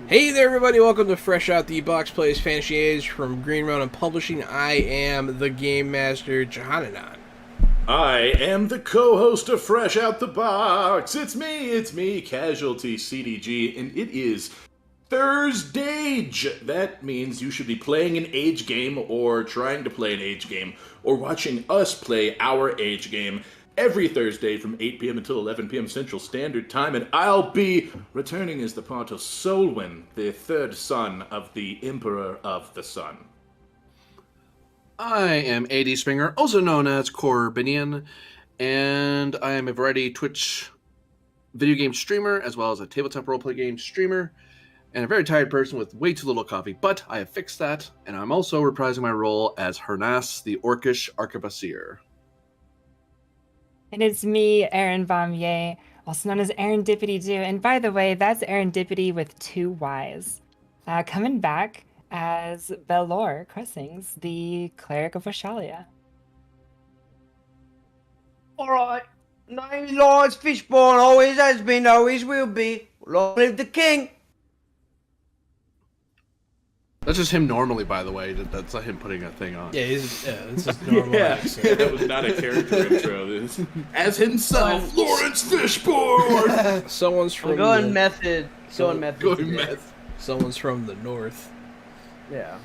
Hey there everybody, welcome to Fresh Out the Box Plays Fantasy Age from Green Mountain Publishing. I am the Game Master, Johananon. I am the co-host of Fresh Out the Box. It's me, Casualty CDG, and it is Thursday. That means you should be playing an age game, or trying to play an age game, or watching us play our age game every Thursday from 8 p.m. until 11 p.m. Central Standard Time, and I'll be returning as the part of Solwyn, the third son of the Emperor of the Sun. I am AD Springer, also known as Corbinian, and I am a variety Twitch video game streamer, as well as a tabletop roleplay game streamer, and a very tired person with way too little coffee, but I have fixed that, and I'm also reprising my role as Hernas, the Orcish Arquebusier. And it's me, Aaron Vamier, also known as Erendipity Do. And by the way, that's Erendipity with 2 Ys. Coming back as Belor Cressings, the Cleric of Washalia. Alright, name Lawrence Fishburne, always has been, always will be. Long live the king! That's just him normally, by the way. That's not him putting a thing on. Yeah, this is normal. Yeah, that was not a character intro. As himself, Lawrence Fishburne! Someone's from Going method. Going method. Someone's from the north. Yeah.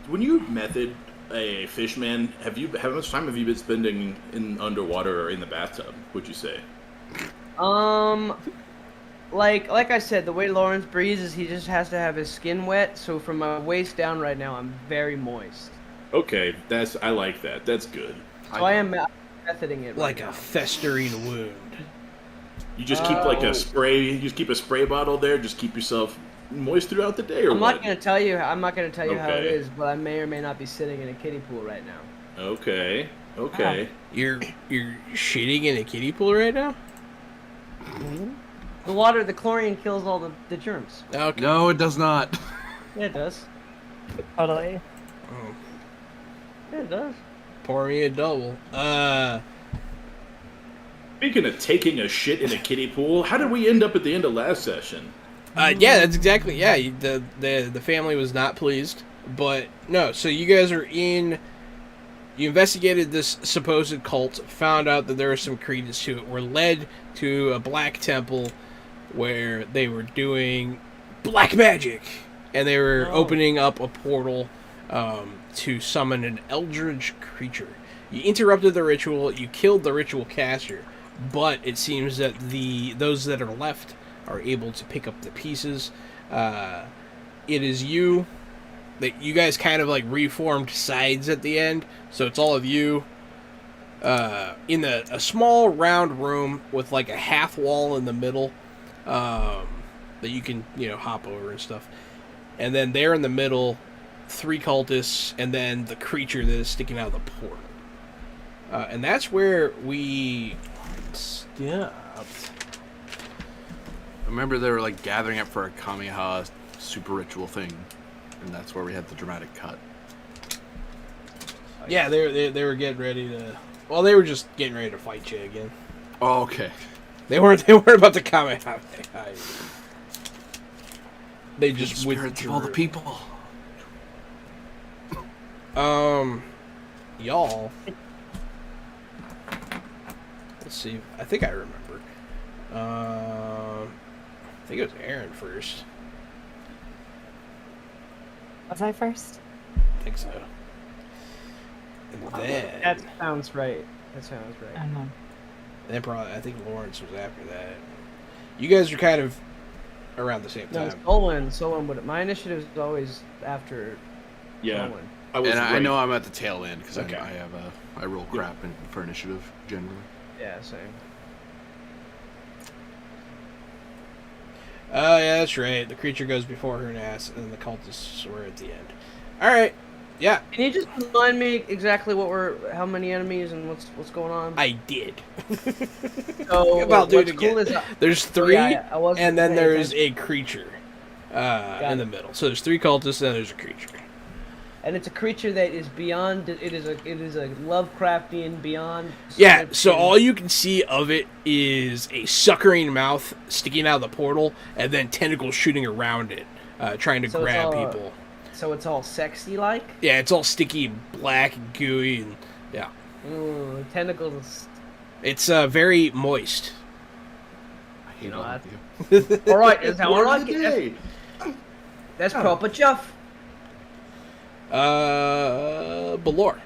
When you method a fishman, how much time have you been spending in underwater or in the bathtub, would you say? Like I said, the way Lawrence breathes is he just has to have his skin wet, so from my waist down right now, I'm very moist. Okay, I like that. That's good. So I am methoding it Like right a now. festering wound. You just keep a spray. You just keep a spray bottle there. Just keep yourself moist throughout the day, or I'm what? not gonna tell you how it Okay. is, but I may or may not be sitting in a kiddie pool right now. Okay. You're shitting in a kiddie pool right now? Mm-hmm. The water, the chlorine kills all the germs. Okay. No, it does not. Yeah, it does. Totally. Oh, Yeah, it does. pour me a double. Speaking of taking a shit in a kiddie pool, how did we end up at the end of last session? Yeah, that's exactly. Yeah, the family was not pleased, but no. So you guys are in. You investigated this supposed cult, found out that there was some credence to it. Were led to a black temple where they were doing black magic, and they were opening up a portal to summon an eldritch creature. You interrupted the ritual. You killed the ritual caster, but it seems that those that are left are able to pick up the pieces. It is you that you guys kind of like reformed sides at the end, so it's all of you in a small round room with like a half wall in the middle that you can hop over and stuff, and then there in the middle 3 cultists and then the creature that is sticking out of the portal, and that's where we stopped. Remember, they were like gathering up for a Kamiha super ritual thing, and that's where we had the dramatic cut. Yeah, they were getting ready to. Well, they were just getting ready to fight you again. Oh, okay. They weren't about to comment. They just Spirits withdrew. of all the people. Y'all. Let's see. I think I remember. I think it was Aaron first. Was I first? I think so. And then, That sounds right. I don't know. then probably I think Lawrence was after that. You guys are kind of around the same No, time. Solon, but my initiative is always after Yeah. Solon. I right. know I'm at the tail end because Okay. I roll crap for initiative generally. Yeah, same. Oh, yeah, that's right. The creature goes before her ass, and then the cultists were at the end. All right. Yeah, Can you just remind me exactly how many enemies and what's going on? I did. So I'll do it what's cool again. is There's three, I wasn't and then paying there's attention. a creature in Got the it. middle. So there's 3 cultists, and then there's a creature. And it's a creature that is beyond. It is a Lovecraftian beyond. Yeah, so description. all you can see of it is a suckering mouth sticking out of the portal, and then tentacles shooting around it, trying to So it's grab all- people. So it's all sexy like. Yeah, it's all sticky and black and gooey, and yeah. Tentacles. It's very moist. I hate know, all I- of you. All right, that's how I Word like of the it. day. That's proper chuff. Belor.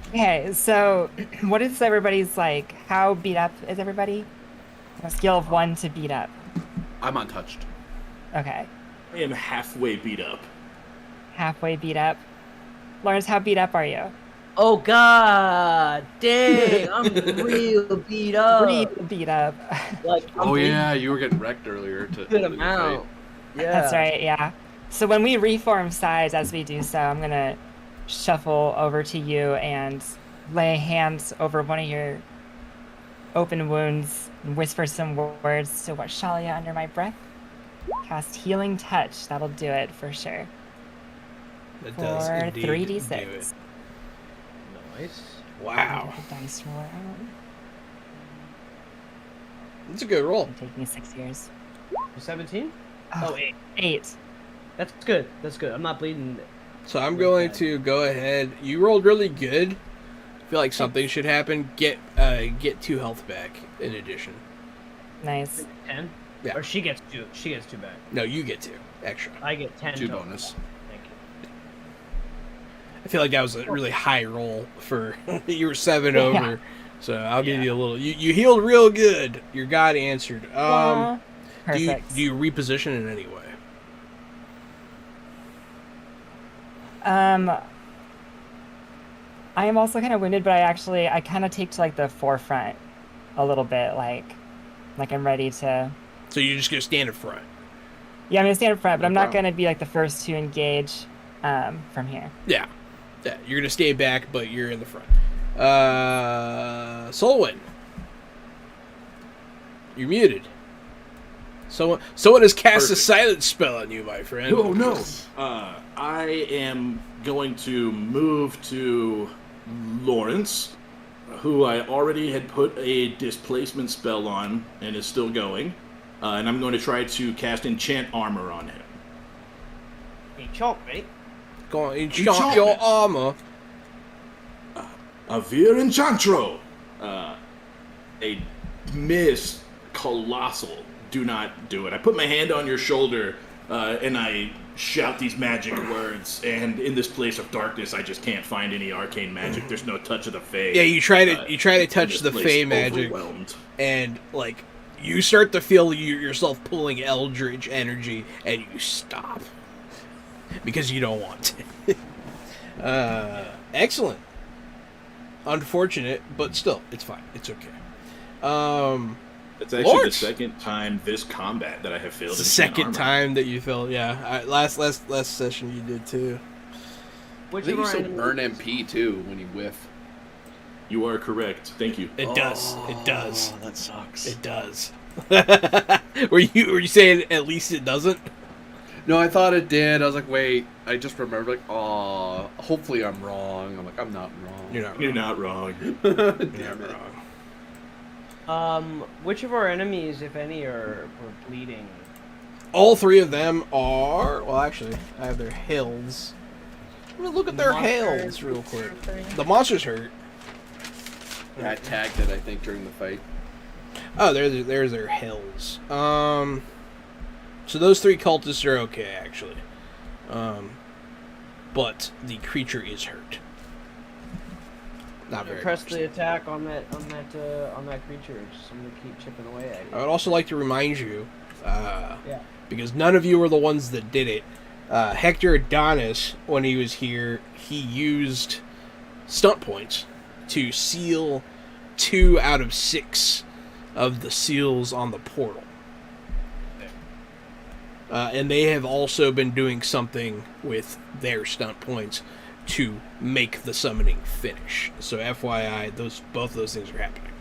Okay, so what is everybody's like? How beat up is everybody? On a scale of 1 to beat up. I'm untouched. Okay, I am halfway beat up. halfway beat up. Lawrence, how beat up are you? Oh God, dang! I'm real beat up. Real beat up. Like, I'm Oh bleeding yeah, you were getting wrecked earlier. a good amount. Yeah, That's right, yeah. So when we reform sides as we do so, I'm gonna shuffle over to you and lay hands over one of your open wounds and whisper some words to Warshalia under my breath. Cast Healing Touch. That'll do it for sure. That For does indeed 3d6. do it. Nice. Wow, Get the dice roll out. that's a good roll. It'll take me 6 years. 17? Oh, 8. That's good. That's good. I'm not bleeding. So I'm going to go ahead. You rolled really good. I feel like something should happen. Get 2 health back in addition. Nice. 10. Yeah. Or she gets 2. She gets 2 back. No, you get 2 extra. I get 10. 2 total. bonus. Thank you. I feel like that was a really high roll for you were 7 over. So I'll give you a little. You healed real good. Your god answered. Aw. Do you Perfect. reposition in any way? I am also kind of wounded, but I kind of take to like the forefront a little bit, like I'm ready to. So you're just gonna stand in front. Yeah, I'm gonna stand in front, but No I'm not problem. gonna be like the first to engage from here. Yeah, you're gonna stay back, but you're in the front. Solwyn, you're muted. Someone has cast a Perfect. silence spell on you, my friend. Oh no! I am going to move to Lawrence, who I already had put a displacement spell on and is still going. And I'm going to try to cast enchant armor on him. He chomp, right? Go on, enchant Enchant. your armor. Avir Enchantro! A miss colossal. Do not do it. I put my hand on your shoulder and I shout these magic words. And in this place of darkness, I just can't find any arcane magic. There's no touch of the Fae. Yeah, you try to touch this the place Fey magic, overwhelmed. and like you start to feel yourself pulling eldritch energy, and you stop because you don't want to. Excellent. Unfortunate, but still, it's fine. It's okay. It's actually Lawrence. the second time this combat that I have failed. It's the enchant second armor. time that you felt, yeah. Last session you did too. I Which think of you our still enemies- burn MP too when you whiff. You are correct. Thank you. It does. It does. That sucks. It does. were you saying at least it doesn't? No, I thought it did. I was like, wait. I just remembered, like, oh, hopefully I'm wrong. I'm like, I'm not wrong. You're not. You're not wrong. Damn You're it. wrong. Which of our enemies, if any, are bleeding? All 3 of them are. Well, actually, I have their hills. Let me look at their Monsters. hills real quick. The monster's hurt. Yeah, I tagged it, I think, during the fight. Oh, there's their hills. So those 3 cultists are okay, actually. But the creature is hurt. Not very Press much. the attack on that creature. Just, I'm gonna keep chipping away at I you. would also like to remind you, Yeah. because none of you were the ones that did it. Hector Adonis, when he was here, he used stunt points to seal 2 out of 6 of the seals on the portal. And they have also been doing something with their stunt points to make the summoning finish. So FYI, both those things are happening.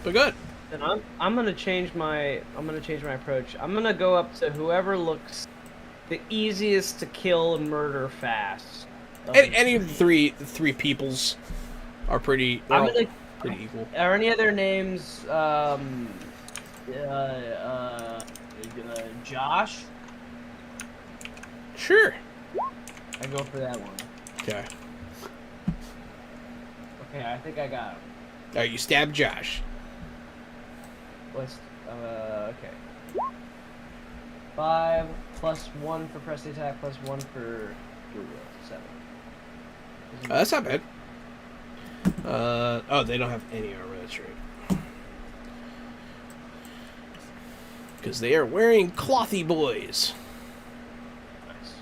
But good. Then I'm gonna change my approach. I'm gonna go up to whoever looks the easiest to kill and murder fast. Any of the three peoples are pretty. They're I'm all gonna. pretty equal. Are any other names? Josh. Sure. I go for that one. Okay. Okay, I think I got him. All right, you stab Josh. Let's. Okay. 5 plus 1 for press the attack, plus 1 for 7. That's not bad. Oh, they don't have any armor. That's right. Because they are wearing clothy boys. Nice.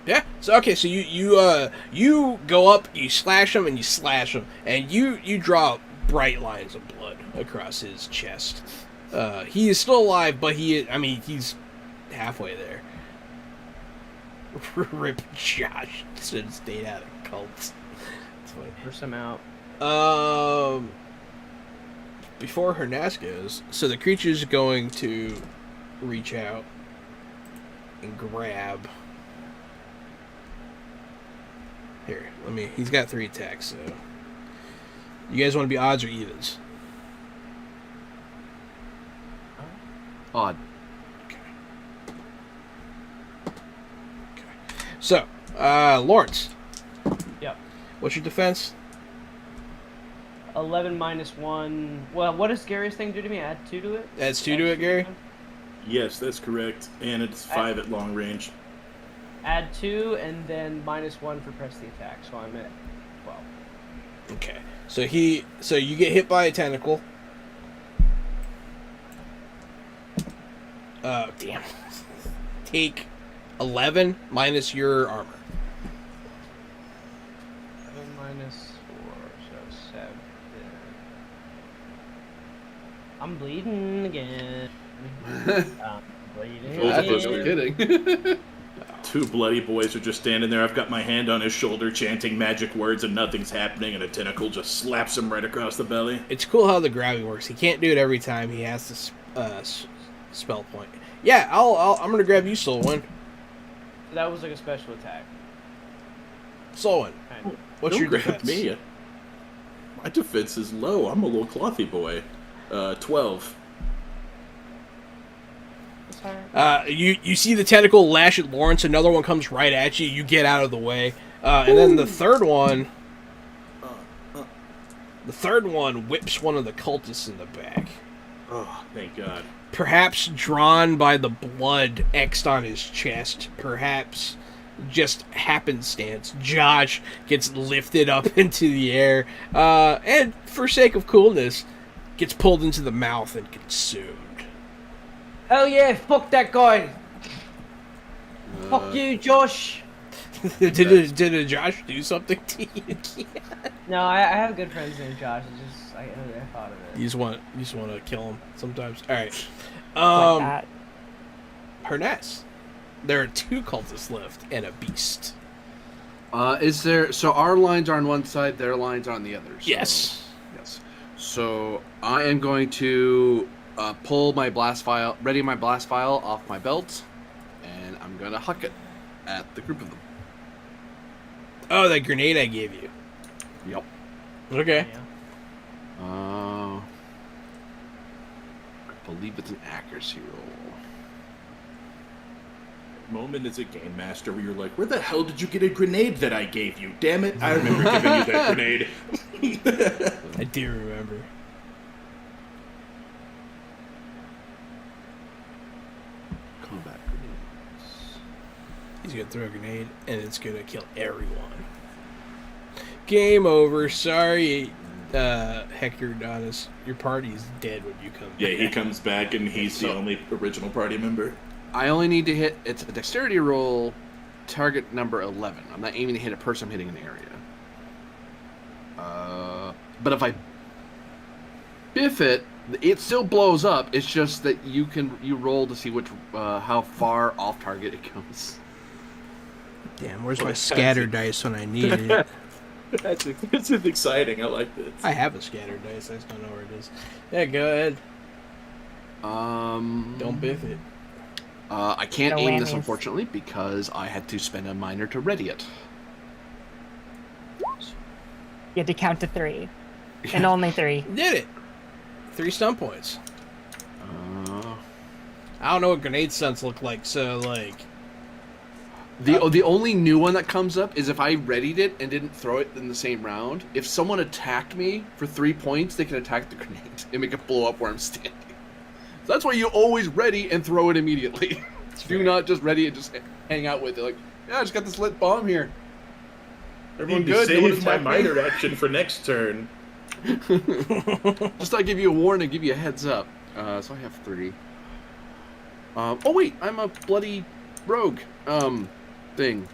Yeah. So okay. So you go up, you slash him, and you slash him, and you draw bright lines of blood across his chest. He is still alive, but he's halfway there. Rip Josh should have stayed out of cults. Push him out. Before Hernaz goes, so the creature's going to reach out and grab. Here, he's got 3 attacks, so. You guys want to be odds or evens? Odd. So, Lawrence. Yep. What's your defense? 11 minus 1. Well, what does Gary's thing do to me? Add 2 to it? Adds 2 to it, Gary? Yes, that's correct. And it's 5 at long range. Add 2 and then minus 1 for press the attack. So I'm at 12. Okay. So you get hit by a tentacle. Damn. Take 11 minus your armor. 7 minus 4, so 7. I'm bleeding again. I'm bleeding Oh, That's no again. kidding. 2 bloody boys are just standing there. I've got my hand on his shoulder, chanting magic words, and nothing's happening, and a tentacle just slaps him right across the belly. It's cool how the grabbing works. He can't do it every time. He has to spell point. Yeah, I'm gonna grab you, Solwyn. That was like a special attack. Solwyn, Kind of. what's Don't your grab defense? me. My defense is low. I'm a little clothy boy. 12. You see the tentacle lash at Lawrence. Another one comes right at you. You get out of the way, and then the third one whips one of the cultists in the back. Oh, thank God. Perhaps drawn by the blood X'd on his chest. Perhaps just happenstance. Josh gets lifted up into the air, and for sake of coolness, gets pulled into the mouth and consumed. Hell yeah, fuck that guy. Fuck you, Josh. Did Josh do something to you? No, I have good friends named Josh. It's just I thought of it. You just want to kill him sometimes. All right. Like that. Hernaz. There are 2 cultists left and a beast. Is there? So our lines are on one side, their lines are on the other. So, Yes. Yes. So I am going to pull my blast file, ready my blast file off my belt, and I'm gonna huck it at the group of them. Oh, that grenade I gave you. Yep. Okay. Yeah. I believe it's an accuracy roll. Moment as a game master where you're like, where the hell did you get a grenade that I gave you? Damn it, I remember giving you that grenade. I do remember. Combat grenades. He's gonna throw a grenade and it's gonna kill everyone. Game over. Sorry, Hector Adonis. Your party's dead when you come Yeah, back. he comes back and he's the only original party member. I only need to hit. It's a dexterity roll, target number 11. I'm not aiming to hit a person. I'm hitting an area. But if I biff it, it still blows up. It's just that you roll to see which how far off target it goes. Damn, where's my scatter dice when I need it? This is exciting. I like this. I have a scatter dice. I just don't know where it is. Yeah, go ahead. Don't biff it. I can't No aim this, whammies. unfortunately, because I had to spend a minor to ready it. You had to count to 3. And only 3. Did it. 3 stun points. Uh, I don't know what grenade stunts look like, so, like... the only new one that comes up is if I readied it and didn't throw it in the same round. If someone attacked me for 3 points, they can attack the grenade and make it blow up where I'm standing. So that's why you always ready and throw it immediately. Do not just ready and just hang out with it. Like, yeah, I just got this lit bomb here. Everyone Need to good? No one save my attack me? minor action for next turn. Just thought I'd give you a warning, give you a heads up. So I have 3. Oh wait, I'm a bloody rogue. Thing.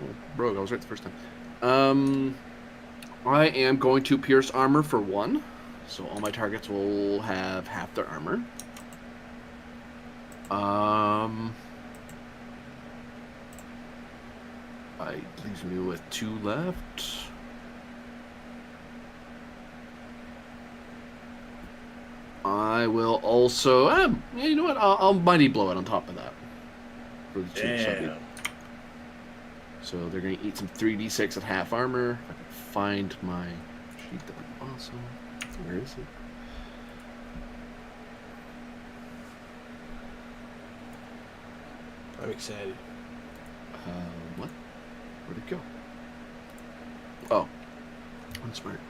Well, rogue, I was right the first time. I am going to pierce armor for 1. So all my targets will have half their armor. I leaves me with 2 left. I will also, you know what? I'll mighty blow it on top of that. For the 2, Damn. so they're going to eat some 3d6 at half armor. If I can find my sheet, that'd be awesome. Where is it? I'm excited. What? Where'd it go? Oh. I'm smart.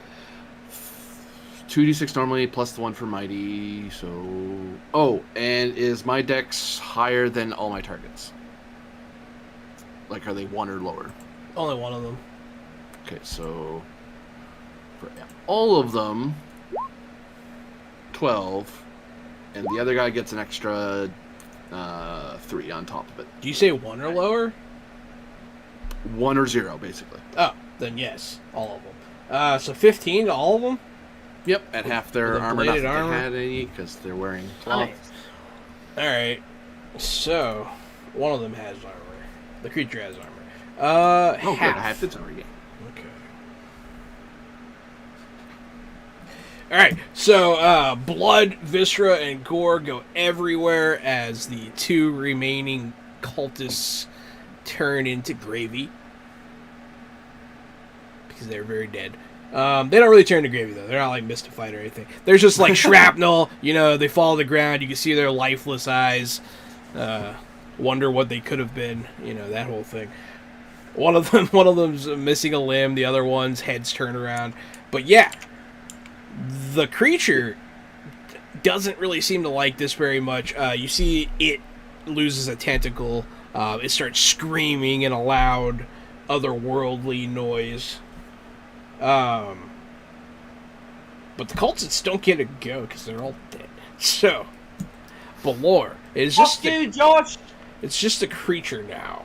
2d6 normally, plus the 1 for mighty, so... Oh, and is my dex higher than all my targets? Like, are they 1 or lower? Only one of them. Okay, so... For all of them, 12, and the other guy gets an extra 3 on top of it. Do you say 1 or lower? 1 or 0, basically. Oh, then yes. All of them. So 15 to all of them? Yep, at half their With the armor, not that bladed they armor? had any, because they're wearing cloth. Nice. Alright. So, one of them has armor. The creature has armor. Oh, half. good, I have its armor, yeah. Okay. Alright, so blood, viscera, and gore go everywhere as the 2 remaining cultists turn into gravy. Because they're very dead. They don't really turn to gravy, though. They're not, like, mystified or anything. There's just, like, shrapnel. You know, they fall to the ground. You can see their lifeless eyes. Wonder what they could have been. You know, that whole thing. One of them's missing a limb. The other one's head's turned around. But, yeah. The creature doesn't really seem to like this very much. You see it loses a tentacle. It starts screaming in a loud, otherworldly noise. But the cultists don't get to go because they're all dead. So, Balor, it's just Josh! it's just a creature now.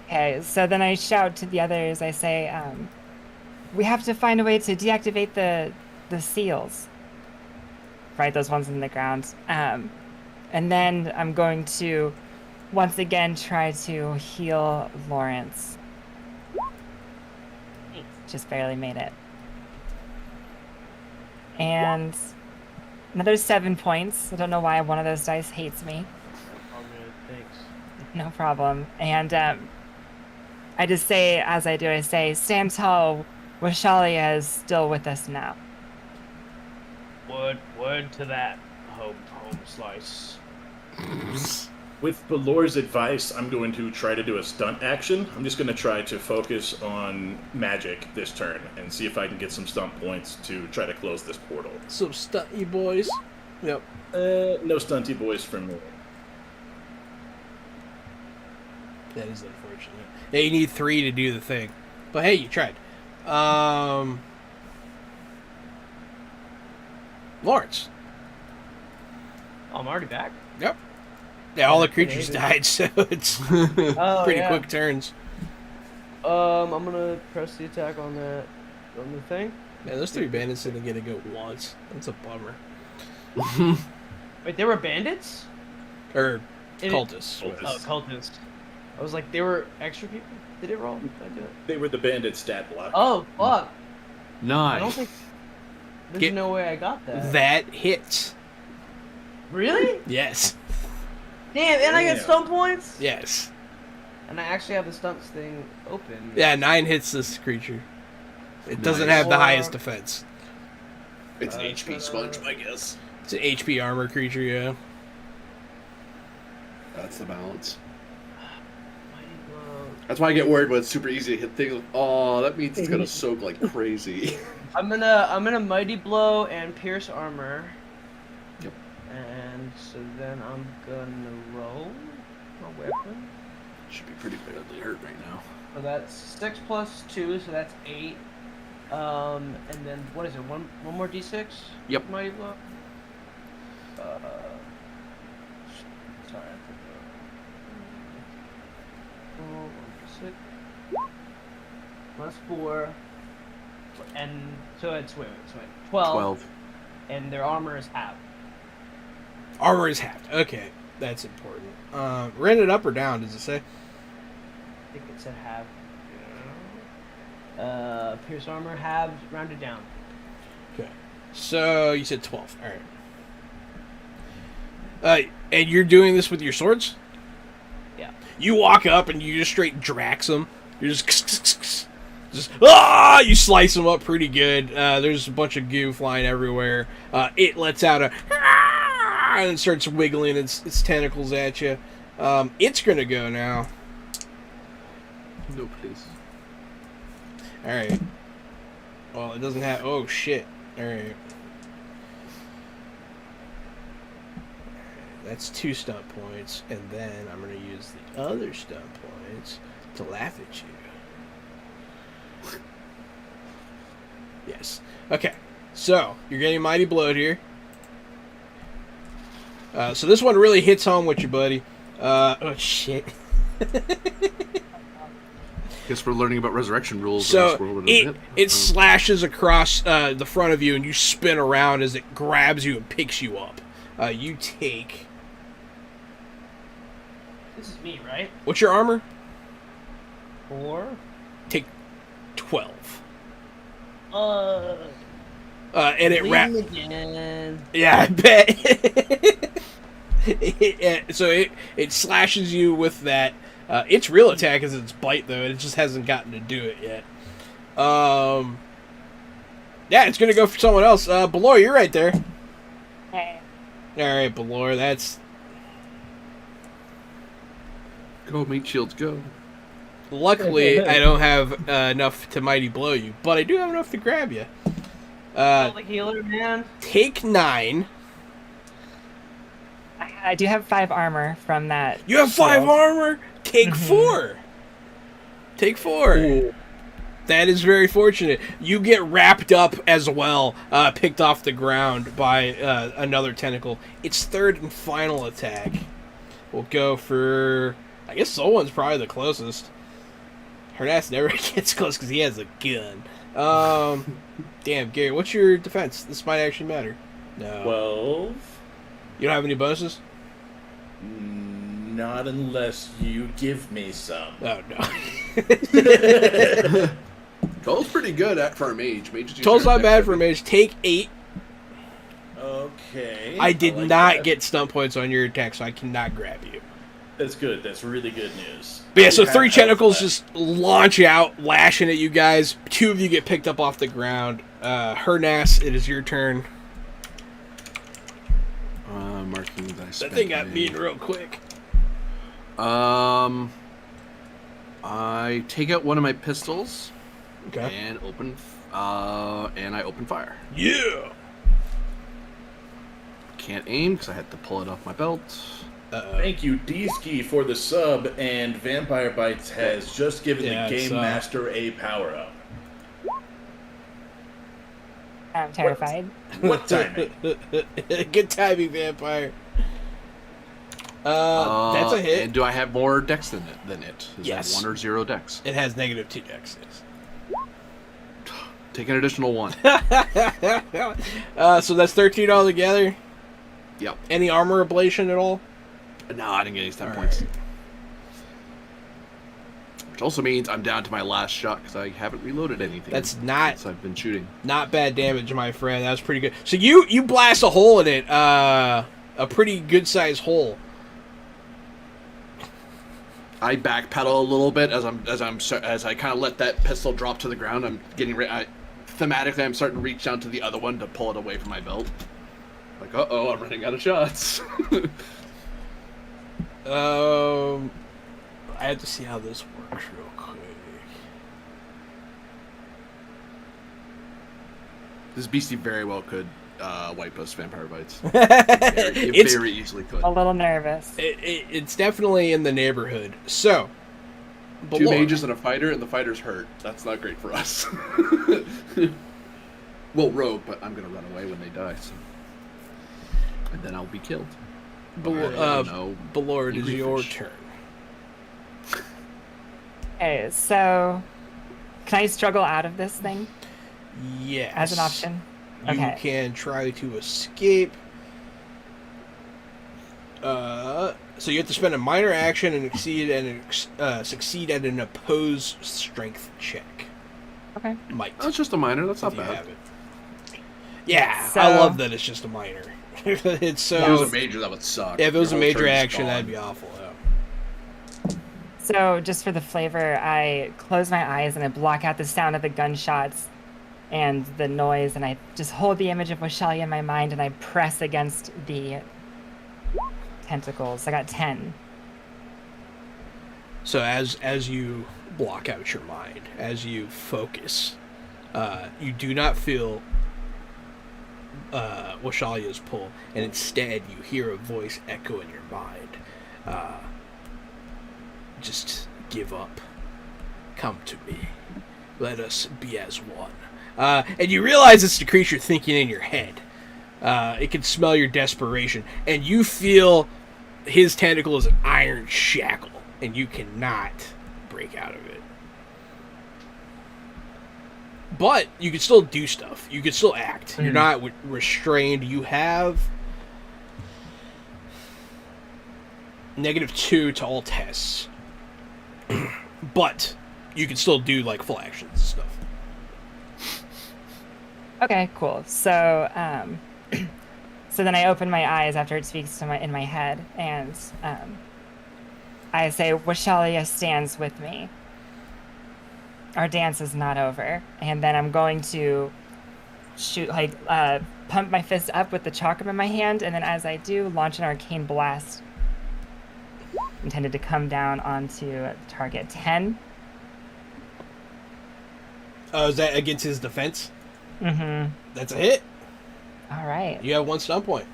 Okay, so then I shout to the others. I say, we have to find a way to deactivate the seals. Right, those ones in the ground. And then I'm going to once again try to heal Lawrence. Just barely made it. And another 7 points. I don't know why one of those dice hates me. All good, thanks. No problem. And I just say, as I do, I say, stand tall. Washalia is still with us now. Word to that, home slice. With Balor's advice, I'm going to try to do a stunt action. I'm just going to try to focus on magic this turn and see if I can get some stunt points to try to close this portal. Some stunty boys. Yep. No stunty boys from me. That is unfortunate. Yeah, you need 3 to do the thing. But hey, you tried. Lawrence. Oh, I'm already back. Yep. Yeah, all the Yeah, creatures it is. died, so it's Oh, pretty yeah. quick turns. I'm gonna press the attack on the thing. Yeah, those 3 bandits didn't get to go once. That's a bummer. Wait, they were bandits? Or It- cultists. Oh, cultists. I was like, they were extra people. Did it roll? Did I do it? They were the bandit stat block. Oh, fuck! I don't Nice. think. There's Get- no way I got that. That hits. Really? Yes. Damn, and I get Damn. stun points. Yes. And I actually have the stunts thing open. Yeah, 9 hits this creature. It doesn't Nice. have the highest defense. It's an HP sponge, I guess. It's an HP armor creature, yeah. That's the balance. Mighty blow. That's why I get worried when it's super easy to hit things. Oh, that means it's gonna soak like crazy. I'm gonna mighty blow and pierce armor. Yep. And so then I'm gonna roll my weapon. Should be pretty badly hurt right now. So that's 6 plus 2, so that's 8. And then what is it? One more d6. Yep. Mighty blow. Sorry, I forgot. 6 plus 4, and so it's wait, 12. And their armor is half. Armor is halved. Okay, that's important. Ran it up or down, does it say? I think it said half. Pierce armor halved, rounded down. Okay. So, you said 12. Alright. And you're doing this with your swords? Yeah. You walk up and you just straight drax them. You're just you slice them up pretty good. There's a bunch of goo flying everywhere. It lets out a and starts wiggling its tentacles at you. It's gonna go now. No, please. All right. Well, it doesn't have. Oh shit! All right. That's 2 stunt points, and then I'm gonna use the other stunt points to laugh at you. Yes. Okay. So you're getting mighty blowed here. So this one really hits home with you, buddy. Oh shit. Guess we're learning about resurrection rules in So this world. a bit. it slashes across the front of you, and you spin around as it grabs you and picks you up. You take. This is me, right? What's your armor? 4. Take 12. And And it wraps. again. Yeah, I bet. So it slashes you with that. Its real attack is its bite, though. It just hasn't gotten to do it yet. Yeah, it's gonna go for someone else. Belor, you're right there. Hey. All right, Belor, that's. Go, meat shields, go. Luckily, I don't have enough to mighty blow you, but I do have enough to grab you. The healer, man. Take 9. I do have 5 armor from that. You have 5 shield. armor. Take 4. Take 4. Ooh. That is very fortunate. You get wrapped up as well, picked off the ground by another tentacle. Its 3rd and final attack will go for. I guess Solon's probably the closest. Hernas never gets close because he has a gun. Damn, Gary, what's your defense? This might actually matter. No. 12. You don't have any bonuses? Not unless you give me some. Oh, no. 12's pretty good for a mage. Mages use 12's their not bad attack for a mage. Take 8. Okay. I did like not that. get stunt points on your attack, so I cannot grab you. That's good. That's really good news. But yeah, so You have 3 health tentacles left. just launch out, lashing at you guys. 2 of you get picked up off the ground. Hernas, it is your turn. Marking that I That spent thing got my- mean real quick. I take out one of my pistols Okay. and I open fire. Yeah. Can't aim because I had to pull it off my belt. Thank you, D-Ski, for the sub, and Vampire Bites has just given Yeah, the it's, Game Master a power-up. I'm terrified. What timing? Good timing, vampire. That's a hit. And do I have more dex than it? Is Yes. that 1 or 0 dex? It has -2 dex. Take an additional 1. So that's 13 altogether. Yep. Any armor ablation at all? No, I didn't get any stat All points. right. Which also means I'm down to my last shot because I haven't reloaded anything. That's not since I've been shooting. not bad damage, my friend. That was pretty good. So you blast a hole in it, a pretty good sized hole. I backpedal a little bit as I kind of let that pistol drop to the ground. I'm getting ready. Thematically, I'm starting to reach down to the other one to pull it away from my belt. Like, uh-oh, I'm running out of shots. I have to see how this works real quick. This beastie very well could wipe us vampire bites. It's very easily could. A little nervous. it's definitely in the neighborhood. So, 2 Belor. mages and a fighter, and the fighter's hurt. That's not great for us. Well, rogue, but I'm gonna run away when they die, so. And then I'll be killed. Belor, it is Angry your fish. turn. Okay, so can I struggle out of this thing Yes. as an option? You Okay. can try to escape. So you have to spend a minor action and succeed at an opposed strength check. Okay. Might. That's just a minor. That's not if you bad. have it. Yeah, So- I love that it's just a minor. It's so. If it was a major, that would suck. if it was a Your whole major turn's action, gone. that'd be awful. Yeah. So just for the flavor, I close my eyes and I block out the sound of the gunshots and the noise, and I just hold the image of Washalia in my mind and I press against the tentacles. I got 10. So as you block out your mind, as you focus, you do not feel Washalia's pull, and instead you hear a voice echo in your mind. Just give up. Come to me. Let us be as one. And you realize it's the creature thinking in your head. It can smell your desperation, and you feel his tentacle is an iron shackle, and you cannot break out of it. But you can still do stuff. You can still act. You're not restrained. You have -2 to all tests. But you can still do like full actions and stuff. Okay, cool. So, so then I open my eyes after it speaks to in my head, and I say, "Washalia stands with me. Our dance is not over." And then I'm going to shoot, pump my fist up with the chakram in my hand, and then as I do, launch an arcane blast intended to come down onto target 10. Oh, is that against his defense? Mm-hmm. That's a hit. All right. You have 1 stun point.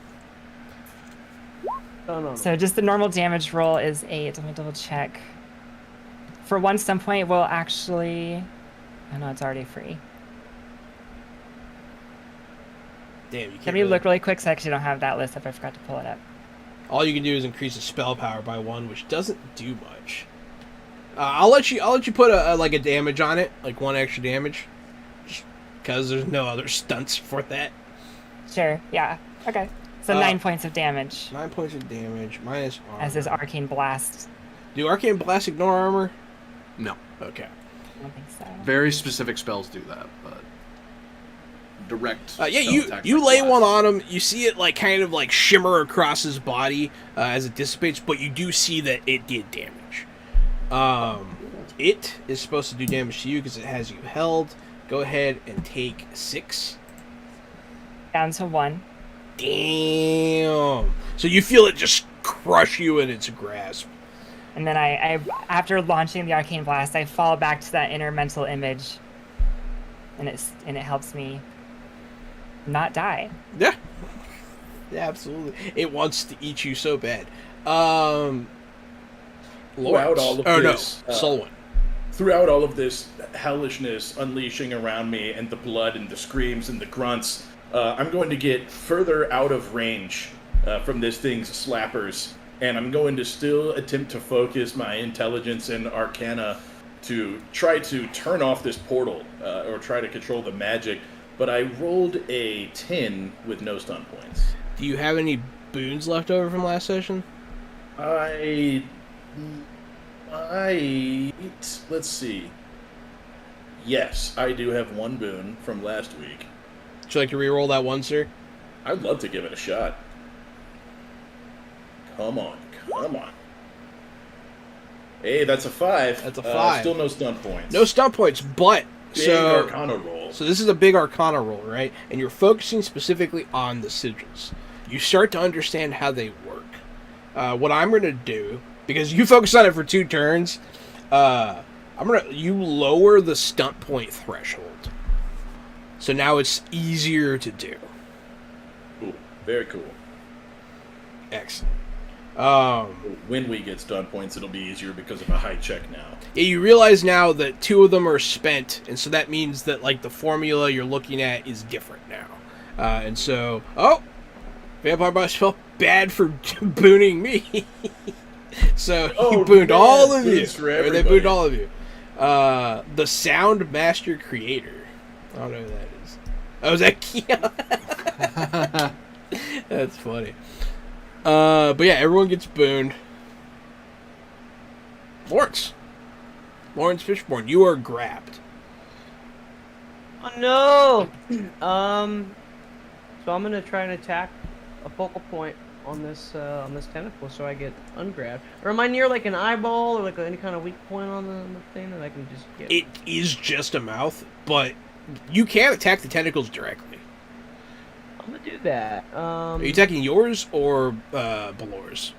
No. So just the normal damage roll is 8. Let me double check. For 1 stun point, we'll actually... Oh, no, it's already free. Damn, you can't. Let me really- look really quick, so I actually don't have that list up. I forgot to pull it up. All you can do is increase the spell power by 1, which doesn't do much. I'll let you put a damage on it, like 1 extra damage, because there's no other stunts for that. Sure, yeah. Okay. So 9 points of damage 9 points of damage minus armor. as this arcane blast. Do arcane blast ignore armor? No. Okay. I don't think so. Very specific spells do that, but direct. Yeah, spell you attack you like lay blast. one on him. You see it kind of shimmer across his body as it dissipates, but you do see that it did damage. It is supposed to do damage to you because it has you held. Go ahead and take 6. Down to 1. Damn. So you feel it just crush you in its grasp. And then I after launching the arcane blast, I fall back to that inner mental image, and it helps me not die. Yeah. Yeah, absolutely. It wants to eat you so bad. Throughout all of Oh this, no, Solwyn. throughout all of this hellishness unleashing around me, and the blood and the screams and the grunts, I'm going to get further out of range from this thing's slappers, and I'm going to still attempt to focus my intelligence and arcana to try to turn off this portal, or try to control the magic, but I rolled a 10 with no stun points. Do you have any boons left over from last session? Let's see. Yes, I do have one boon from last week. Would you like to re-roll that one, sir? I'd love to give it a shot. Come on. Hey, that's a 5. That's a 5. Still no stun points. No stun points, but... Big Arcana roll. So this is a big Arcana roll, right? And you're focusing specifically on the sigils. You start to understand how they work. What I'm going to do, because you focus on it for 2 turns, you lower the stunt point threshold. So now it's easier to do. Cool. Very cool. Excellent. When we get stun points, it'll be easier because of a high check now. Yeah, you realize now that 2 of them are spent, and so that means that like the formula you're looking at is different now. And so, Vampire Boss felt bad for booning me. So he booned all of you. Or they booned all of you. The Sound Master Creator. I don't know who that is. Oh, is that Keon? That's funny. But yeah, everyone gets booned. Lawrence Fishborn, you are grabbed. Oh no! So I'm gonna try and attack a focal point on this tentacle, so I get ungrabbed. Or am I near like an eyeball or like any kind of weak point on the thing that I can just get? It is just a mouth, but you can attack the tentacles directly. I'm gonna do that. Are you attacking yours or Balor's?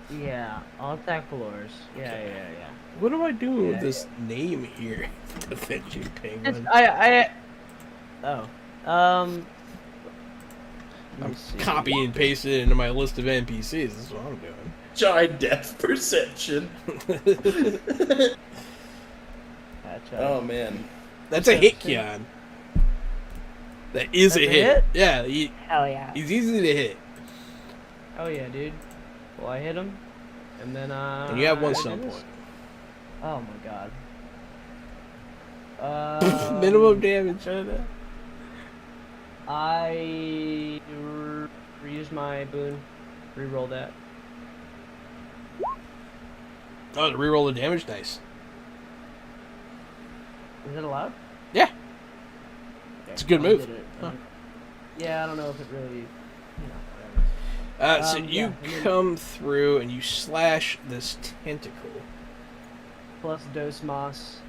Yeah. I'll attack Valor's. Yeah. What am I doing with this name here? The Fidget Penguin. Oh. I'm copying and pasting it into my list of NPCs. This is what I'm doing. Giant depth perception. Oh man, that's a hit, Keon. That is a hit. Yeah, Hell yeah. He's easy to hit. Oh yeah, dude. Well, I hit him, and then and you have one stun point. Oh my god. Minimum damage. I reused my boon. Reroll that. Oh, to reroll the damage, nice. Is it allowed? Yeah. Okay, It's a good move. Huh. Yeah, I don't know if it really, whatever. So you come through and you slash this tentacle. Plus Dos Mas.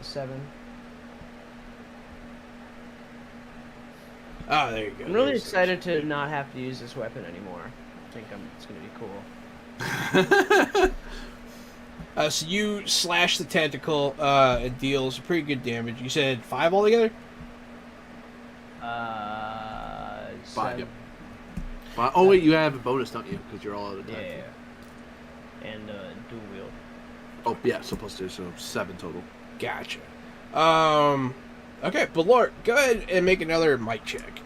7. Oh, there you go. I'm really excited to not have to use this weapon anymore. I think it's going to be cool. So you slash the tentacle, it deals pretty good damage. You said 5 altogether? 5, yep. Oh wait, you have a bonus, don't you? Because you're all out of time. Yeah. And dual wield. Oh yeah, so plus 2, so 7 total. Gotcha. Okay, but Lord, go ahead and make another might check.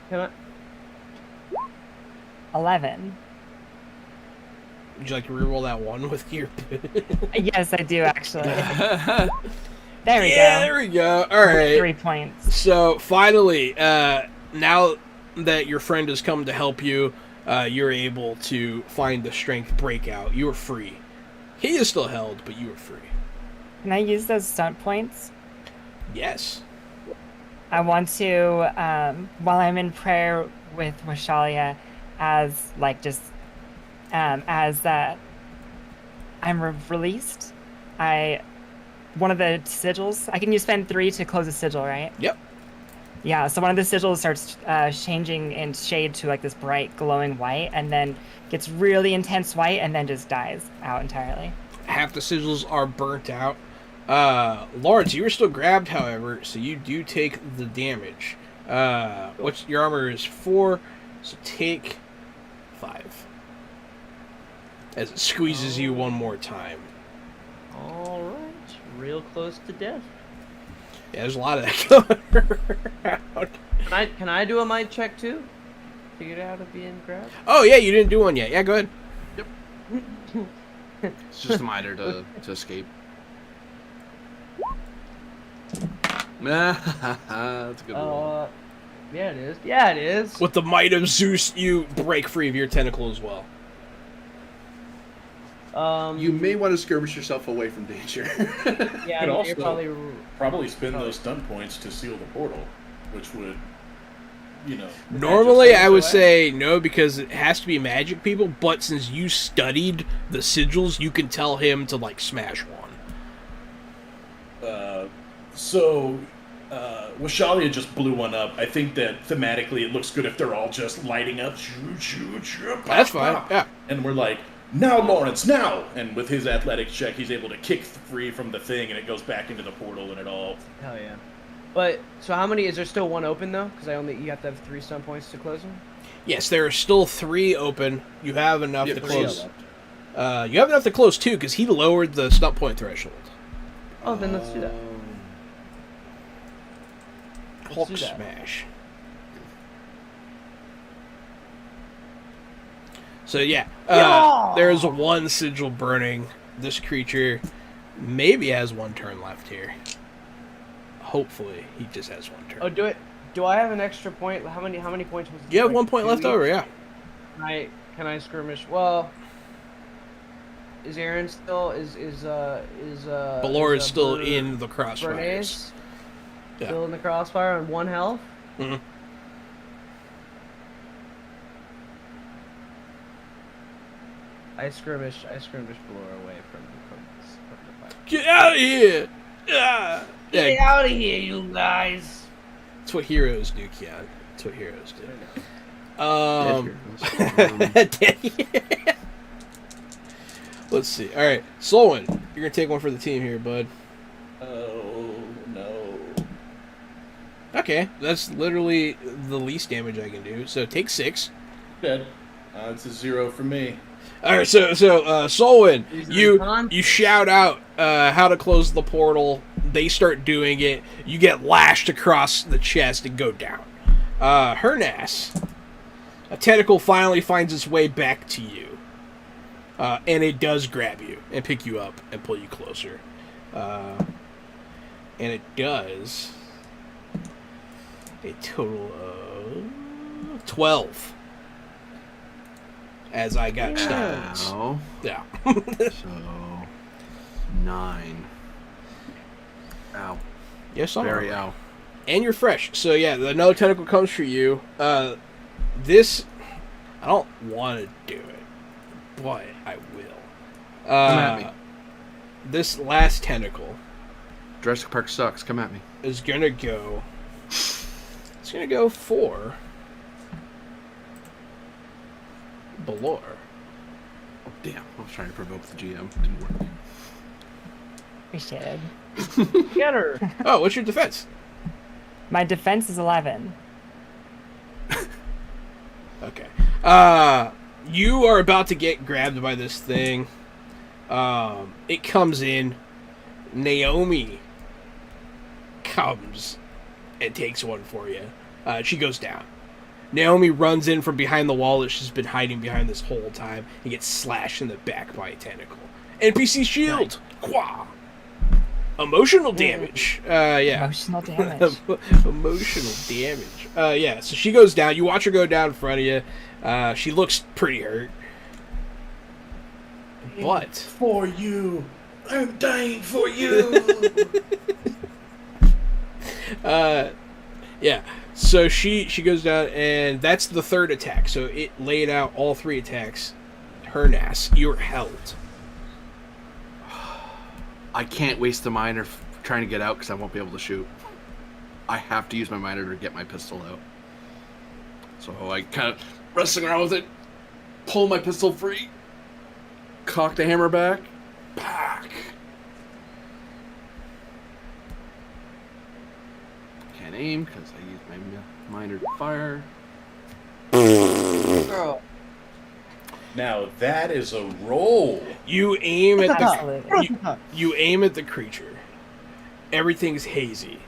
Can I? 11. Would you like to reroll that one with your... Yes, I do, actually. There we go. Yeah, there we go. All right. 3 points. So, finally, now that your friend has come to help you, you're able to find the strength breakout. You are free. He is still held, but you are free. Can I use those stunt points? Yes. I want to, while I'm in prayer with Washalia, as I'm released, one of the sigils, I can use spend 3 to close a sigil, right? Yep. Yeah, so one of the sigils starts changing in shade to like this bright glowing white, and then gets really intense white, and then just dies out entirely. Half the sigils are burnt out. Lawrence, you were still grabbed, however, so you do take the damage. What's your armor is 4, so take 5 as it squeezes you one more time. All right, real close to death. Yeah, there's a lot of that going around. Can I do a might check too? To get out of being grabbed? Oh yeah, you didn't do one yet. Yeah, go ahead. It's just a miter to escape. That's a good one. Yeah, it is. Yeah, it is. With the might of Zeus, you break free of your tentacle as well. You may want to skirmish yourself away from danger. Yeah, Could you're also probably spend those stun points to seal the portal, which would, Normally, I would say no because it has to be magic people. But since you studied the sigils, you can tell him to like smash one. Washalia just blew one up. I think that thematically it looks good if they're all just lighting up. That's fine. Yeah. And we're like, now Lawrence, now! And with his athletics check, he's able to kick free from the thing, and it goes back into the portal, and it all. Hell yeah. But so how many? Is there still one open though? Because you have to have 3 stun points to close them. Yes, there are still 3 open. You have enough to close. You have enough to close 2 because he lowered the stun point threshold. Oh, then let's do that. Hulk smash. So yeah, there is 1 sigil burning. This creature maybe has 1 turn left here. Hopefully, he just has 1 turn. Oh, do I have an extra point? How many points was it? You have 1 point left over. Yeah. Can I skirmish? Well, is Aaron still Balor is still in the crossfire. Bernays still in the crossfire on 1 health. Mm-hmm. I skirmish Balor away from the fight. Get out of here! Yeah. Get out of here, you guys! That's what heroes do, Keon. That's what heroes do. Let's see. All right, Solon, you're gonna take one for the team here, bud. Oh no. Okay, that's literally the least damage I can do. So take 6. Dead. It's a 0 for me. All right, so Solon, you shout out how to close the portal. They start doing it. You get lashed across the chest and go down. Hernas, a tentacle finally finds its way back to you, and it does grab you and pick you up and pull you closer. And it does a total of 12. As I got stones. Yeah. So 9. Ow. Yes, I'm very ow. And you're fresh. So yeah, another tentacle comes for you. This I don't want to do it, but I will. Come at me. This last tentacle Jurassic Park sucks. Come at me. is gonna go. It's gonna go for Balor. Oh, damn. I was trying to provoke the GM. Didn't work. Appreciate it. Get her! Oh, what's your defense? My defense is 11. Okay. You are about to get grabbed by this thing. It comes in. Naomi comes and takes one for you. She goes down. Naomi runs in from behind the wall that she's been hiding behind this whole time and gets slashed in the back by a tentacle. NPC shield! Quah! Emotional damage. Yeah. Emotional damage. Emotional damage. Yeah, so she goes down. You watch her go down in front of you. She looks pretty hurt. But For you. I'm dying for you. yeah. So she goes down, and that's the 3rd attack. So it laid out all 3 attacks. Hernas, you're held. I can't waste the miner trying to get out because I won't be able to shoot. I have to use my miner to get my pistol out. So I kind of wrestling around with it, pull my pistol free, cock the hammer back, pack. aim because I used my minor fire. Girl. Now that is a roll. You aim at the Absolutely. you aim at the creature. Everything's hazy.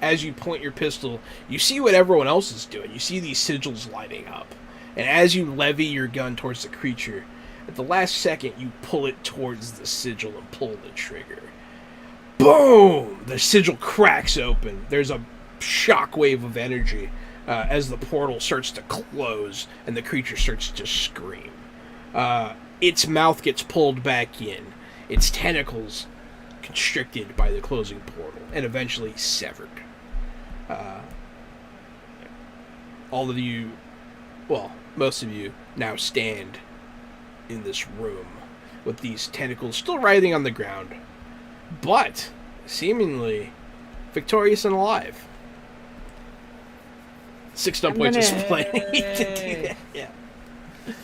As you point your pistol, you see what everyone else is doing. You see these sigils lighting up. And as you levy your gun towards the creature, at the last second you pull it towards the sigil and pull the trigger. Boom! The sigil cracks open. There's a shockwave of energy as the portal starts to close and the creature starts to scream. Its mouth gets pulled back in. Its tentacles constricted by the closing portal and eventually severed. All of you, well, most of you now stand in this room with these tentacles still writhing on the ground, but seemingly victorious and alive. 6 stun points is plenty to do that. Yeah.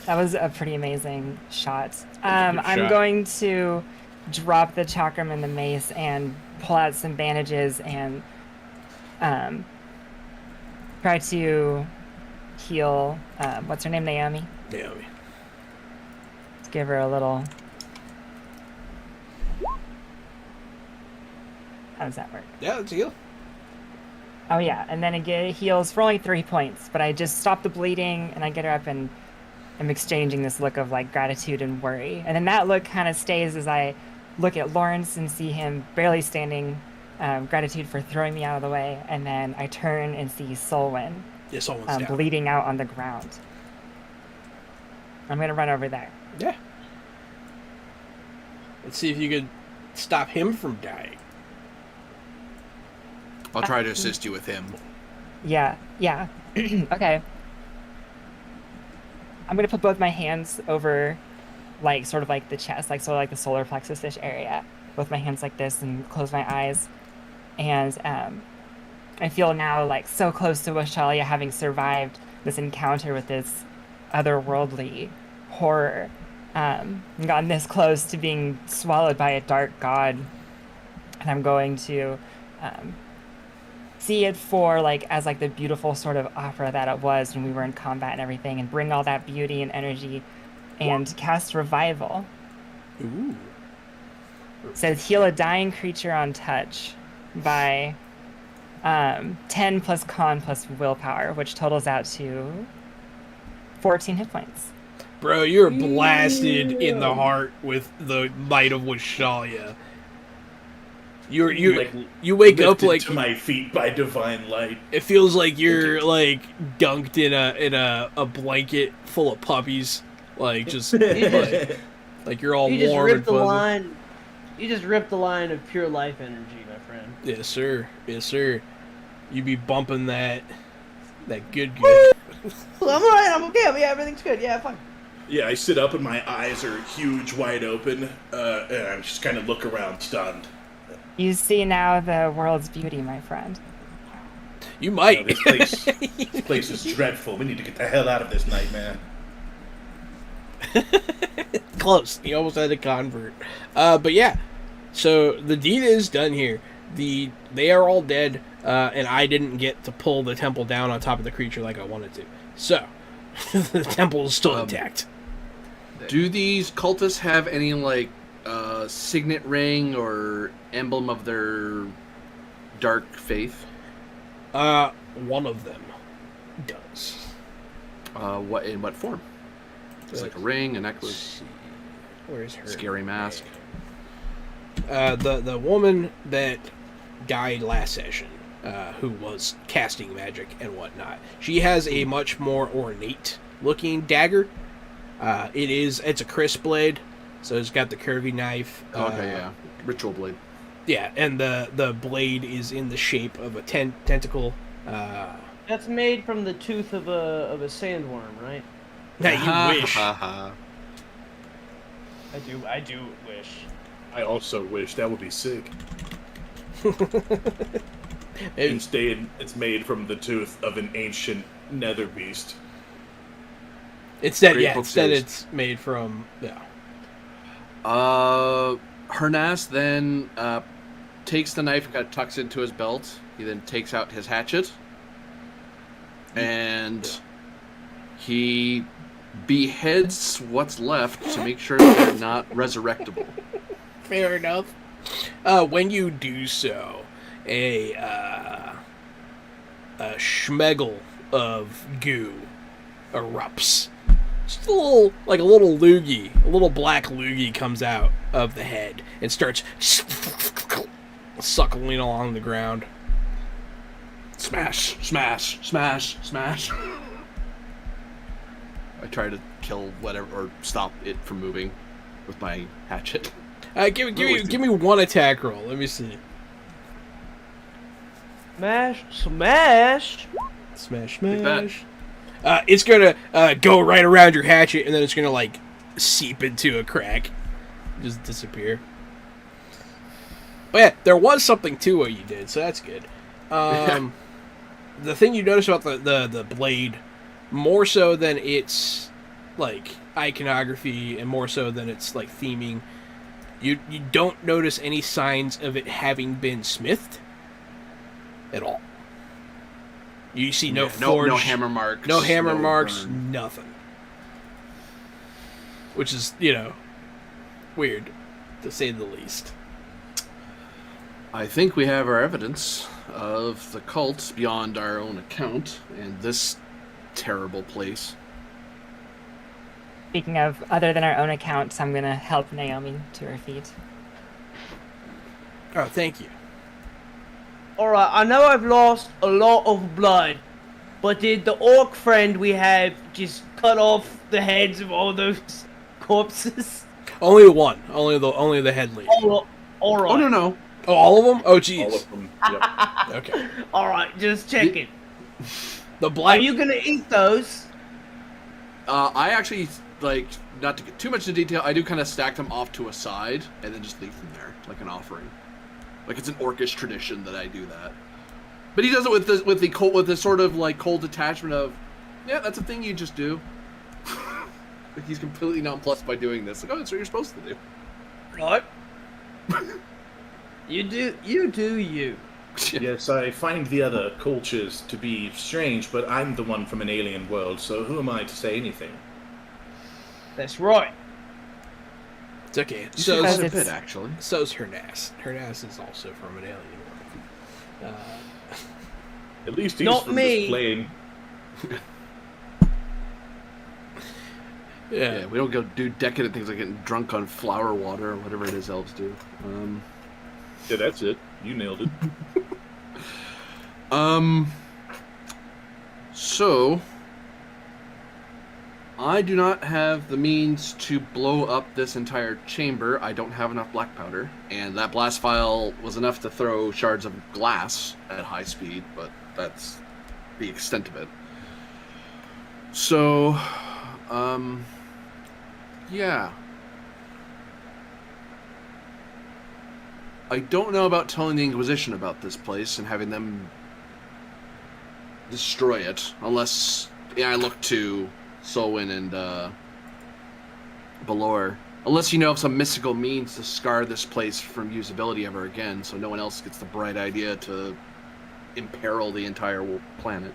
That was a pretty amazing shot. That's a good I'm shot. going to drop the chakram and the mace and pull out some bandages and try to heal. What's her name? Naomi. Naomi. Let's give her a little. How does that work? Yeah, let's heal. Oh yeah, and then it heals for only 3 points. But I just stop the bleeding and I get her up and I'm exchanging this look of like gratitude and worry. And then that look kind of stays as I look at Lawrence and see him barely standing. Gratitude for throwing me out of the way, and then I turn and see Solwyn Yeah, someone's down. bleeding out on the ground. I'm gonna run over there. Yeah. Let's see if you could stop him from dying. I'll try to assist you with him. Yeah. Okay. I'm gonna put both my hands over, like sort of like the chest, like sort of like the solar plexus-ish area. Both my hands like this, and close my eyes. And I feel now like so close to Washalia, having survived this encounter with this otherworldly horror, and gotten this close to being swallowed by a dark god. And I'm going to see it for like as like the beautiful sort of opera that it was when we were in combat and everything, and bring all that beauty and energy, and cast revival. Ooh. It says heal a dying creature on touch by 10 plus con plus willpower, which totals out to 14 hit points. Bro, you're blasted in the heart with the might of Washalia. You wake up Lifted like to my feet by divine light. it feels like you're like dunked in a blanket full of puppies, like just like you're all You just warm ripped and the fuzzy. line. You just ripped the line of pure life energy, my friend. Yes, sir. Yes, sir. You be bumping that good. I'm alright. I'm okay. Yeah, everything's good. Yeah, fine. Yeah, I sit up and my eyes are huge, wide open, and I just kind of look around, stunned. You see now the world's beauty, my friend. You Oh, might. this place is dreadful. We need to get the hell out of this nightmare. Close. You almost had a convert. But yeah. So the deed is done here. They are all dead, and I didn't get to pull the temple down on top of the creature like I wanted to. So the temple is still intact. Do these cultists have any like signet ring or emblem of their dark faith? One of them does. What in what form? It's like a ring, a necklace, Where's her? scary mask. The woman that died last session, who was casting magic and whatnot, she has a much more ornate looking dagger. It's a crisp blade, so it's got the curvy knife. Okay, yeah, ritual blade. Yeah, and the blade is in the shape of a tentacle. That's made from the tooth of a sandworm, right? Now you wish. I do wish. I also wish that would be sick. Maybe- Instead, it's made from the tooth of an ancient nether beast. Instead, Great yeah. book Instead, series. it's made from yeah. Hernas then takes the knife and kind of tucks it into his belt. He then takes out his hatchet. And he beheads what's left to make sure that they're not resurrectable. Fair enough. When you do so, a schmegel of goo erupts. Just a little loogie, a little black loogie comes out of the head and starts suckling along the ground. Smash, smash, smash, smash. I try to kill whatever or stop it from moving with my hatchet. Give me one attack roll. Let me see. Smash, smash. Smash, smash. It's gonna go right around your hatchet, and then it's gonna like seep into a crack, just disappear. But yeah, there was something to what you did, so that's good. The thing you notice about the blade, more so than its like iconography, and more so than its like theming, you don't notice any signs of it having been smithed at all. You see no forge, no hammer marks, burn. Nothing. Which is, weird, to say the least. I think we have our evidence of the cult beyond our own account and this terrible place. Speaking of other than our own accounts, I'm going to help Naomi to her feet. Oh, thank you. Alright, I know I've lost a lot of blood, but did the orc friend we have just cut off the heads of all those corpses? Only one. Only the head lady. Alright. Oh, no. Oh, all of them? Oh, jeez. All of them. Yep. Okay. Alright, just checking. The Are black... you gonna eat those? I actually, not to get too much into detail, I do kind of stack them off to a side and then just leave them there, like an offering. Like it's an orcish tradition that I do that. But he does it with this sort of like cold detachment of, yeah, that's a thing you just do. Like he's completely nonplussed by doing this. Like, oh, that's what you're supposed to do. Right. You do you. Yes, I find the other cultures to be strange, but I'm the one from an alien world, so who am I to say anything? That's right. It's okay. So Because a it's- bit, actually. So's Hernas. Hernas is also from an alien world. At least he's Not from me. this plane. Yeah, we don't go do decadent things like getting drunk on flower water or whatever it is elves do. Yeah, that's it. You nailed it. So I do not have the means to blow up this entire chamber. I don't have enough black powder, and that blast vial was enough to throw shards of glass at high speed, but that's the extent of it. So, yeah. I don't know about telling the Inquisition about this place and having them destroy it, unless I look to Solwyn and Balor. Unless you know of some mystical means to scar this place from usability ever again, so no one else gets the bright idea to imperil the entire planet,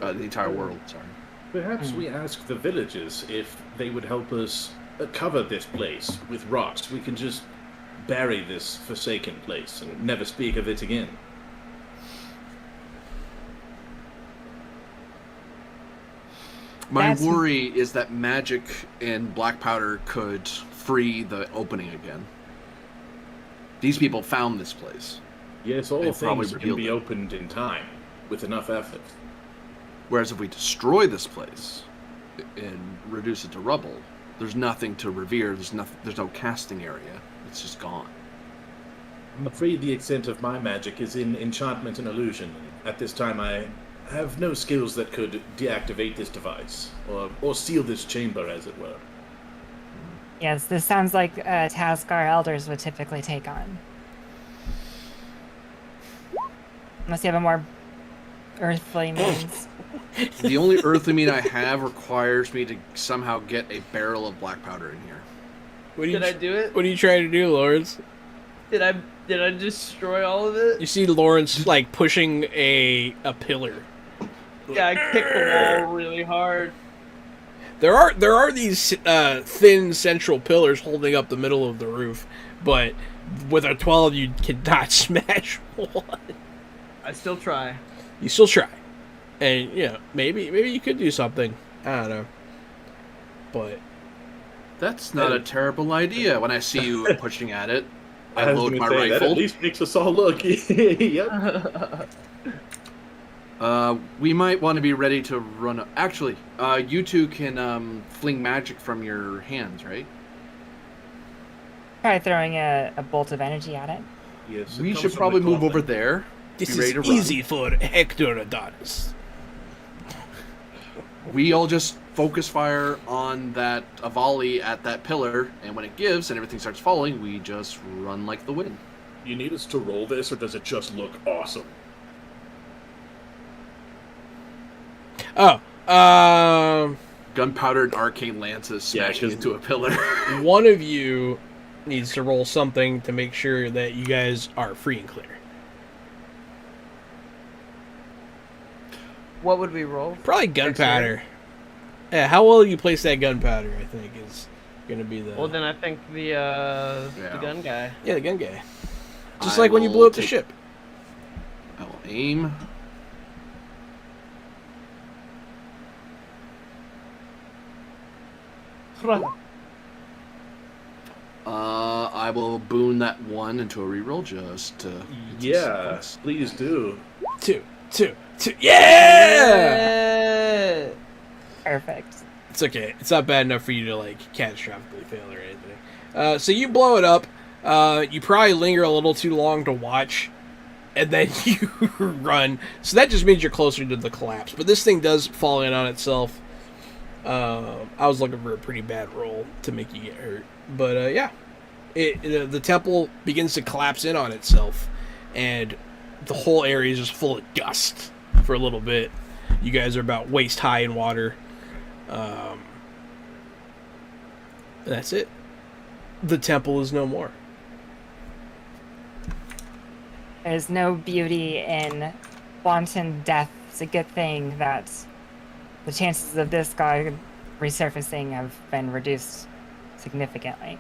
the entire world. Sorry. Perhaps we ask the villagers if they would help us cover this place with rocks. We can just bury this forsaken place and never speak of it again. My That's- worry is that magic and black powder could free the opening again. These people found this place. Yes, all They probably things can revealed be it. opened in time, with enough effort. Whereas if we destroy this place and reduce it to rubble, there's nothing to revere. There's no casting area. It's just gone. I'm afraid the extent of my magic is in enchantment and illusion. At this time, I have no skills that could deactivate this device, or seal this chamber, as it were. Yes, this sounds like a task our elders would typically take on. Unless you have a more earthly means. The only earthly meat I have requires me to somehow get a barrel of black powder in here. What are you, Did I do it? What are you trying to do, Lawrence? Did I destroy all of it? You see Lawrence like pushing a pillar. Yeah, I kicked the wall really hard. There are these thin central pillars holding up the middle of the roof, but with a 12 you cannot smash one. I still try. You still try, and maybe you could do something. I don't know, but That's not a terrible idea. When I see you pushing at it, I was load gonna my say, that rifle. at least makes us all look. Yep. We might want to be ready to run. Actually, you two can fling magic from your hands, right? Try throwing a bolt of energy at it. Yes, it We comes should from probably the move coffin. over there. this Be ready is to run. easy for Hector Adonis. We all just focus fire on a volley at that pillar, and when it gives and everything starts falling, we just run like the wind. You need us to roll this, or does it just look awesome? Oh, Gunpowder and arcane lances Yeah, smashing 'cause- into a pillar. one of you needs to roll something to make sure that you guys are free and clear. What would we roll? Probably gunpowder. Yeah, how well you place that gunpowder, I think, is going to be the... Well, then I think the gun guy. Yeah, the gun guy. Just I like when you will blew up the take- ship. I will aim. I will boon that one into a reroll just to. Yeah, please do. Two. Yeah! Yeah! Perfect. It's okay. It's not bad enough for you to, like, catastrophically fail or anything. So you blow it up. You probably linger a little too long to watch. And then you run. So that just means you're closer to the collapse. But this thing does fall in on itself. I was looking for a pretty bad roll to make you get hurt. But, yeah. The temple begins to collapse in on itself. And the whole area is just full of dust for a little bit. You guys are about waist high in water. That's it. The temple is no more. There's no beauty in wanton death. It's a good thing that the chances of this guy resurfacing have been reduced significantly.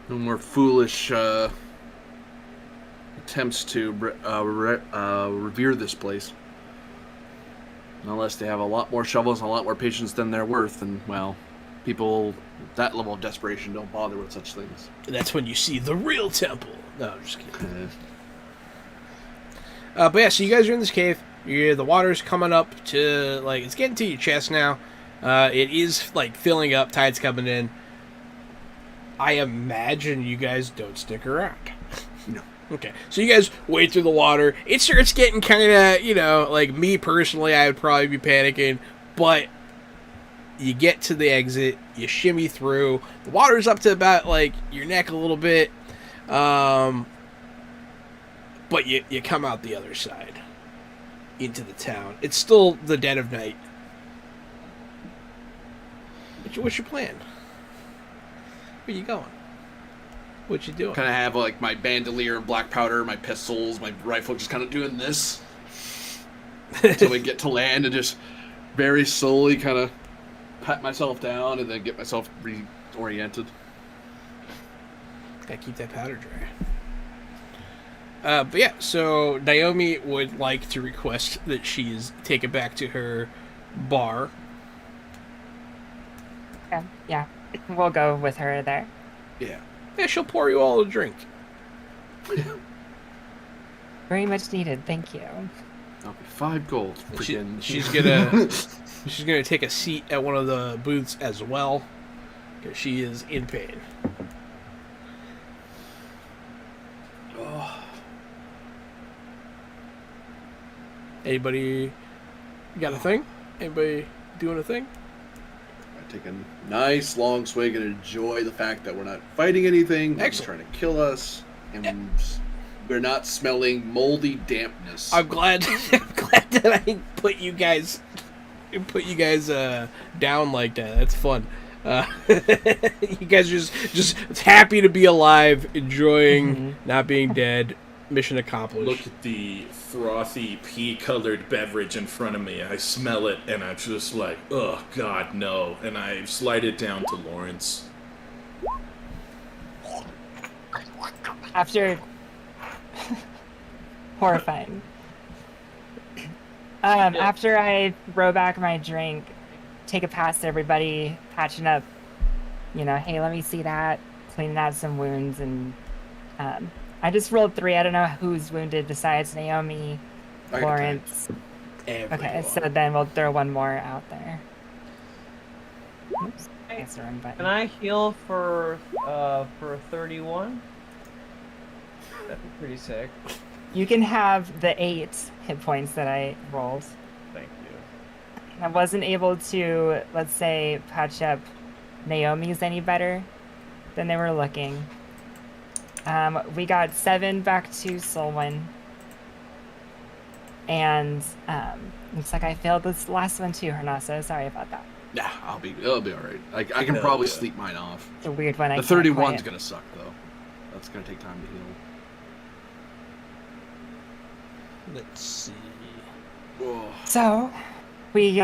No more foolish attempts to revere this place. Unless they have a lot more shovels and a lot more patience than they're worth, and, well, people that level of desperation don't bother with such things. That's when you see the real temple. No, I'm just kidding. Uh, But yeah, so you guys are in this cave. The water's coming up to, like, it's getting to your chest now. It is, like, filling up. Tide's coming in. I imagine you guys don't stick around. No. Okay, so you guys wade through the water. It starts getting kind of, like me personally, I would probably be panicking, but you get to the exit, you shimmy through. The water's up to about, like, your neck a little bit, but you come out the other side into the town. It's still the dead of night. What's your plan? Where you going? What you doing? kind of have like my bandolier, black powder, my pistols, my rifle, just kind of doing this until we get to land, and just very slowly kind of pat myself down and then get myself reoriented. Gotta keep that powder dry. But yeah, so Naomi would like to request that she is taken back to her bar. Yeah, we'll go with her there. Yeah. Yeah, she'll pour you all a drink. Very much needed, thank you. Okay, 5 gold. She's gonna she's gonna take a seat at one of the booths as well, because she is in pain. Anybody got a thing? Anybody doing a thing? I take a nice long swig and enjoy the fact that we're not fighting anything. Nobody's Excellent. trying to kill us, and we're not smelling moldy dampness. I'm glad. I'm glad that I put you guys down like that. That's fun. You guys are just happy to be alive, enjoying not being dead. Mission accomplished. Look at the frothy, pea-colored beverage in front of me. I smell it, and I'm just like, oh, God, no. And I slide it down to Lawrence. After horrifying. After I row back my drink, take it past everybody, patching up, hey, let me see that, cleaning out some wounds, and I just rolled 3. I don't know who's wounded besides Naomi, Lawrence. Okay, so then we'll throw one more out there. Oops, I guess the wrong button. Can I heal for 31? That'd be pretty sick. You can have the 8 hit points that I rolled. Thank you. I wasn't able to, let's say, patch up Naomi's any better than they were looking. We got 7 back to Solwyn. And looks like I failed this last one too, Hernaso. Sorry about that. Nah, it'll be all right. I can probably sleep mine off. It's a weird one. The 31's gonna suck though. That's gonna take time to heal. Let's see. Whoa. So, we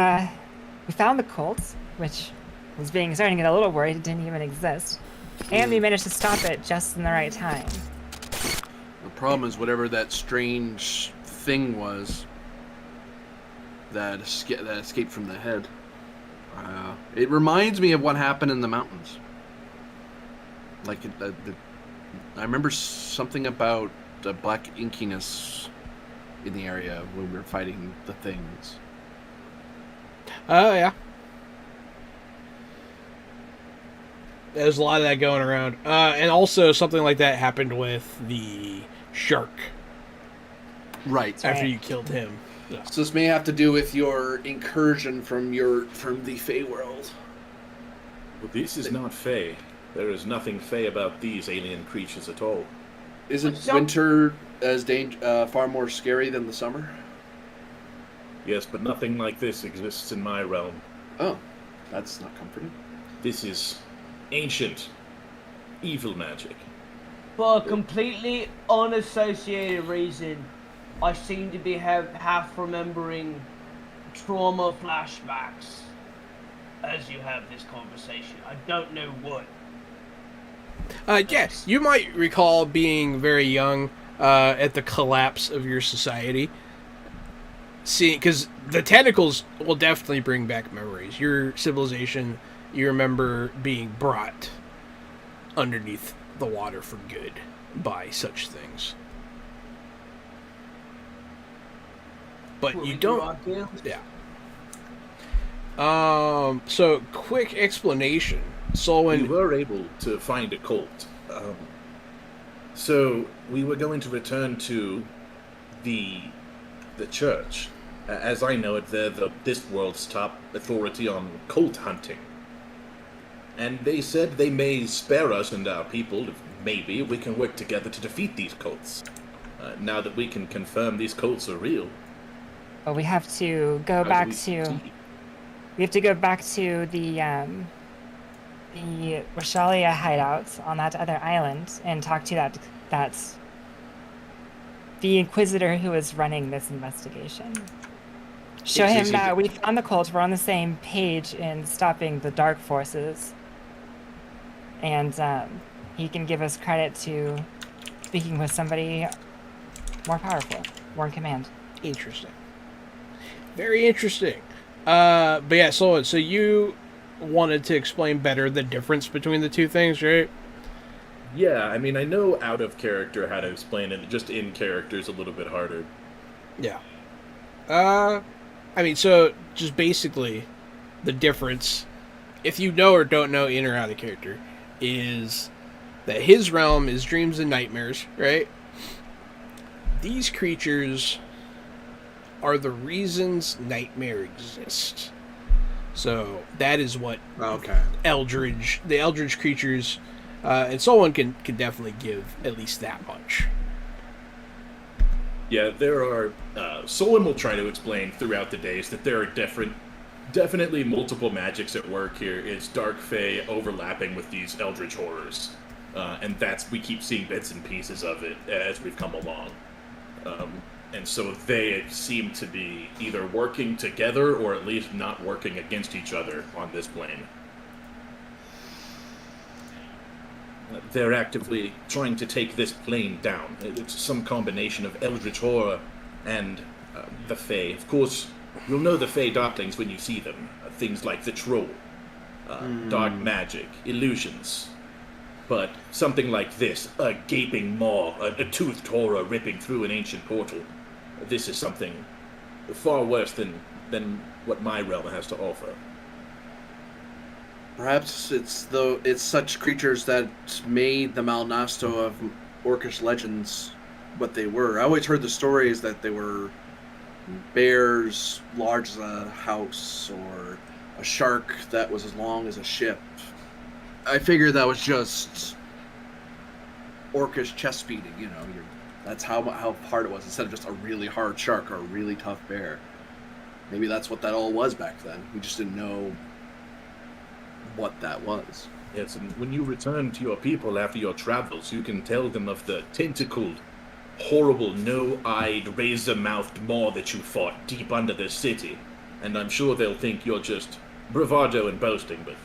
found the cult, which was starting to get a little worried it didn't even exist, and we managed to stop it just in the right time. The problem is whatever that strange thing was that escaped from the head. It reminds me of what happened in the mountains. Like, I remember something about the black inkiness in the area when we were fighting the things. Oh, yeah. There's a lot of that going around. And also something like that happened with the shark. Right. After you killed him. Yeah. So this may have to do with your incursion from the Fey world. Well, this is not Fey. There is nothing Fey about these alien creatures at all. Isn't winter as far more scary than the summer? Yes, but nothing like this exists in my realm. Oh, that's not comforting. This is ancient, evil magic. For a completely unassociated reason, I seem to be half remembering trauma flashbacks as you have this conversation. I don't know what. Yes, you might recall being very young at the collapse of your society. See, because the tentacles will definitely bring back memories. Your civilization, you remember being brought underneath the water for good by such things. But you don't. Yeah. So, quick explanation. We were able to find a cult. So we were going to return to the church. As I know it, they're this world's top authority on cult hunting. And they said they may spare us and our people if maybe we can work together to defeat these cults. Now that we can confirm these cults are real. Well, we have to go back to. We have to go back to the Rashalia hideout on that other island and talk to that's the Inquisitor who is running this investigation. Show him that we found the cult, we're on the same page in stopping the dark forces, and he can give us credit to speaking with somebody more powerful, more in command. Interesting. Very interesting. But yeah, so you wanted to explain better the difference between the two things, right? Yeah, I mean, I know out of character how to explain it, just in character is a little bit harder. Yeah. I mean, so just basically the difference, if you know or don't know in or out of character, is that his realm is dreams and nightmares, right? These creatures are the reasons nightmare exists. So that is what the Eldritch creatures, and someone can definitely give at least that much. Yeah, there are. Solon will try to explain throughout the days that there are different definitely multiple magics at work here. It's Dark Fae overlapping with these Eldritch horrors. And we keep seeing bits and pieces of it as we've come along. And so they seem to be either working together or at least not working against each other on this plane. They're actively trying to take this plane down. It's some combination of Eldritch Horror and the Fae. Of course, you'll know the Fae Darklings when you see them. Things like the Troll, dark magic, illusions. But something like this, a gaping maw, a toothed horror ripping through an ancient portal, this is something far worse than what my realm has to offer. Perhaps it's such creatures that made the Malnasto of Orcish legends what they were. I always heard the stories that they were bears large as a house or a shark that was as long as a ship. I figured that was just Orcish chest beating, that's how hard it was, instead of just a really hard shark or a really tough bear. Maybe that's what that all was back then. We just didn't know what that was. Yes, and when you return to your people after your travels, you can tell them of the tentacled, horrible, no-eyed, razor-mouthed maw that you fought deep under the city. And I'm sure they'll think you're just bravado and boasting, but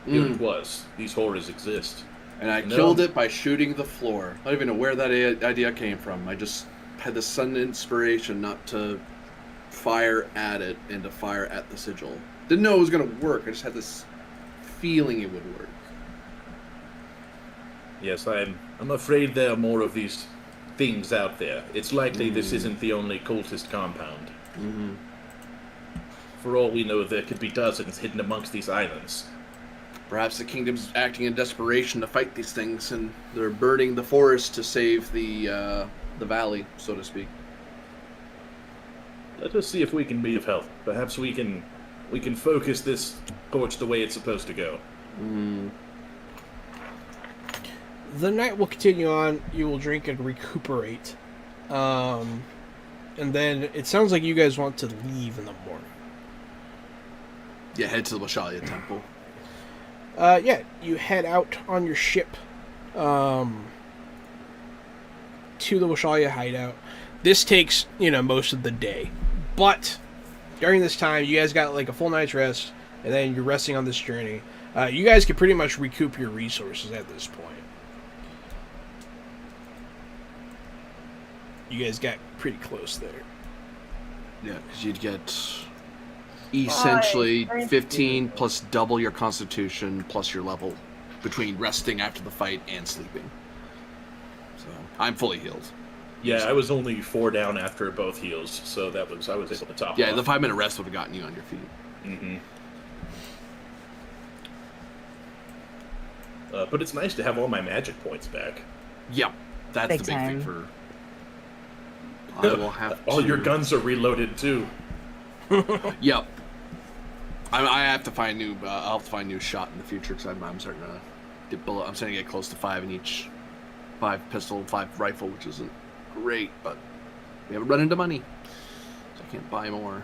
here it was. These horrors exist. And I killed it by shooting the floor. I don't even know where that idea came from. I just had this sudden inspiration not to fire at it and to fire at the sigil. Didn't know it was going to work. I just had this feeling it would work. Yes, I'm afraid there are more of these things out there. It's likely this isn't the only cultist compound. For all we know, there could be dozens hidden amongst these islands. Perhaps the kingdom's acting in desperation to fight these things, and they're burning the forest to save the valley, so to speak. Let us see if we can be of help. Perhaps we can focus this torch the way it's supposed to go. The night will continue on. You will drink and recuperate. And then it sounds like you guys want to leave in the morning. Yeah, head to the Washalia Temple. Yeah, you head out on your ship to the Washalia hideout. This takes, most of the day. But during this time, you guys got like a full night's rest, and then you're resting on this journey. You guys can pretty much recoup your resources at this point. You guys got pretty close there. Yeah, because you'd get essentially 15 plus double your constitution plus your level between resting after the fight and sleeping. So I'm fully healed. Yeah, I was only 4 down after both heals, so I was able to top Yeah, off. the 5-minute rest would have gotten you on your feet. But it's nice to have all my magic points back. Yep, that's Big the big time. thing for. I will have all to... your guns are reloaded too. Yep. I have to find new. I'll have to find new shot in the future because I'm starting to get bullet. I'm starting to get close to 5 in each. 5 pistol, 5 rifle, which isn't great, but we haven't run into money, so I can't buy more.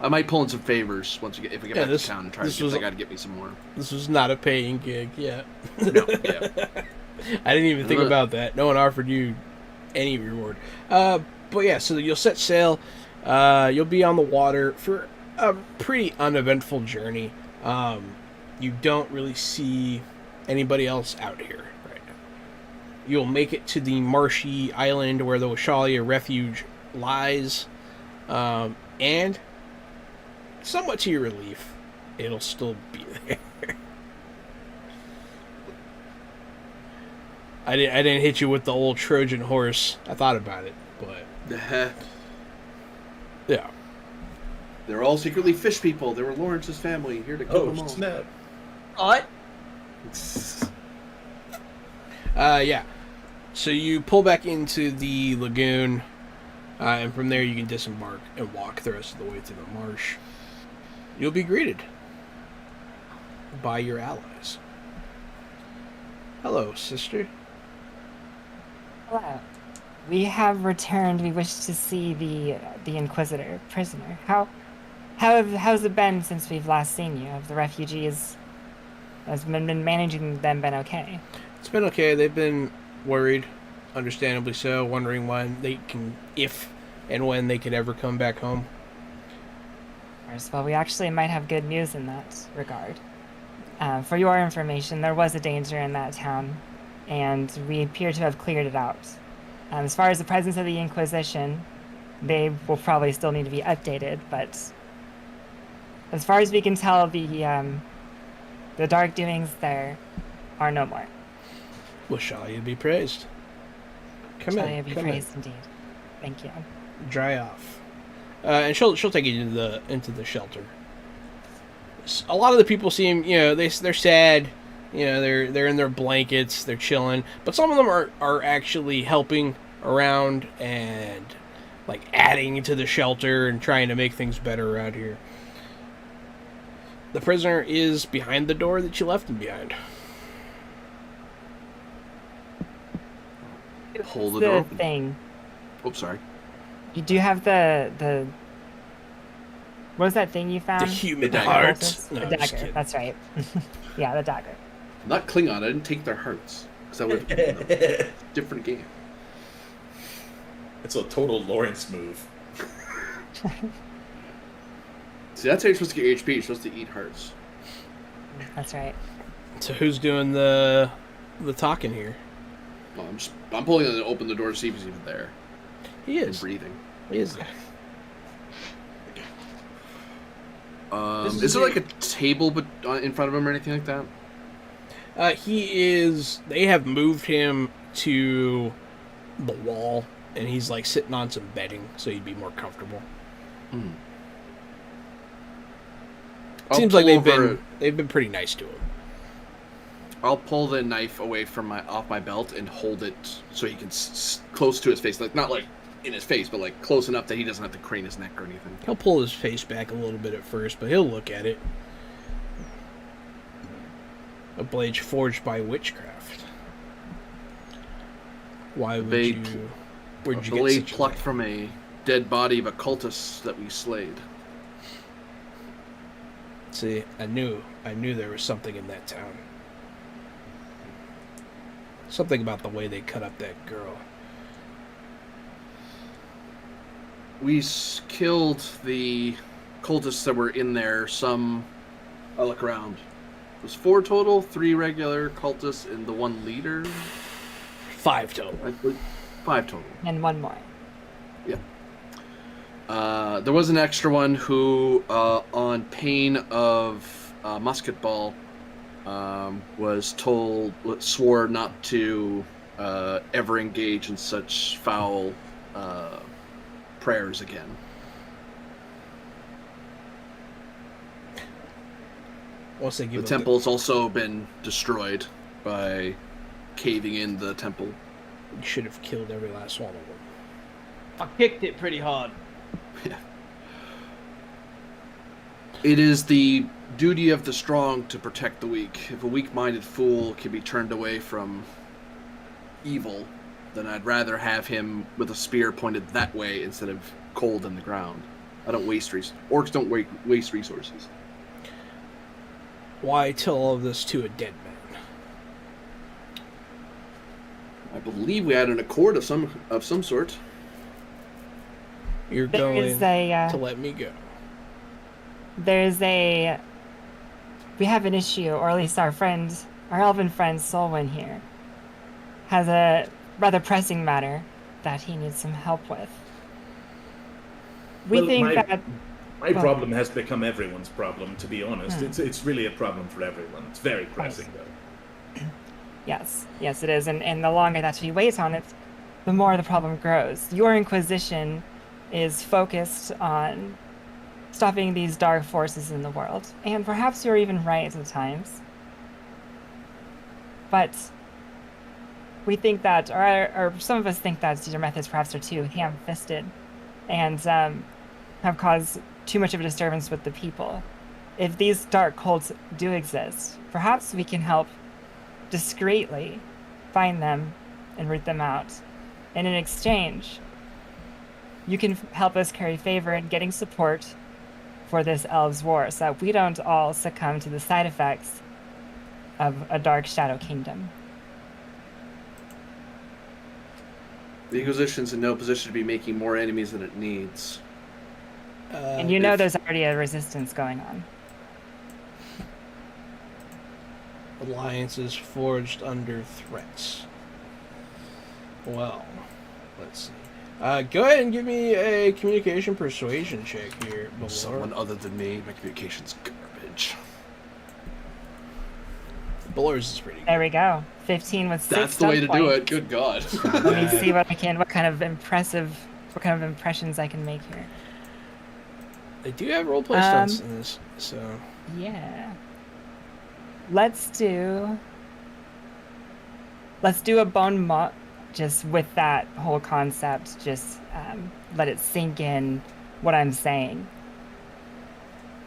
I might pull in some favors once if we get back to town and try to get. I got to get me some more. This was not a paying gig yet. No, yeah. I didn't even think about that. No one offered you any reward. But yeah, so you'll set sail. You'll be on the water for a pretty uneventful journey. You don't really see anybody else out here right now. You'll make it to the marshy island where the Washalia refuge lies. And somewhat to your relief, it'll still be there. I didn't hit you with the old Trojan horse. I thought about it, but yeah. They're all secretly fish people. They were Lawrence's family here to kill them all. Snap. What? Yeah. So you pull back into the lagoon, and from there you can disembark and walk the rest of the way to the marsh. You'll be greeted by your allies. Hello, sister. Hello. We have returned. We wish to see the Inquisitor prisoner. How How's it been since we've last seen you? Have the refugees has been managing them been okay? It's been okay. They've been worried, understandably so, wondering if and when they could ever come back home. Well, we actually might have good news in that regard. For your information, there was a danger in that town, and we appear to have cleared it out. As far as the presence of the Inquisition, they will probably still need to be updated, but as far as we can tell, the dark doings there are no more. Well, shall you be praised? Come Shall in. you be come praised indeed. Thank you. in. Dry off. And she'll take you into the shelter. A lot of the people seem, they're sad. They're in their blankets, they're chilling. But some of them are actually helping around and like adding to the shelter and trying to make things better around here. The prisoner is behind the door that you left him behind. Pull the The door open. thing. Oh, sorry. You do have the what was that thing you found? The human The heart. Cultist? No, The I'm just dagger. kidding. That's right. Yeah, the dagger. Not Klingon. I didn't take their hearts. Because that would have different game. It's a total Lawrence move. See, that's how you're supposed to get your HP. You're supposed to eat hearts. That's right. So who's doing the talking here? Well, I'm pulling it to open the door to see if he's even there. He And is. breathing. He is. Is there like a table in front of him or anything like that? He is. They have moved him to the wall, and he's like sitting on some bedding, so he'd be more comfortable. Seems like they've been pretty nice to him. I'll pull the knife away from off my belt and hold it so he can close to his face, like not like in his face, but like close enough that he doesn't have to crane his neck or anything. He'll pull his face back a little bit at first, but he'll look at it. A blade forged by witchcraft. Why would Blade- you? Where'd you A blade get such a plucked thing? from a dead body of a cultist that we slayed. See, I knew there was something in that town. Something about the way they cut up that girl. We killed the cultists that were in there. I'll look around. It was 4 total, 3 regular cultists, and the 1 leader. 5 total. I believe 5 total. And one more. Yeah. There was an extra one who, on pain of musket ball, swore not to ever engage in such foul prayers again. Once they The give up temple's also been destroyed by caving in the temple. you should have killed every last one of them. I kicked it pretty hard. Yeah. It is the duty of the strong to protect the weak. If a weak-minded fool can be turned away from evil, then I'd rather have him with a spear pointed that way instead of cold in the ground. I don't waste orcs don't waste resources. Why tell all of this to a dead man? I believe we had an accord of some sort. You're There going is to let me go. We have an issue, or at least our elven friend Solwyn here, has a rather pressing matter that he needs some help with. We Well, think that My Well- problem has become everyone's problem, to be honest. It's really a problem for everyone. It's very pressing, though. yes, it is, and the longer that we wait on it, the more the problem grows. Your Inquisition is focused on stopping these dark forces in the world, and perhaps you're even right at times. But we think that, or some of us think that your methods perhaps are too ham-fisted, and have caused too much of a disturbance with the people. If these dark cults do exist, perhaps we can help discreetly find them and root them out. And in exchange, you can help us carry favor in getting support for this Elves War so that we don't all succumb to the side effects of a Dark Shadow Kingdom. The Inquisition's in no position to be making more enemies than it needs. And you know there's already a resistance going on. Alliances forged under threats. Well, let's see. Go ahead and give me a communication persuasion check here, Balor. Someone other than me, my communication's garbage. Balor's is pretty good. There we go. 15 with 6. That's the way to stun do points. it. Good God. Let me see what kind of impressions I can make here. They do have roleplay stunts in this, so... Yeah. Let's do a bone mock just with that whole concept. Just let it sink in what I'm saying.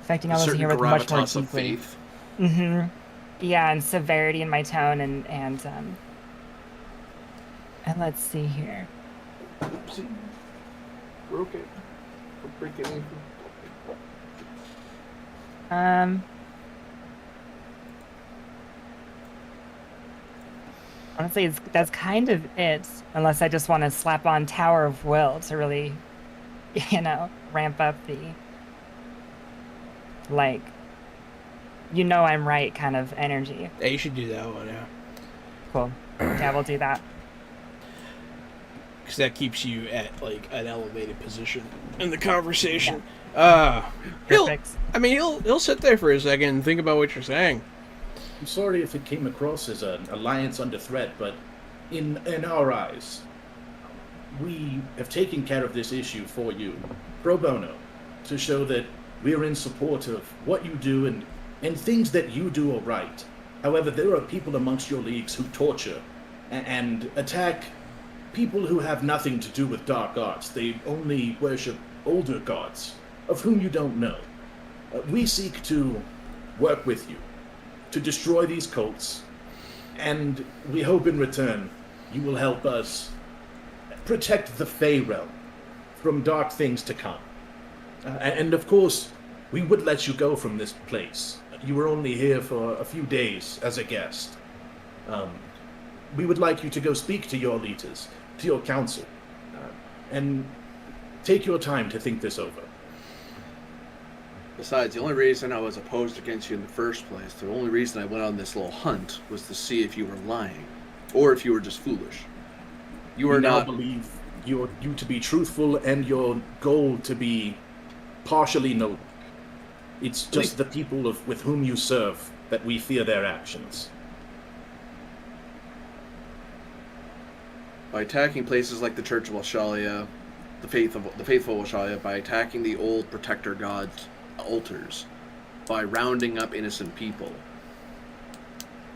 Affecting all those here with much more gravitas of deeply. faith. Mm-hmm. Yeah, and severity in my tone and let's see here. Oopsie. Broke it. Don't break anything. Honestly, that's kind of it, unless I just want to slap on Tower of Will to really, ramp up the, I'm right kind of energy. Yeah, you should do that one, yeah. Cool. Yeah, we'll do that. Because that keeps you at, an elevated position in the conversation. Perfect. He'll sit there for a second and think about what you're saying. I'm sorry if it came across as an alliance under threat, but in our eyes, we have taken care of this issue for you, pro bono, to show that we're in support of what you do and things that you do are right. However, there are people amongst your leagues who torture and attack people who have nothing to do with dark arts. They only worship older gods, of whom you don't know. We seek to work with you to destroy these cults, and we hope in return you will help us protect the Fey realm from dark things to come. And of course, we would let you go from this place. You were only here for a few days as a guest. We would like you to go speak to your leaders, to your council, and take your time to think this over. Besides, the only reason I was opposed against you in the first place, the only reason I went on this little hunt, was to see if you were lying, or if you were just foolish. You are now not. Believe you to be truthful and your goal to be partially noble. It's just the people with whom you serve that we fear their actions. By attacking places like the Church of Washalia, the faithful Washalia, by attacking the old protector god's altars, by rounding up innocent people,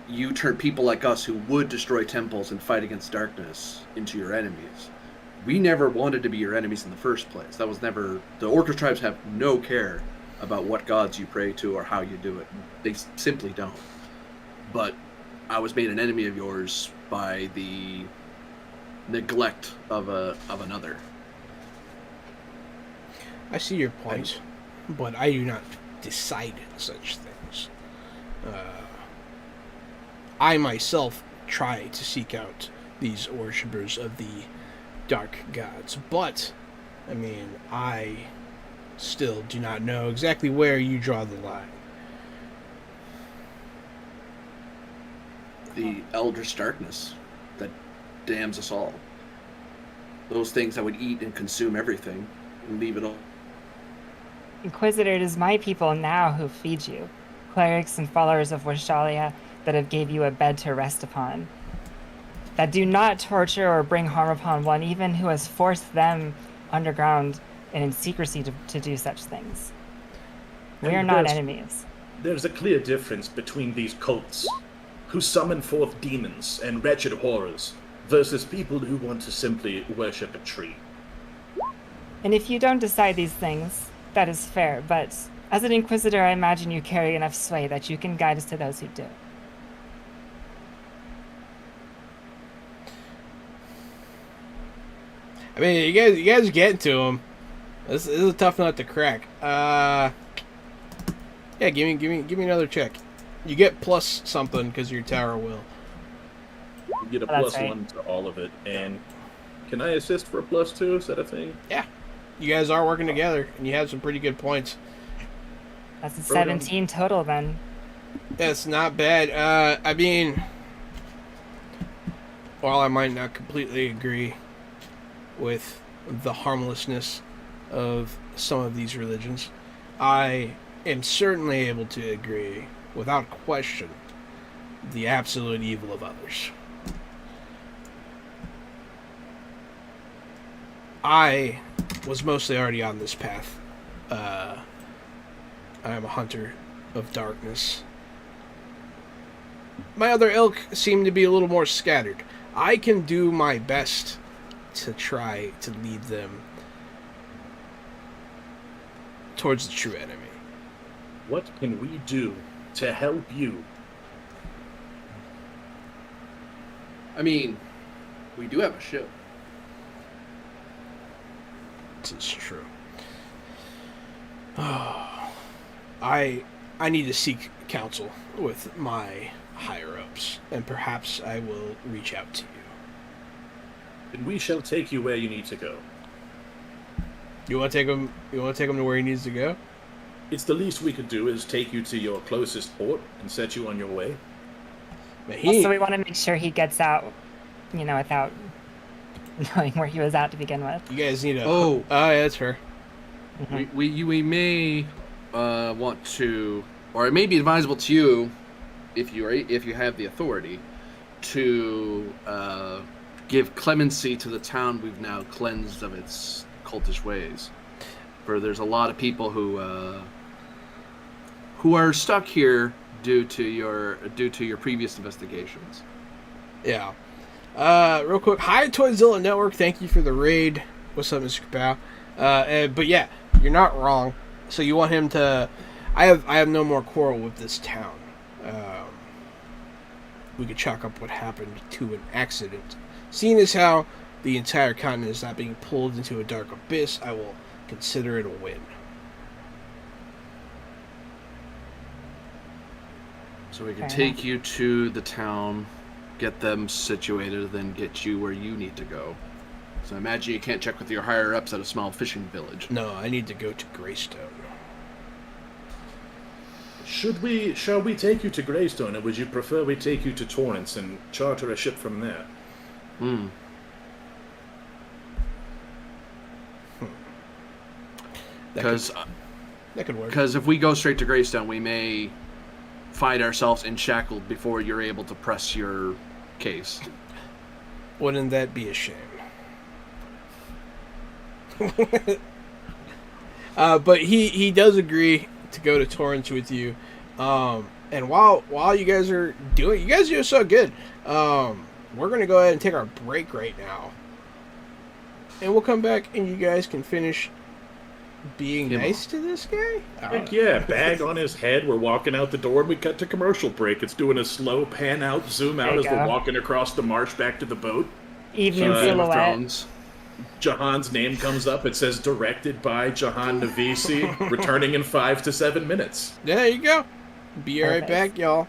you turn people like us who would destroy temples and fight against darkness into your enemies. We never wanted to be your enemies in the first place. That was never... The Orcish tribes have no care about what gods you pray to or how you do it. They simply don't. But I was made an enemy of yours by the neglect of another. I see your point, but I do not decide such things. I myself try to seek out these worshippers of the dark gods, but, I still do not know exactly where you draw the line. The eldritch darkness that damns us all. Those things that would eat and consume everything and leave it all. Inquisitor, it is my people now who feed you. Clerics and followers of Washalia that have gave you a bed to rest upon. That do not torture or bring harm upon one, even who has forced them underground and in secrecy to do such things. We are not enemies. There's a clear difference between these cults, who summon forth demons and wretched horrors, versus people who want to simply worship a tree. And if you don't decide these things, that is fair, but as an Inquisitor, I imagine you carry enough sway that you can guide us to those who do. You guys are getting to him. This is a tough nut to crack. Yeah, give me another check. You get plus something because your tower will. You get a That's plus right. 1 to all of it. And can I assist for a plus 2? Is that a thing? Yeah, you guys are working together, and you have some pretty good points. That's a Throw down. 17 total then. That's not bad. I mean, while I might not completely agree with the harmlessness of some of these religions, I am certainly able to agree, without question, the absolute evil of others. I was mostly already on this path. I am a hunter of darkness. My other ilk seem to be a little more scattered. I can do my best to try to lead them towards the true enemy. What can we do to help you? I mean, we do have a ship. This is true. I need to seek counsel with my higher-ups, and perhaps I will reach out to you. And we shall take you where you need to go. You want to take him? You want to take him to where he needs to go? It's the least we could do is take you to your closest port and set you on your way. But Also, we want to make sure he gets out, without knowing where he was at to begin with. you guys need a. Oh. Yeah, that's fair. We may want to, or it may be advisable to you, if you have the authority, to give clemency to the town we've now cleansed of its cultish ways. For there's a lot of people who are stuck here due to your previous investigations. Yeah. Real quick. Hi, Toyzilla Network. Thank you for the raid. What's up, Mr. Kapow? But yeah, you're not wrong. So you want him to... I have no more quarrel with this town. We could chalk up what happened to an accident. Seeing as how the entire continent is not being pulled into a dark abyss, I will consider it a win. So we can Fair take you to the town, get them situated, then get you where you need to go. So I imagine you can't check with your higher ups at a small fishing village. No, I need to go to Greystone. Shall we take you to Greystone, or would you prefer we take you to Torrance and charter a ship from there? Because That could work. if we go straight to Greystone, we may find ourselves enshackled before you're able to press your case. Wouldn't that be a shame? But he does agree to go to Torrance with you. And while you guys are doing, you guys do so good. We're gonna go ahead and take our break right now, and we'll come back and you guys can finish being nice to this guy. Heck yeah, bag on his head, we're walking out the door and we cut to commercial break. It's doing a slow pan out, zoom out There as you we're go. walking across the marsh back to the boat. Evening Game of silhouette. Thrones. Jahan's name comes up. It says directed by Jahan Navisi, returning in 5 to 7 minutes. There you go. Be right Perfect. back, y'all.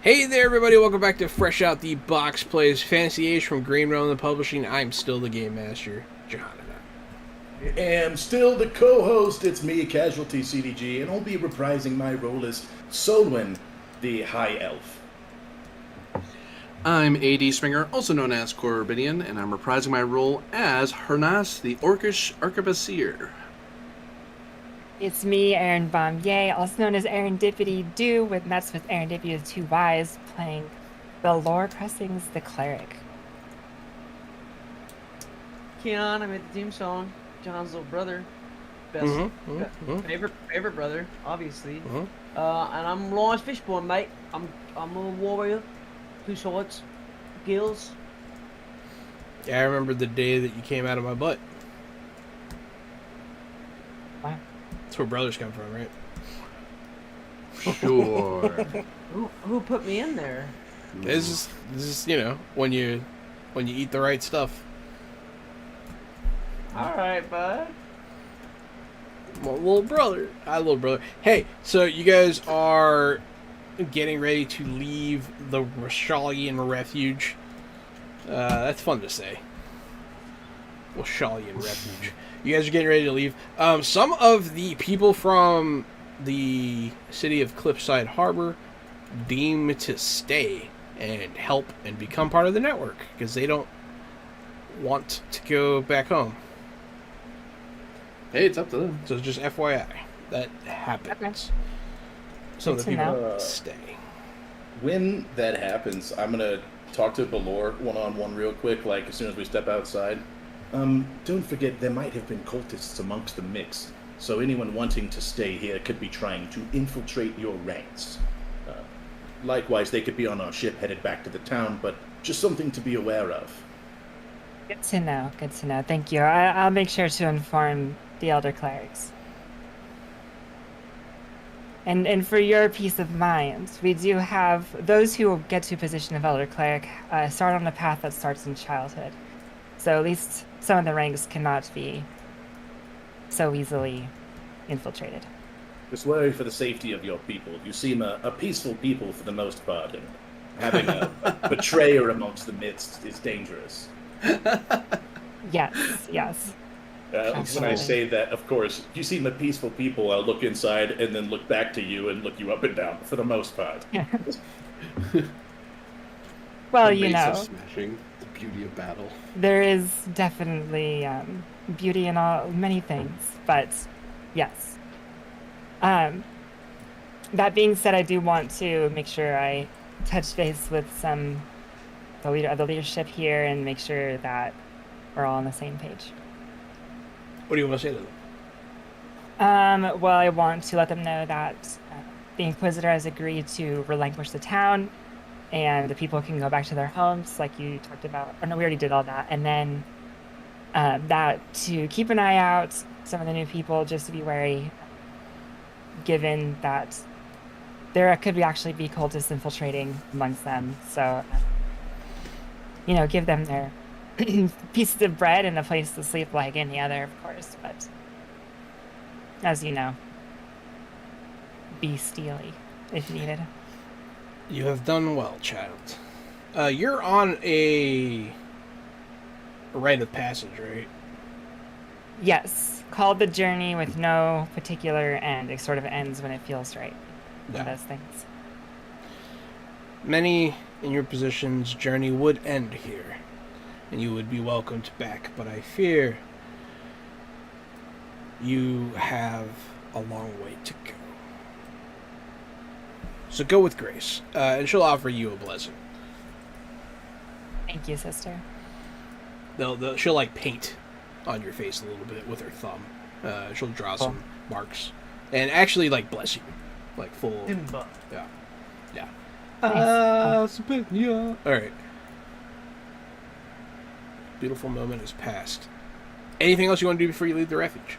Hey there, everybody! Welcome back to Fresh Out the Box Plays Fantasy Age from Green Realm Publishing. I'm still the Game Master, Jonathan. I am still the co-host. It's me, Casualty CDG, and I'll be reprising my role as Solwyn, the High Elf. I'm AD Springer, also known as Corbinian, and I'm reprising my role as Hernas, the Orcish Arquebusier. It's me, Aaron Bombier, also known as Erendipity Do, that's with Erendipity with 2 Ys, playing Belor Pressings, the Cleric. Keon, I made the theme song. John's little brother. Best favorite brother, obviously. And I'm Lawrence Fishborn, mate. I'm a warrior. 2 swords. Gills. Yeah, I remember the day that you came out of my butt. Wow. That's where brothers come from, right? Sure. Who put me in there? This is when you eat the right stuff. Alright, bud. My little brother. Little brother. Hey, so you guys are getting ready to leave the Rashalian Refuge. That's fun to say. Rashalian Refuge. You guys are getting ready to leave. Some of the people from the city of Cliffside Harbor deem to stay and help and become part of the network because they don't want to go back home. Hey, it's up to them. So just FYI, that happens. Some of the Good to people know. stay. When that happens, I'm gonna talk to Belor one-on-one real quick, like as soon as we step outside. Don't forget there might have been cultists amongst the mix, so anyone wanting to stay here could be trying to infiltrate your ranks. Likewise, they could be on our ship headed back to the town, but just something to be aware of. Good to know. Good to know. Thank you. I'll make sure to inform the Elder Clerics. And for your peace of mind, we do have those who get to a position of Elder Cleric start on a path that starts in childhood. So at least some of the ranks cannot be so easily infiltrated. Just worry for the safety of your people. You seem a peaceful people for the most part, and having a betrayer amongst the midst is dangerous. Yes, yes. When I Absolutely. say that, of course, you seem a peaceful people. I'll look inside and then look back to you and look you up and down for the most part. Well, The you race of know, smashing, the beauty of battle. there is definitely beauty in many things, but yes. That being said, I do want to make sure I touch base with the leadership here and make sure that we're all on the same page. What do you want to say to them? Well, I want to let them know that the Inquisitor has agreed to relinquish the town, and the people can go back to their homes, like you talked about. Oh no, we already did all that. And then that to keep an eye out, some of the new people, just to be wary, given that there could actually be cultists infiltrating amongst them. So, give them their pieces of bread and a place to sleep like any other, of course. But as you know, be steely if needed. You have done well, child. You're on a rite of passage, right? Yes, called the journey with no particular end. It sort of ends when it feels right. One of those things. Many in your position's journey would end here, and you would be welcomed back, but I fear you have a long way to go. So go with grace, and she'll offer you a blessing. Thank you, sister. She'll like paint on your face a little bit with her thumb. She'll draw some marks, and actually like bless you, like full. Timber. Yeah. Nice. All right. Beautiful moment has passed. Anything else you want to do before you leave the refuge?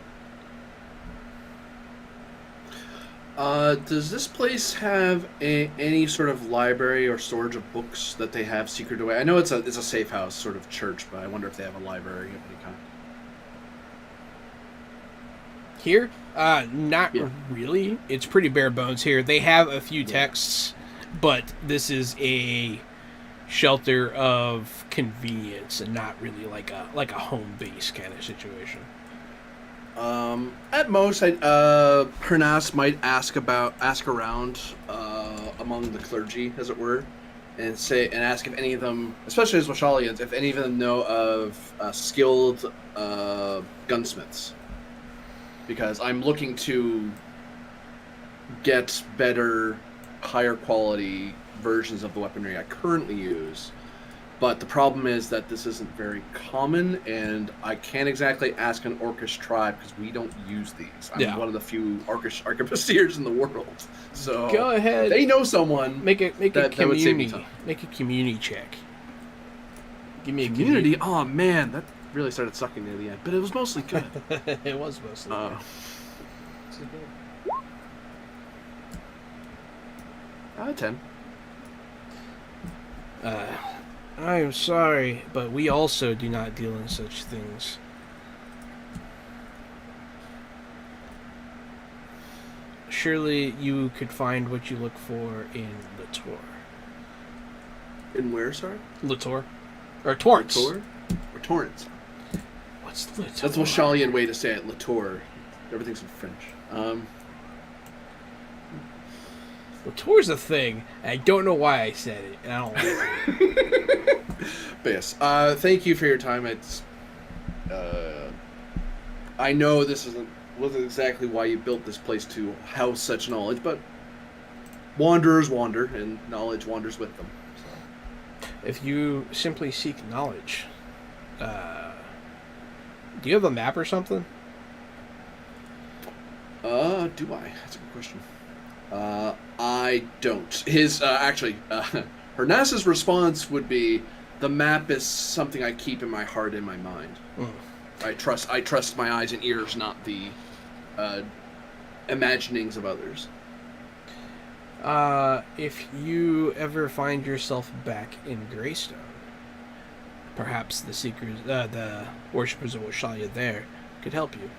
Does this place have any sort of library or storage of books that they have secreted away? I know it's a safe house sort of church, but I wonder if they have a library of any kind. Here? Not really. It's pretty bare bones here. They have a few texts, but this is a shelter of convenience and not really like a home base kind of situation. At most, Hernas might ask around among the clergy, as it were, and ask if any of them, especially as Washalians, if any of them know of skilled gunsmiths, because I'm looking to get better, higher quality versions of the weaponry I currently use. But the problem is that this isn't very common, and I can't exactly ask an Orcish tribe because we don't use these. I'm one of the few Orcish arquebusiers in the world. So go ahead. They know someone. Make a community. That Make a community check. Give me a community. Oh man, that really started sucking near the end, but it was mostly good. It was mostly good. Out of 10. I am sorry, but we also do not deal in such things. Surely you could find what you look for in Latour. In where, sorry? Latour? Or Torrance. Latour? Or Torrance. What's Latour? That's a Washalian way to say it, Latour. Everything's in French. Latour's a thing. I don't know why I said it, and I don't like it. But yes, thank you for your time. It's, I know this wasn't exactly why you built this place to house such knowledge, but wanderers wander, and knowledge wanders with them. So. If you simply seek knowledge, do you have a map or something? Do I? That's a good question. I don't. His, Hernas's response would be, the map is something I keep in my heart and my mind. Mm. I trust my eyes and ears, not the, imaginings of others. If you ever find yourself back in Greystone, perhaps the seekers, the worshippers of Washalia there could help you.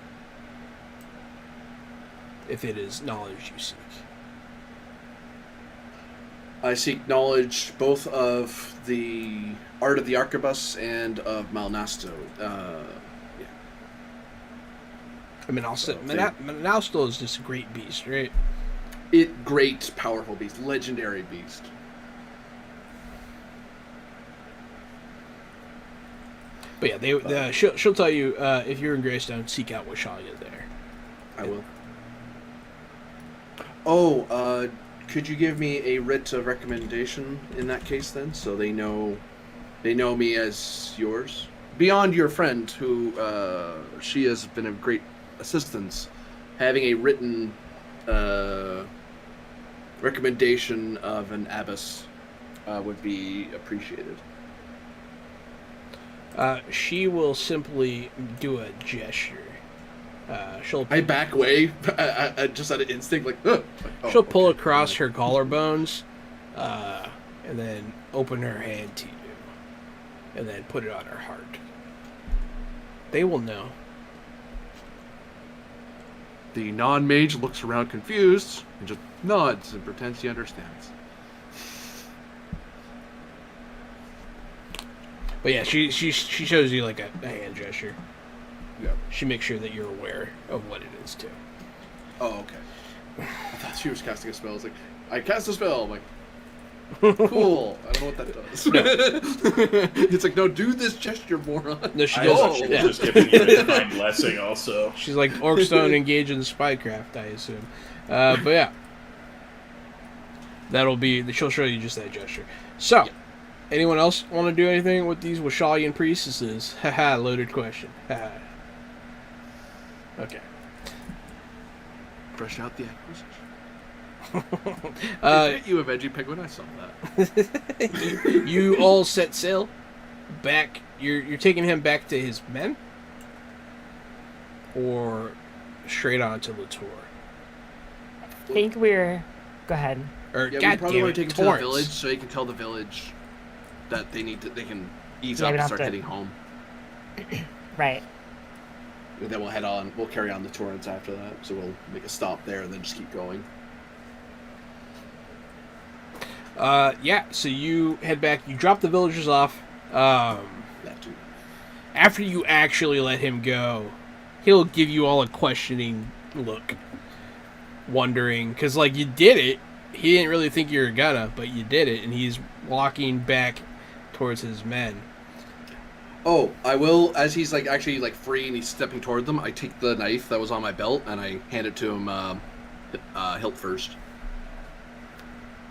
If it is knowledge you seek. I seek knowledge both of the art of the arquebus and of Malnasto. Yeah. I mean, Malnasto is just a great beast, right? Great, powerful beast, legendary beast. But yeah, she'll tell you if you're in Greystone, seek out Washalia there. I will. Oh, could you give me a writ of recommendation in that case then, so they know me as yours? Beyond your friend, who she has been a great assistance, having a written recommendation of an abbess would be appreciated. She will simply do a gesture. I back away, just out of instinct, like. She'll pull across her collarbones, and then open her hand to you, and then put it on her heart. They will know. The non-mage looks around confused and just nods and pretends he understands. But yeah, she shows you like a hand gesture. Yeah. She makes sure that you're aware of what it is too. Oh, okay. I thought she was casting a spell. I was like, I cast a spell. I'm like, cool. I don't know what that does. It's like, no, do this gesture, moron. No, she I does. thought she was just giving you a divine blessing also. She's like, orcs don't engage in spycraft, I assume. But yeah. She'll show you just that gesture. So, anyone else want to do anything with these Washalian priestesses? Haha, loaded question. Haha. Okay. Fresh out the acquisition. You a veggie pig when I saw that. You all set sail back. You're taking him back to his men, or straight on to Latour. I think we're. Go ahead. Or Yeah, we God probably damn want it, to take him to the Torrance. village so he can tell the village that they can ease Yeah, up we and don't start have to- heading home. Right. And then we'll head on. We'll carry on the Torrance after that. So we'll make a stop there and then just keep going. Yeah. So you head back. You drop the villagers off. That too. After you actually let him go, he'll give you all a questioning look, wondering, because like you did it. He didn't really think you were gonna, but you did it, and he's walking back towards his men. Oh, I will. As he's like actually like free and he's stepping toward them, I take the knife that was on my belt and I hand it to him, hilt first.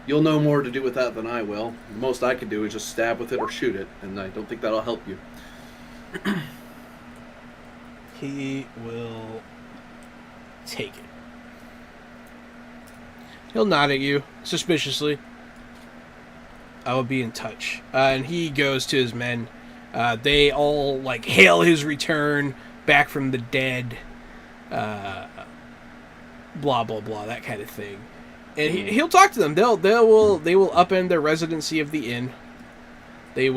You'll know more to do with that than I will. The most I can do is just stab with it or shoot it, and I don't think that'll help you. He will take it. He'll nod at you suspiciously. I will be in touch. And he goes to his men. They all like hail his return back from the dead. Blah blah blah, that kind of thing. And he'll talk to them. They will upend their residency of the inn. They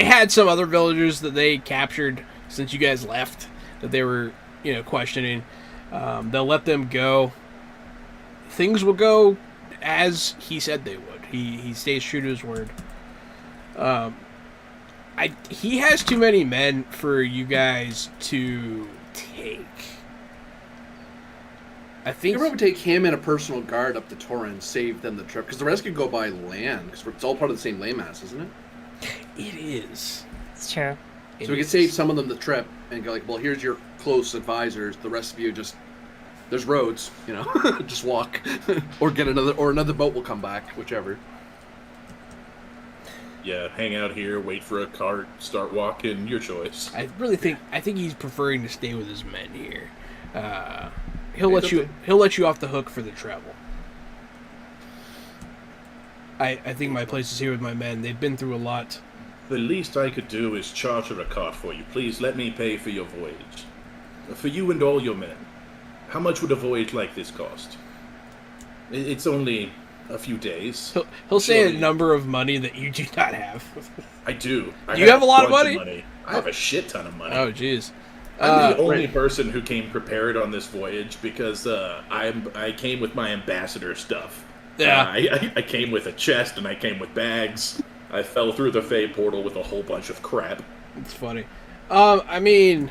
had some other villagers that they captured since you guys left that they were, questioning. They'll let them go. Things will go as he said they would. He stays true to his word. He has too many men for you guys to take. I think You probably take him and a personal guard up the Torrent, save them the trip, because the rest could go by land, because it's all part of the same landmass, isn't it? it is. It's true. So we could save some of them the trip and go like, well, here's your close advisors. The rest of you just, there's roads, just walk, or get another boat will come back, whichever. Yeah, hang out here, wait for a cart, start walking, your choice. I think he's preferring to stay with his men here. He'll Okay. let you off the hook for the travel. I think my place is here with my men. They've been through a lot. The least I could do is charter a cart for you. Please let me pay for your voyage. For you and all your men. How much would a voyage like this cost? It's only a few days. He'll say a Surely- number of money that you do not have. I do. You have a lot of bunch money? I have a shit ton of money. Oh, jeez. I'm the only person who came prepared on this voyage because I came with my ambassador stuff. Yeah. I came with a chest and I came with bags. I fell through the Fey portal with a whole bunch of crap. It's funny. I mean,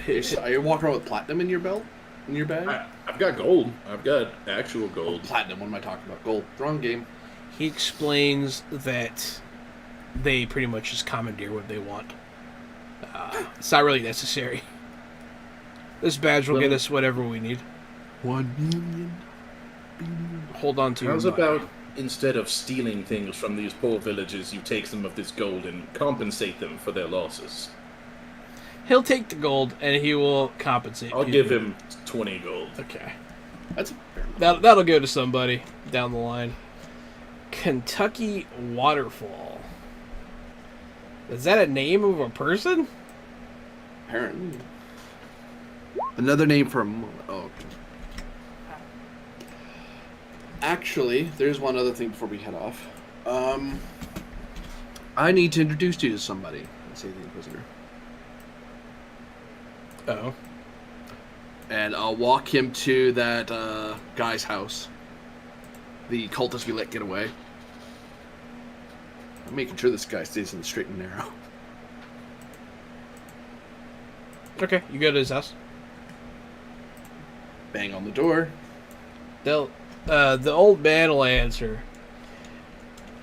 Are you walking around with platinum in your belt? In your bag? I've got gold. I've got actual gold. Platinum, what am I talking about? Gold. Wrong game. he explains that they pretty much just commandeer what they want. It's not really necessary. This badge will get us whatever we need. 1 million. Hold on to your How's money. about instead of stealing things from these poor villages, you take some of this gold and compensate them for their losses? He'll take the gold and he will compensate. I'll you. give him 20 gold. Okay. That's a fair amount. That'll go to somebody down the line. Kentucky Waterfall. Is that a name of a person? Apparently. Another name for a okay. Actually, there's one other thing before we head off. I need to introduce you to somebody. Let's say the Inquisitor. Oh. And I'll walk him to that guy's house. The cultist we let get away. I'm making sure this guy stays in the straight and narrow. Okay, you go to his house. Bang on the door. The old man will answer.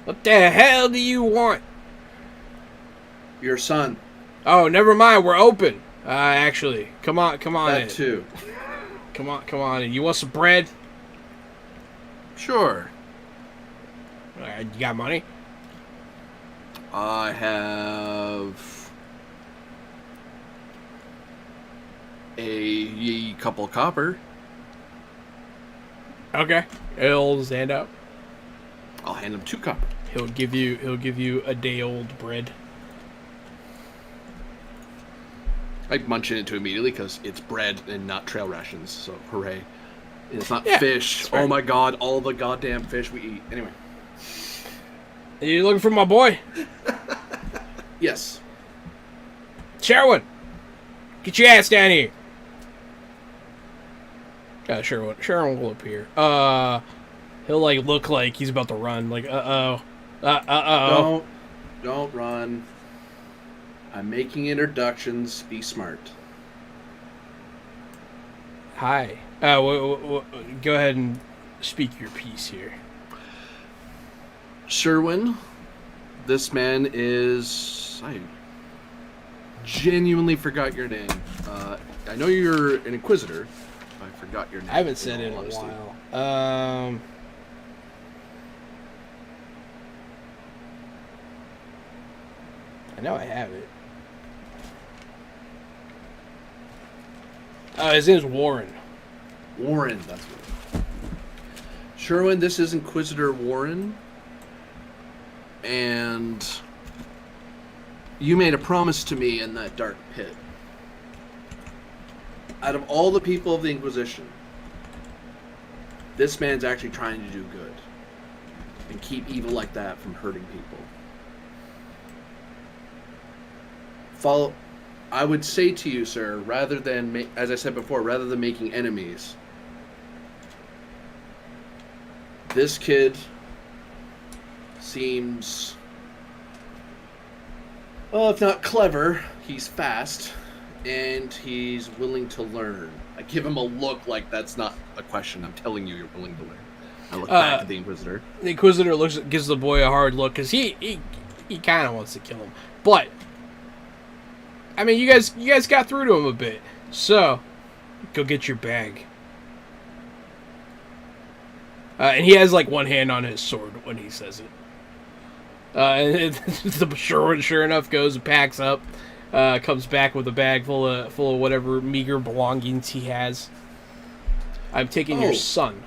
What the hell do you want? Your son. Oh, never mind. We're open. Actually, come on That in. too. Come on in. You want some bread? Sure. You got money? I have a couple copper. Okay. He'll hold his hand out. I'll hand him 2 copper. He'll give you a day old bread. I munch into it immediately because it's bread and not trail rations. So hooray! It's not Yeah, fish. Oh my god! All the goddamn fish we eat. Anyway. Are you looking for my boy? Yes. Sherwin! Get your ass down here. Sherwin will appear. He'll like look like he's about to run. Like, uh-oh. Don't run. I'm making introductions. Be smart. Hi. Go ahead and speak your piece here. Sherwin, this man is... I genuinely forgot your name. I know you're an Inquisitor. I forgot your name. I haven't said it in a while. I know I have it. His name's Warren. Warren, that's what. Sherwin, this is Inquisitor Warren. And you made a promise to me in that dark pit. Out of all the people of the Inquisition, this man's actually trying to do good and keep evil like that from hurting people. I would say to you, sir, rather than, as I said before, rather than making enemies, this kid seems, well, if not clever, he's fast, and he's willing to learn. I give him a look like that's not a question. I'm telling you, you're willing to learn. I look back at the Inquisitor. The Inquisitor gives the boy a hard look because he kind of wants to kill him, but I mean, you guys got through to him a bit, so go get your bag. And he has like one hand on his sword when he says it. And sure enough goes and packs up, comes back with a bag full of whatever meager belongings he has. I'm taking your son.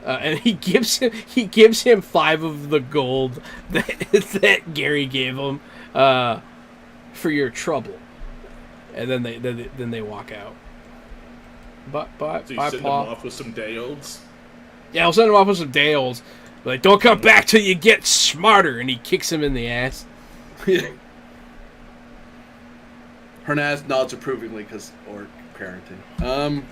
And he gives him 5 of the gold that Gary gave him for your trouble, and then they walk out. But So you send him off with some day olds? Yeah, I'll send him off with some day olds. Like, don't come back till you get smarter, and he kicks him in the ass. Hernaz nods approvingly or parenting.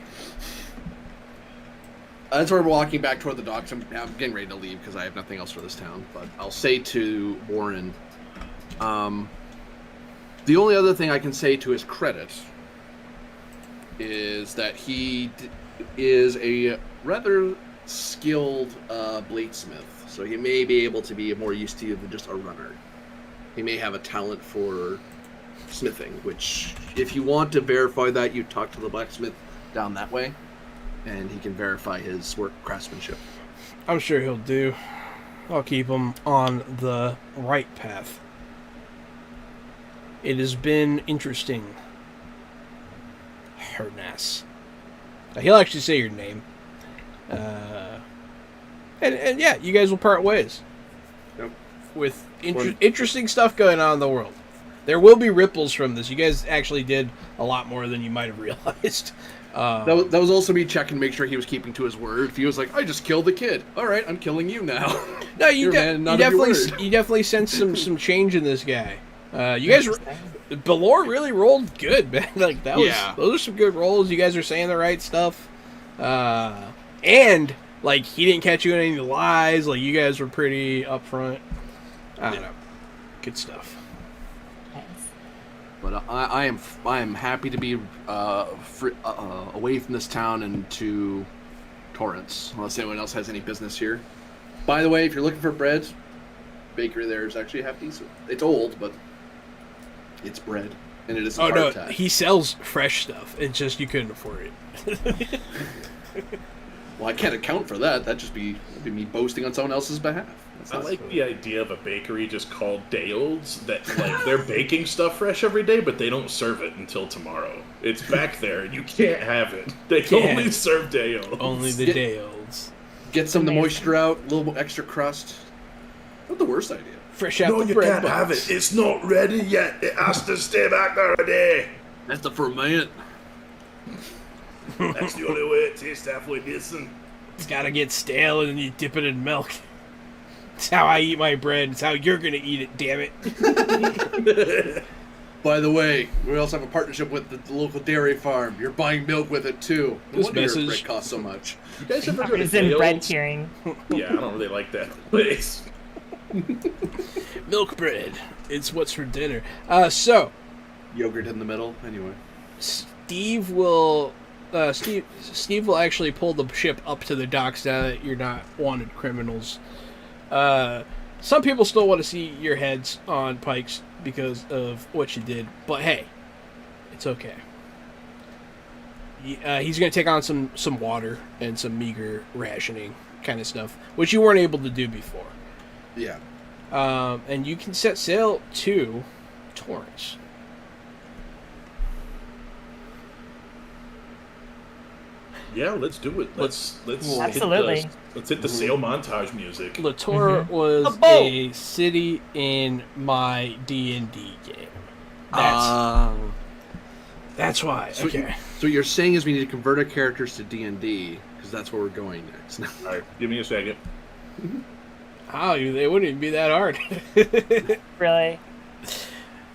As we're walking back toward the docks, I'm getting ready to leave because I have nothing else for this town. But I'll say to Warren, the only other thing I can say to his credit is that he is a rather skilled bladesmith, so he may be able to be more used to you than just a runner. He may have a talent for smithing, which, if you want to verify that, you talk to the blacksmith down that way, and he can verify his work craftsmanship. I'm sure he'll do. I'll keep him on the right path. It has been interesting, Hernaz. He'll actually say your name. And yeah, you guys will part ways. Yep. With interesting stuff going on in the world. There will be ripples from this. You guys actually did a lot more than you might have realized. That was also me checking to make sure he was keeping to his word. If he was like, I just killed the kid. All right, I'm killing you now. No, you definitely sensed some change in this guy. You guys, Belor really rolled good, man. Like those are some good rolls. You guys are saying the right stuff, and like he didn't catch you in any lies. Like you guys were pretty upfront. I don't know, good stuff. But I am happy to be away from this town and to Torrance. Unless anyone else has any business here. By the way, if you're looking for bread, bakery there is actually half decent. It's old, but it's bread, and it is. Oh no, he sells fresh stuff. It's just you couldn't afford it. Well, I can't account for that. That'd be me boasting on someone else's behalf. I like the idea of a bakery just called Dale's that like they're baking stuff fresh every day, but they don't serve it until tomorrow. It's back there, and you can't have it. They can only serve Dale's. Only the Dales. Get some of the moisture out, a little extra crust. Not the worst idea. Fresh out No, the you bread can't box. have it. It's not ready yet. It has to stay back there a day. That's the ferment. That's the only way it tastes halfway decent. It's gotta get stale and then you dip it in milk. It's how I eat my bread. It's how you're gonna eat it, damn it. By the way, we also have a partnership with the local dairy farm. You're buying milk with it too. No This wonder your message- bread costs so much. You guys ever go to It's in bread Dale's? tiering. Yeah, I don't really like that place. Milk bread. It's what's for dinner. So Yogurt in the middle, anyway. Steve will actually pull the ship up to the docks now that you're not wanted criminals. Some people still want to see your heads on pikes because of what you did, but hey, it's okay. He's going to take on some water and some meager rationing kind of stuff, which you weren't able to do before. Yeah. And you can set sail to Torrance. Yeah, let's do it. Let's Absolutely. Let's hit the sail montage music. Latour was A boat! a city in my D&D game. That's why. So, Okay. so what you're saying is we need to convert our characters to D&D, because that's where we're going next. All right, give me a second. Oh, they wouldn't even be that hard. Really?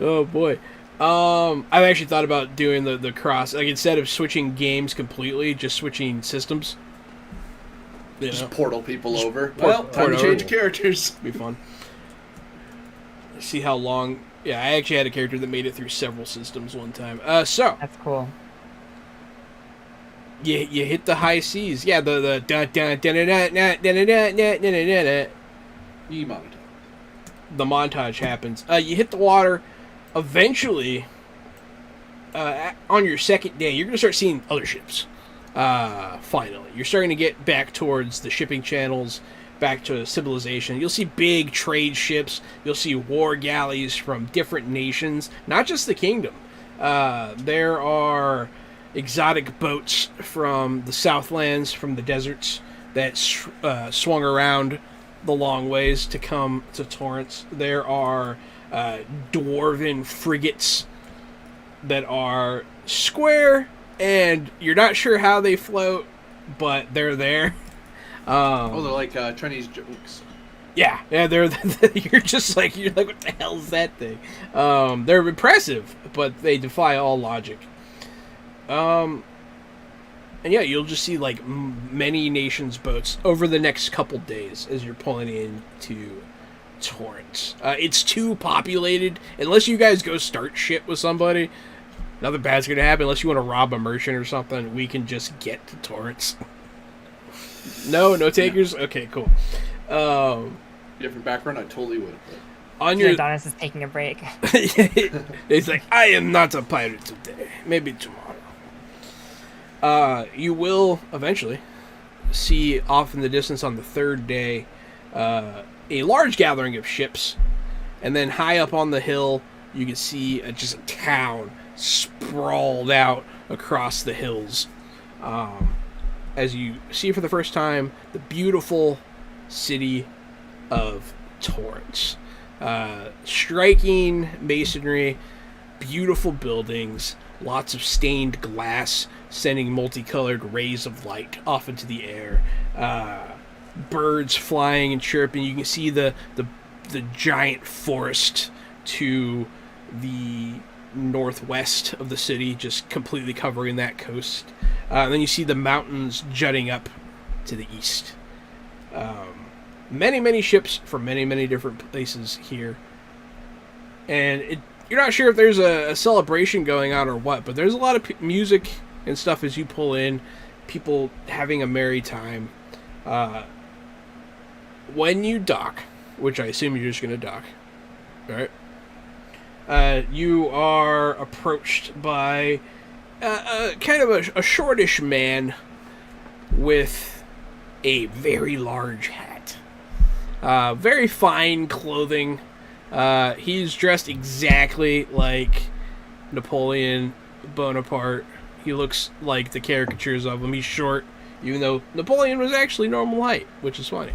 Oh boy. I've actually thought about doing the cross. Like instead of switching games completely, just switching systems. You know, Just portal people over. port- Well, port time to change over. characters. be fun. See how long. Yeah, I actually had a character that made it through several systems one time. So That's cool. you hit the high seas. Yeah, the dun dun dun dun dun dun dun dun dun dun dun dun. E-montage. The montage happens. You hit the water. Eventually, on your second day, you're going to start seeing other ships. Finally. You're starting to get back towards the shipping channels, back to civilization. You'll see big trade ships. You'll see war galleys from different nations, not just the kingdom. There are exotic boats from the Southlands, from the deserts, that swung around the long ways to come to Torrance. There are dwarven frigates that are square, and you're not sure how they float, but they're there. Oh, they're like Chinese jokes. Yeah, they're you're like, what the hell is that thing? They're impressive, but they defy all logic. And yeah, you'll just see like many nations' boats over the next couple days as you're pulling into Torrance. It's too populated. Unless you guys go start shit with somebody, nothing bad's gonna happen. Unless you want to rob a merchant or something, we can just get to Torrance. No takers. Okay, cool. Different background, I totally would. On your, Adonis is taking a break. it's like, I am not a pirate today. Maybe tomorrow. You will eventually see off in the distance on the third day a large gathering of ships, and then high up on the hill you can see just a town sprawled out across the hills. As you see for the first time the beautiful city of Torrance. Striking masonry, beautiful buildings, lots of stained glass sending multicolored rays of light off into the air. Birds flying and chirping. You can see the giant forest to the northwest of the city, just completely covering that coast. And then you see the mountains jutting up to the east. Many ships from many different places here. And you're not sure if there's a celebration going on or what, but there's a lot of music and stuff as you pull in. People having a merry time. when you dock, which I assume you're just going to dock, right? You are approached by kind of a shortish man with a very large hat. Very fine clothing. He's dressed exactly like Napoleon Bonaparte. He looks like the caricatures of him. He's short, even though Napoleon was actually normal height, which is funny.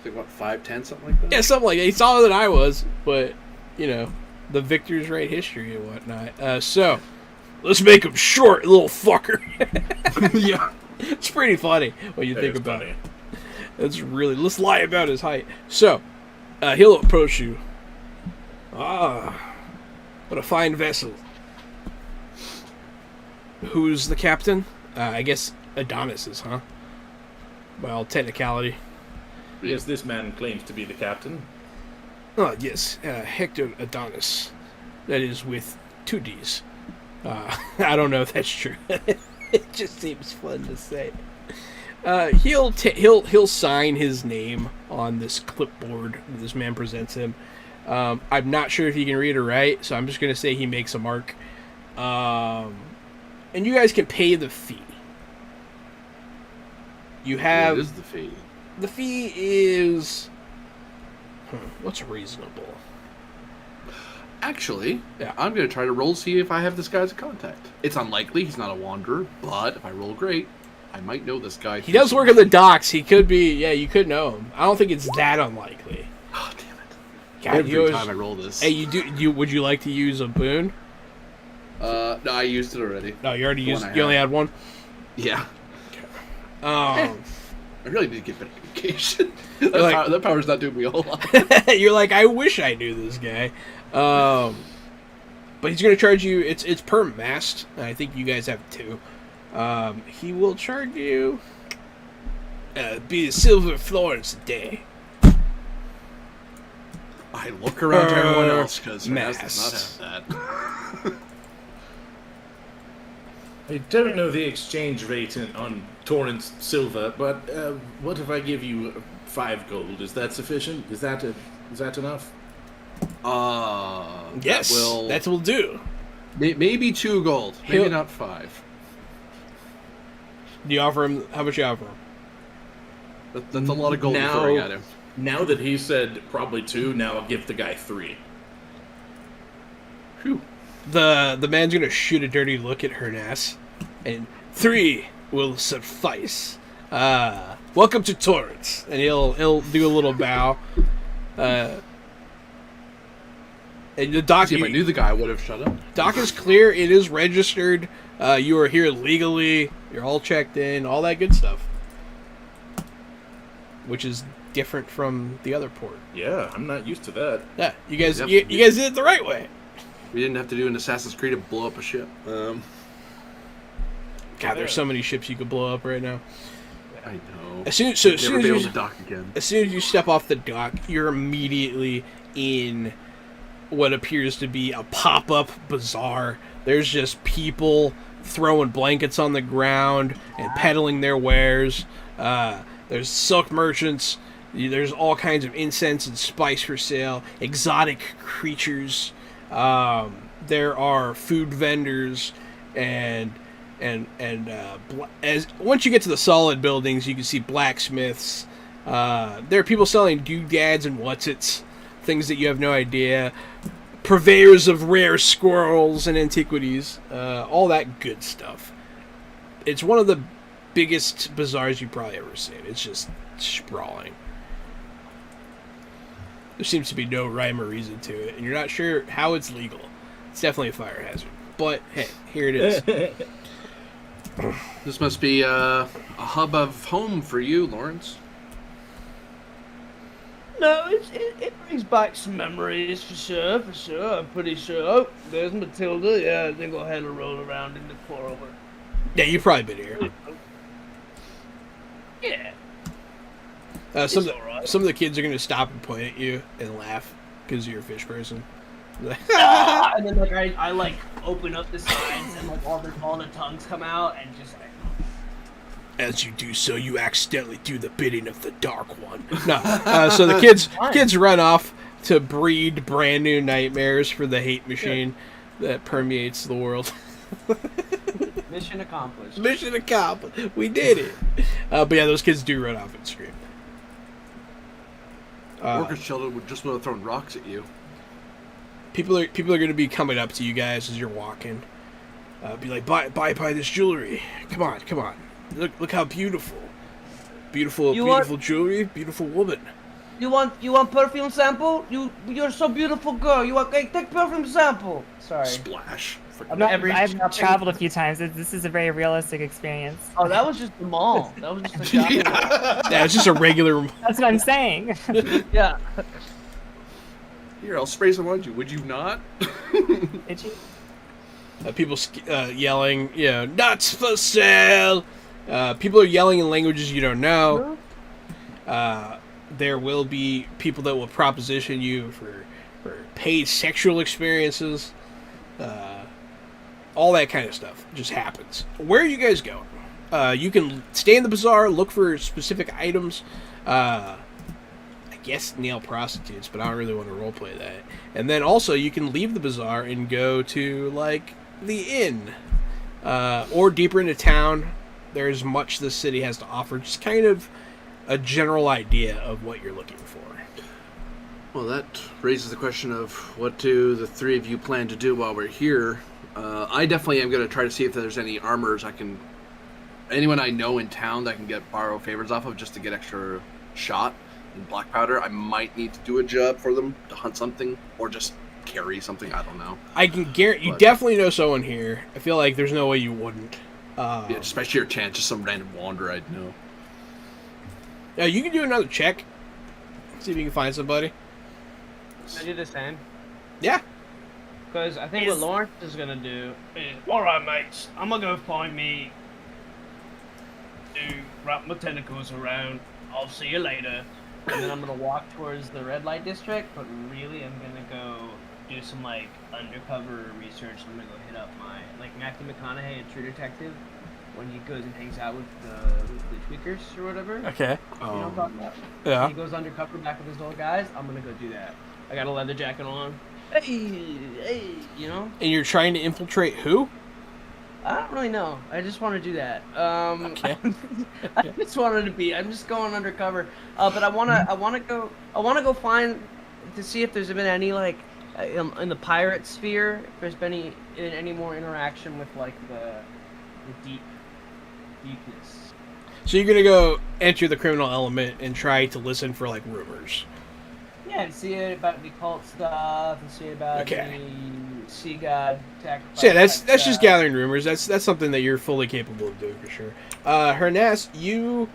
Like what, 5'10", something like that? Yeah, something like that. He's taller than I was, but, you know, the victors write history and whatnot. So, let's make him short, little fucker. Yeah. It's pretty funny when you think about it. That's really... Let's lie about his height. So, he'll approach you. Ah, what a fine vessel. Who's the captain? I guess Adonis is, huh? Well, technicality. Yes, this man claims to be the captain. Oh, yes, Hector Adonis. That is with 2 Ds. I don't know if that's true. It just seems fun to say. He'll sign his name on this clipboard that this man presents him. I'm not sure if he can read or write, so I'm just going to say he makes a mark. And you guys can pay the fee. You have... What is the fee? The fee is... what's reasonable? Actually, yeah, I'm going to try to roll to see if I have this guy as a contact. It's unlikely. He's not a wanderer, but if I roll great, I might know this guy. He does work on the docks. He could be... Yeah, you could know him. I don't think it's that unlikely. Oh, damn it. God, Every time I roll this. Hey, would you like to use a boon? No, I used it already. No, you already used it. You only had one? Yeah. I really need to get better communication. That power's not doing me a whole lot. You're like, I wish I knew this guy. But he's going to charge you, it's per mast. And I think you guys have 2. He will charge you be a silver florins a day. I look around to everyone else because Mass does not have that. I don't know the exchange rate on Torrance silver, but what if I give you 5 gold? Is that sufficient? Is that enough? Yes, that will do. Maybe 2 gold, maybe not 5. Do you offer him? How much you offer him? That's a lot of gold throwing at him. Now that he said probably 2, now I'll give the guy 3. Whew. The man's gonna shoot a dirty look at Hernas, and 3 will suffice. Welcome to Torrance, and he'll do a little bow. And the dock. See, if I knew the guy, I would have shut up. Dock is clear. It is registered. You are here legally. You're all checked in. All that good stuff. Which is different from the other port. Yeah, I'm not used to that. Yeah, you guys did it the right way. We didn't have to do an Assassin's Creed to blow up a ship. God, there's so many ships you could blow up right now. I know. As soon as you step off the dock, you're immediately in what appears to be a pop-up bazaar. There's just people throwing blankets on the ground and peddling their wares. There's silk merchants. There's all kinds of incense and spice for sale. Exotic creatures. There are food vendors, and as once you get to the solid buildings, you can see blacksmiths. There are people selling doodads and whatsits, things that you have no idea. Purveyors of rare squirrels and antiquities, all that good stuff. It's one of the biggest bazaars you've probably ever seen. It's just sprawling. There seems to be no rhyme or reason to it, and you're not sure how it's legal. It's definitely a fire hazard. But, hey, here it is. This must be a hub of home for you, Lawrence. No, it brings back some memories, for sure. I'm pretty sure. Oh, there's Matilda. Yeah, I think I'll have her roll around in the floor over. Yeah, you've probably been here. Yeah. Some of the kids are going to stop and point at you and laugh because you're a fish person. And then I like open up the sides and like all the tongues come out and just like. As you do so, you accidentally do the bidding of the Dark One. No, so the kids run off to breed brand new nightmares for the hate machine that permeates the world. Mission accomplished. Mission accomplished. We did it. But yeah, those kids do run off and scream. Orcish children would just would have thrown rocks at you. People are going to be coming up to you guys as you're walking. Be like, buy this jewelry. Come on. Look how beautiful. Beautiful jewelry, beautiful woman. You want perfume sample? You're so beautiful, girl. You want take perfume sample? Sorry. Splash. I've traveled a few times. This is a very realistic experience. Oh, that was just the mall. That was just the shopping mall. Yeah, it's just a regular. That's what I'm saying. Yeah. Here, I'll spray some on you. Would you not? Did you? People yelling, nuts for sale. People are yelling in languages you don't know. There will be people that will proposition you for paid sexual experiences. All that kind of stuff just happens. Where are you guys going? You can stay in the bazaar, look for specific items. I guess nail prostitutes, but I don't really want to roleplay that. And then also you can leave the bazaar and go to like the inn, or deeper into town. There's much this city has to offer. Just kind of a general idea of what you're looking for. Well, that raises the question of what do the three of you plan to do while we're here? I definitely am going to try to see if there's any armors anyone I know in town that I can borrow favors off of just to get extra shot and black powder. I might need to do a job for them to hunt something or just carry something. I don't know. I can guarantee you definitely know someone here. I feel like there's no way you wouldn't. Yeah, just by sheer chance, just some random wanderer I'd know. You can do another check. See if you can find somebody. Can I do the same? Yeah. Because I think what Lawrence is gonna do is, alright mates, I'm gonna go find me to wrap my tentacles around, I'll see you later. And then I'm gonna walk towards the red light district, but really I'm gonna go do some like undercover research. I'm gonna go hit up my, like Matthew McConaughey in True Detective, when he goes and hangs out with the tweakers or whatever. Okay. You know what I'm talking about? Yeah. He goes undercover back with his little guys, I'm gonna go do that. I got a leather jacket on. Hey, you know? And you're trying to infiltrate who? I don't really know. I just want to do that. Okay. I just wanted to be. I'm just going undercover. But I wanna go find to see if there's been any like in the pirate sphere. If there's been any more interaction with like the deepness. So you're gonna go enter the criminal element and try to listen for like rumors. Yeah, and see about the cult stuff, and see about the sea god sacrifice. So yeah, that's just gathering rumors. That's something that you're fully capable of doing for sure. Hernaz, you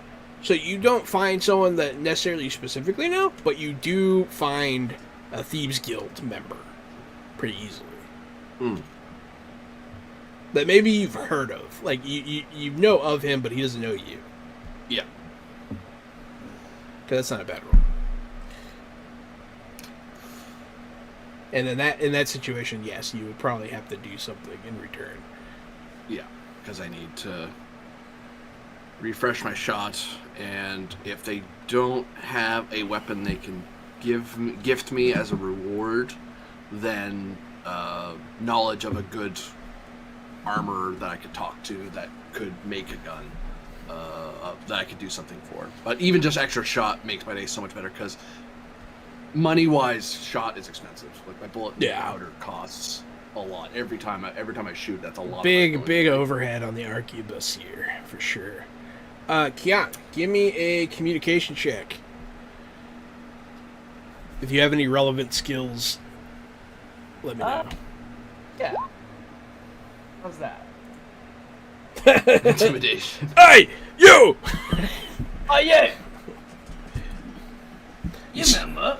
don't find someone that necessarily you specifically know, but you do find a Thieves Guild member pretty easily. That maybe you've heard of. Like you know of him, but he doesn't know you. Yeah. Because that's not a bad rule. And then in that situation, yes, you would probably have to do something in return. Yeah, because I need to refresh my shot, and if they don't have a weapon they can gift me as a reward, then knowledge of a good armor that I could talk to that could make a gun that I could do something for. But even just extra shot makes my day so much better because money-wise, shot is expensive. Like my bullet powder costs a lot every time I shoot. That's a lot. Big overhead on the arquebus here for sure. Kian, give me a communication check. If you have any relevant skills, let me know. Yeah. How's that? Intimidation. Hey, you! Oh yeah. You remember?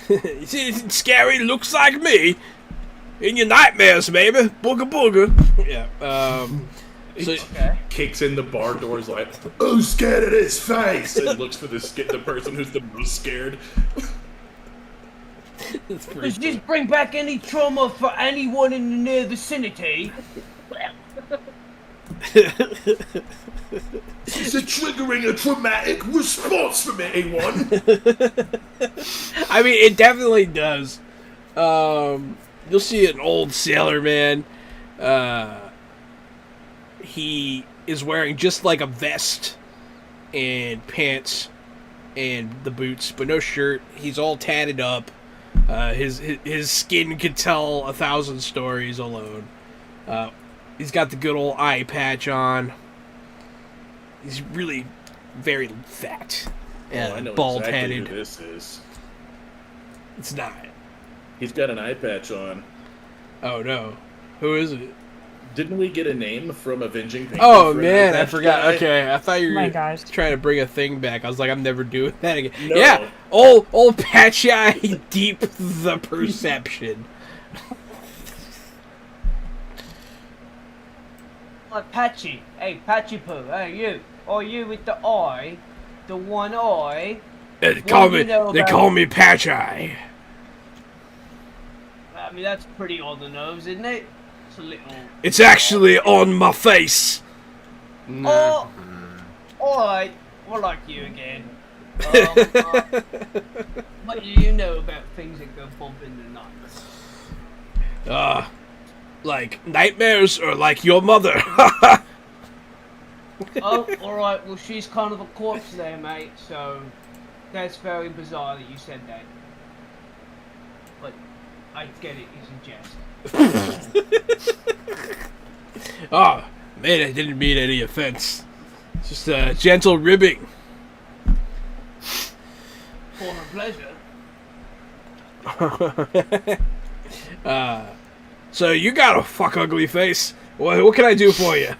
You see anything scary looks like me? In your nightmares, baby. Booga booga. Yeah. So Okay. Kicks in the bar doors like, who's scared of this face? And looks for the person who's the most scared. Does this bring back any trauma for anyone in the near vicinity? Is it triggering a traumatic response from anyone? I mean, it definitely does. You'll see an old sailor man. He is wearing just like a vest and pants and the boots, but no shirt. He's all tatted up. His skin could tell 1,000 stories alone. He's got the good old eye patch on. He's really very fat and I know bald-headed. exactly who this is. It's not. He's got an eye patch on. Oh no, who is it? Didn't we get a name from Avenging Penguin? Oh for an man, eye I patch forgot. guy? Okay, I thought you Oh were my gosh. trying to bring a thing back. I was like, I'm never doing that again. No. Yeah, old patchy eye, deep the perception. Patchy. Hey, Patchy Poo. Hey, you. Or you with the eye. The one eye. They call me about- Patch Eye. I mean, that's pretty on the nose, isn't it? It's a little... It's actually on my face. Oh! Alright. We're like you again. What do you know about things that go bump in the night? Like nightmares or like your mother. Oh, alright. Well, she's kind of a corpse there, mate, so... That's very bizarre that you said that. But I get it, it's a jest. Oh, man, I didn't mean any offense. Just a gentle ribbing. For her pleasure. So you got a fuck ugly face. What can I do for you?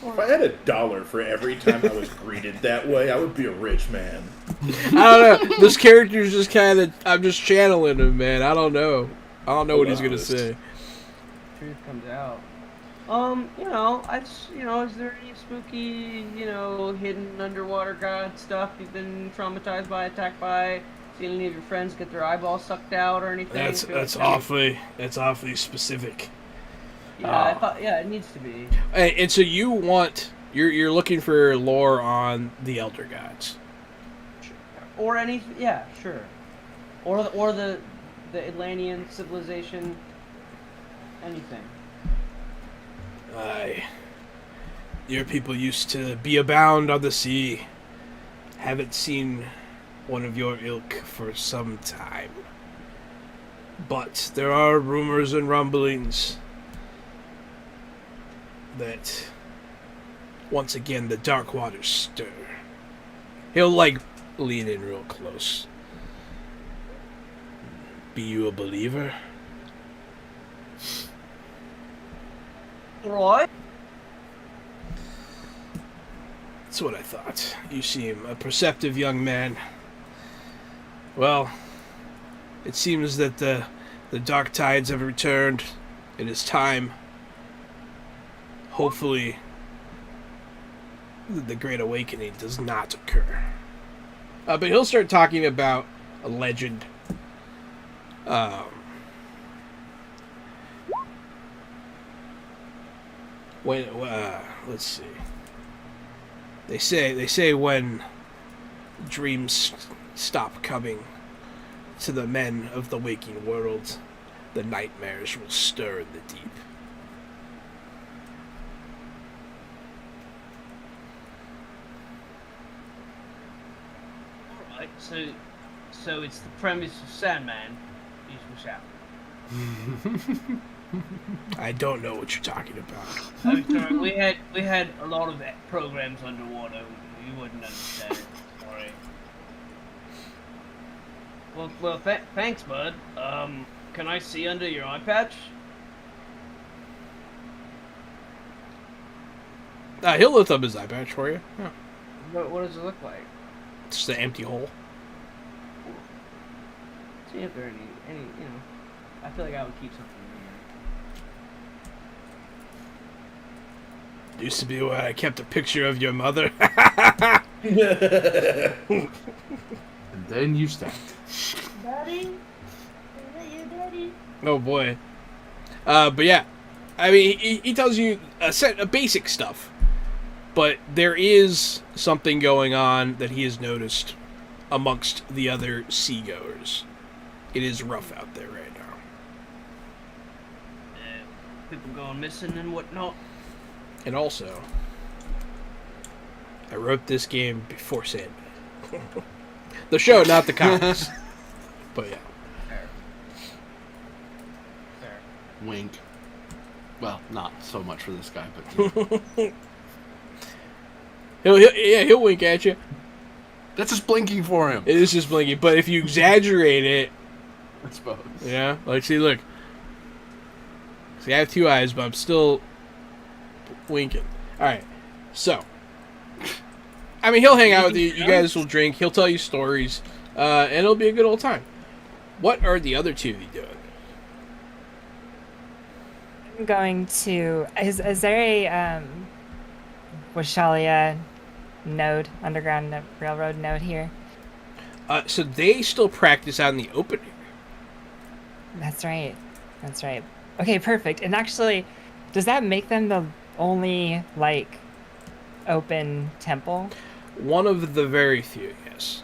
If I had $1 for every time I was greeted that way, I would be a rich man. I don't know. This character's just kind of... I'm just channeling him, man. I don't know. I don't know what he's gonna say. Truth comes out. Is there any spooky, hidden underwater god stuff you've been traumatized by, attacked by? Seen any of your friends get their eyeballs sucked out or anything? That's awfully specific. Yeah, it needs to be. And so you're looking for lore on the Elder Gods. Or anything, yeah, sure. Or the Atlantean civilization, anything. Aye. Your people used to be abound on the sea. Haven't seen one of your ilk for some time. But there are rumors and rumblings that once again the dark waters stir. He'll lean in real close. Be you a believer? Right. That's what I thought. You seem a perceptive young man. Well, it seems that the dark tides have returned. It is time. Hopefully, the Great Awakening does not occur. But he'll start talking about a legend. Let's see. They say when dreams stop coming to the men of the waking world, the nightmares will stir in the deep. Alright, so it's the premise of Sandman is what's happening. I don't know what you're talking about. I'm sorry, we had a lot of programs underwater. You wouldn't understand. Sorry. Well, thanks, bud. Can I see under your eye patch? He'll lift up his eye patch for you. Yeah. What does it look like? It's just an empty hole. See if there are any. I feel like I would keep something in Used to be where I kept a picture of your mother. And then you stacked. there. Daddy? Is that you, Daddy? Oh boy. But yeah. I mean, he tells you a set of basic stuff, but there is something going on that he has noticed amongst the other seagoers. It is rough out there right now. People going missing and whatnot. And also, I wrote this game before Sandman. The show, not the comics. But yeah. Fair. Wink. Well, not so much for this guy, but he'll wink at you. that's just blinking for him. It is just blinking, but if you exaggerate it, I suppose. yeah, like see, look. See, I have two eyes, but I'm still winking. All right, so I mean, he'll hang out with you. You guys will drink. He'll tell you stories, and it'll be a good old time. What are the other two of you doing? I'm going to. Is there a Washalia node, underground railroad node here? So they still practice out in the open here. That's right. That's right. Okay, perfect. And actually, does that make them the only, like, open temple? One of the very few, yes.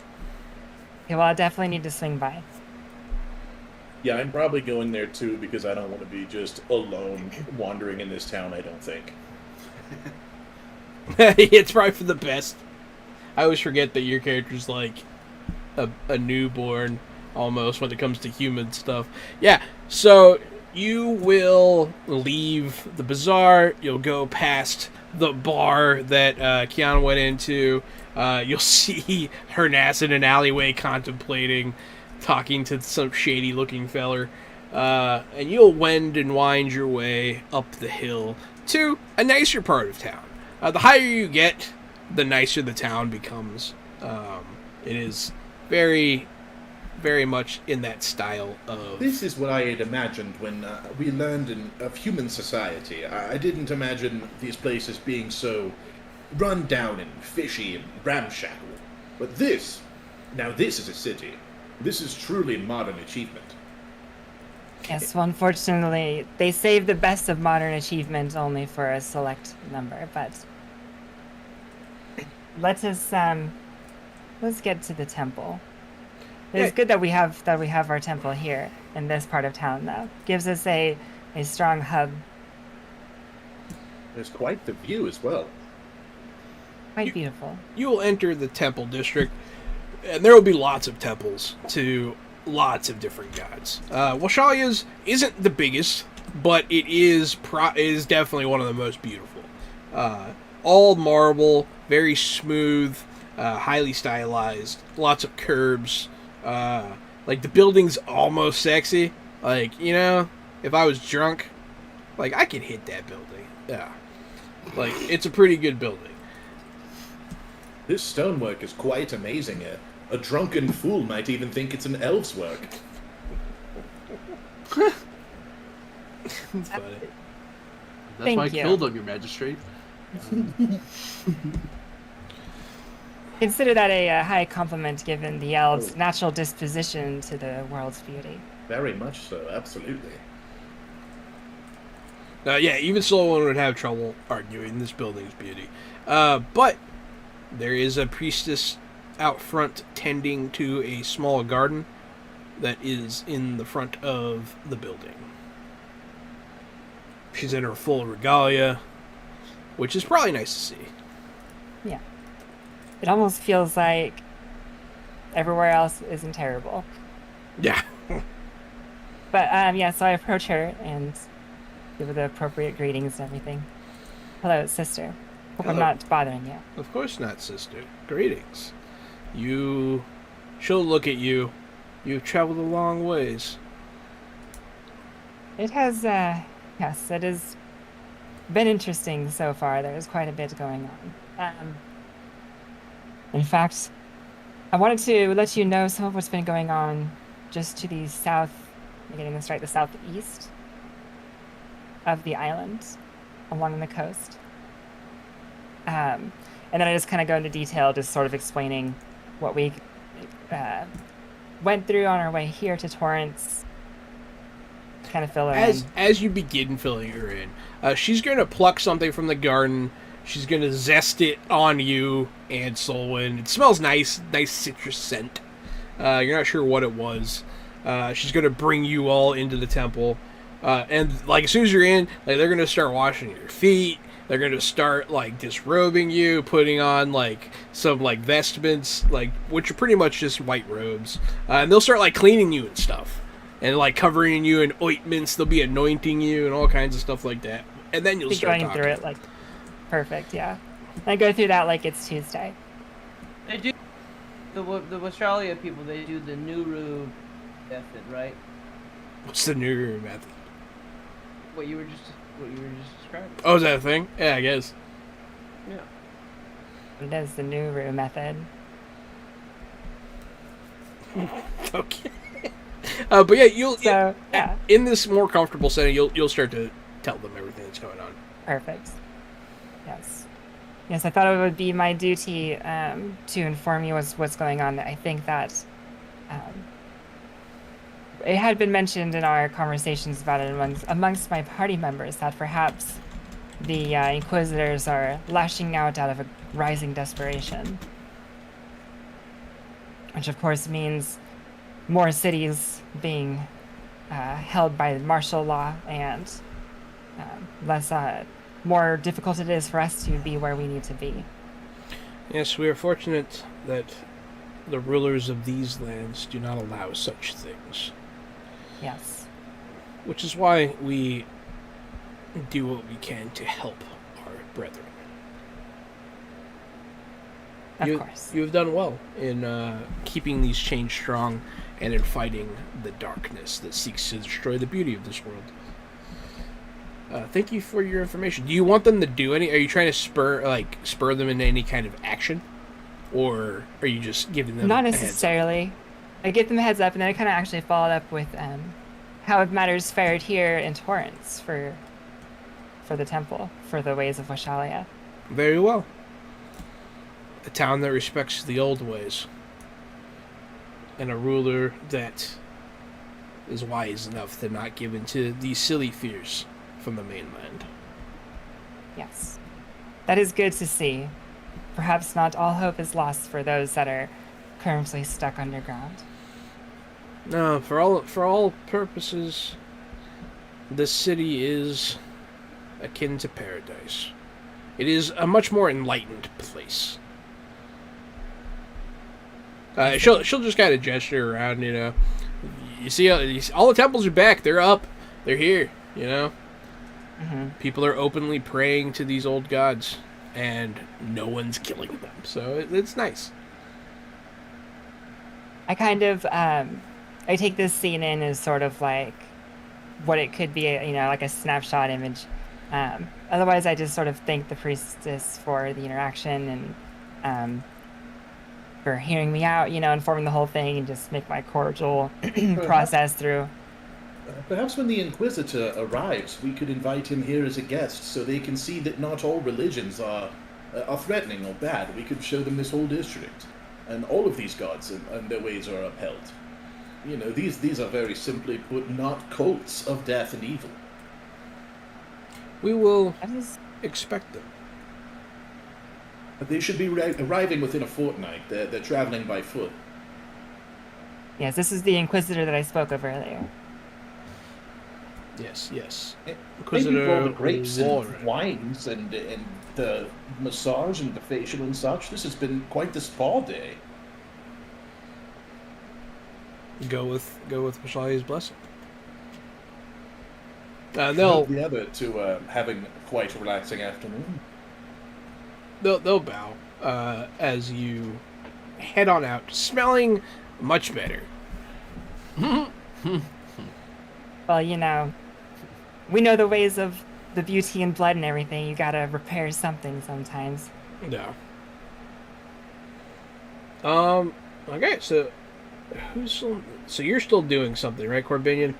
Okay, well, I definitely need to swing by. Yeah, I'm probably going there too because I don't want to be just alone wandering in this town, I don't think. It's probably for the best. I always forget that your character's like a newborn almost when it comes to human stuff. Yeah, so you will leave the bazaar. You'll go past the bar that Keanu went into. You'll see Hernas in an alleyway contemplating, talking to some shady-looking feller. And you'll wend and wind your way up the hill to a nicer part of town. The higher you get, the nicer the town becomes. It is very, very much in that style of... This is what I had imagined when we learned of human society. I didn't imagine these places being so run down and fishy and ramshackle. But this is a city. This is truly modern achievement. Yes, well, unfortunately, they save the best of modern achievements only for a select number, but let's get to the temple. It's good that we have our temple here in this part of town, though. Gives us a strong hub. There's quite the view as well. Quite beautiful. You will enter the temple district, and there will be lots of temples to lots of different gods. Washalia's isn't the biggest, but it is definitely one of the most beautiful. All marble, very smooth, highly stylized, lots of curbs. Like the building's almost sexy. Like, you know, if I was drunk, like I could hit that building. Yeah, like it's a pretty good building. This stonework is quite amazing. A drunken fool might even think it's an elf's work. It's funny. That's Thank why I you. killed him, your magistrate. Consider that a high compliment given the elves' natural disposition to the world's beauty. Very much so, absolutely. Yeah, even Solon would have trouble arguing this building's beauty. But there is a priestess out front tending to a small garden that is in the front of the building. She's in her full regalia, which is probably nice to see. Yeah. It almost feels like everywhere else isn't terrible. Yeah. But yeah, so I approach her and give her the appropriate greetings and everything. Hello, sister. Hope I'm Hello. not bothering you. Of course not, sister. Greetings. She'll look at you. You've traveled a long ways. It has, yes, it has been interesting so far. There's quite a bit going on. In fact, I wanted to let you know some of what's been going on just to the south, I'm getting this right, the southeast of the island, along the coast. And then I just kind of go into detail, just sort of explaining what we went through on our way here to Torrance. kind of fill her as you begin filling her in, she's going to pluck something from the garden. She's going to zest it on you and Solwyn. It smells nice citrus scent. You're not sure what it was. She's going to bring you all into the temple. And, like, as soon as you're in, like, they're going to start washing your feet. They're going to start, like, disrobing you, putting on, like, some, like, vestments, like, which are pretty much just white robes. And they'll start, like, cleaning you and stuff. And, like, covering you in ointments. They'll be anointing you and all kinds of stuff like that. And then you'll start going through it, like, perfect, yeah. I go through that like it's Tuesday. They do the Australia people. They do the Nuru method, right? What's the Nuru method? What you were just describing. Oh, is that a thing? Yeah, I guess. Yeah. It is the Nuru method. Okay. But yeah, yeah. in this more comfortable setting, you'll start to tell them everything that's going on. Perfect. Yes, I thought it would be my duty to inform you what's going on. I think that it had been mentioned in our conversations about it amongst my party members that perhaps the Inquisitors are lashing out of a rising desperation. Which of course means more cities being held by martial law and more difficult it is for us to be where we need to be. Yes, we are fortunate that the rulers of these lands do not allow such things. Yes. Which is why we do what we can to help our brethren. Of course. You have done well in keeping these chains strong and in fighting the darkness that seeks to destroy the beauty of this world. Thank you for your information. Do you want them to do any? Are you trying to spur them into any kind of action, or are you just giving them? Not necessarily. I give them a heads up, and then I kind of actually followed up with how matters fared here in Torrance for the temple, for the ways of Washalia. Very well. A town that respects the old ways, and a ruler that is wise enough to not give in to these silly fears from the mainland. Yes. That is good to see. Perhaps not all hope is lost for those that are currently stuck underground. No, for all purposes, this city is akin to paradise. It is a much more enlightened place. She'll just kind of gesture around, you know. You see, all the temples are back. They're up. They're here, you know. Mm-hmm. People are openly praying to these old gods, and no one's killing them. So it's nice. I kind of, I take this scene in as sort of like what it could be, you know, like a snapshot image. Otherwise, I just sort of thank the priestess for the interaction and for hearing me out, you know, informing the whole thing and just make my cordial process through. Perhaps when the Inquisitor arrives, we could invite him here as a guest so they can see that not all religions are threatening or bad. We could show them this whole district. And all of these gods and their ways are upheld. You know, these are very simply put not cults of death and evil. We will expect them. They should be arriving within a fortnight. They're traveling by foot. Yes, this is the Inquisitor that I spoke of earlier. Yes. Maybe for all the grapes and wines and the massage and the facial and such, this has been quite the spa day. Go with Mashalia's blessing. They'll the other to having quite a relaxing afternoon. They'll bow as you head on out, smelling much better. Well, you know, we know the ways of the beauty and blood and everything. You gotta repair something sometimes. Yeah. Okay, so you're still doing something, right, Corbinian?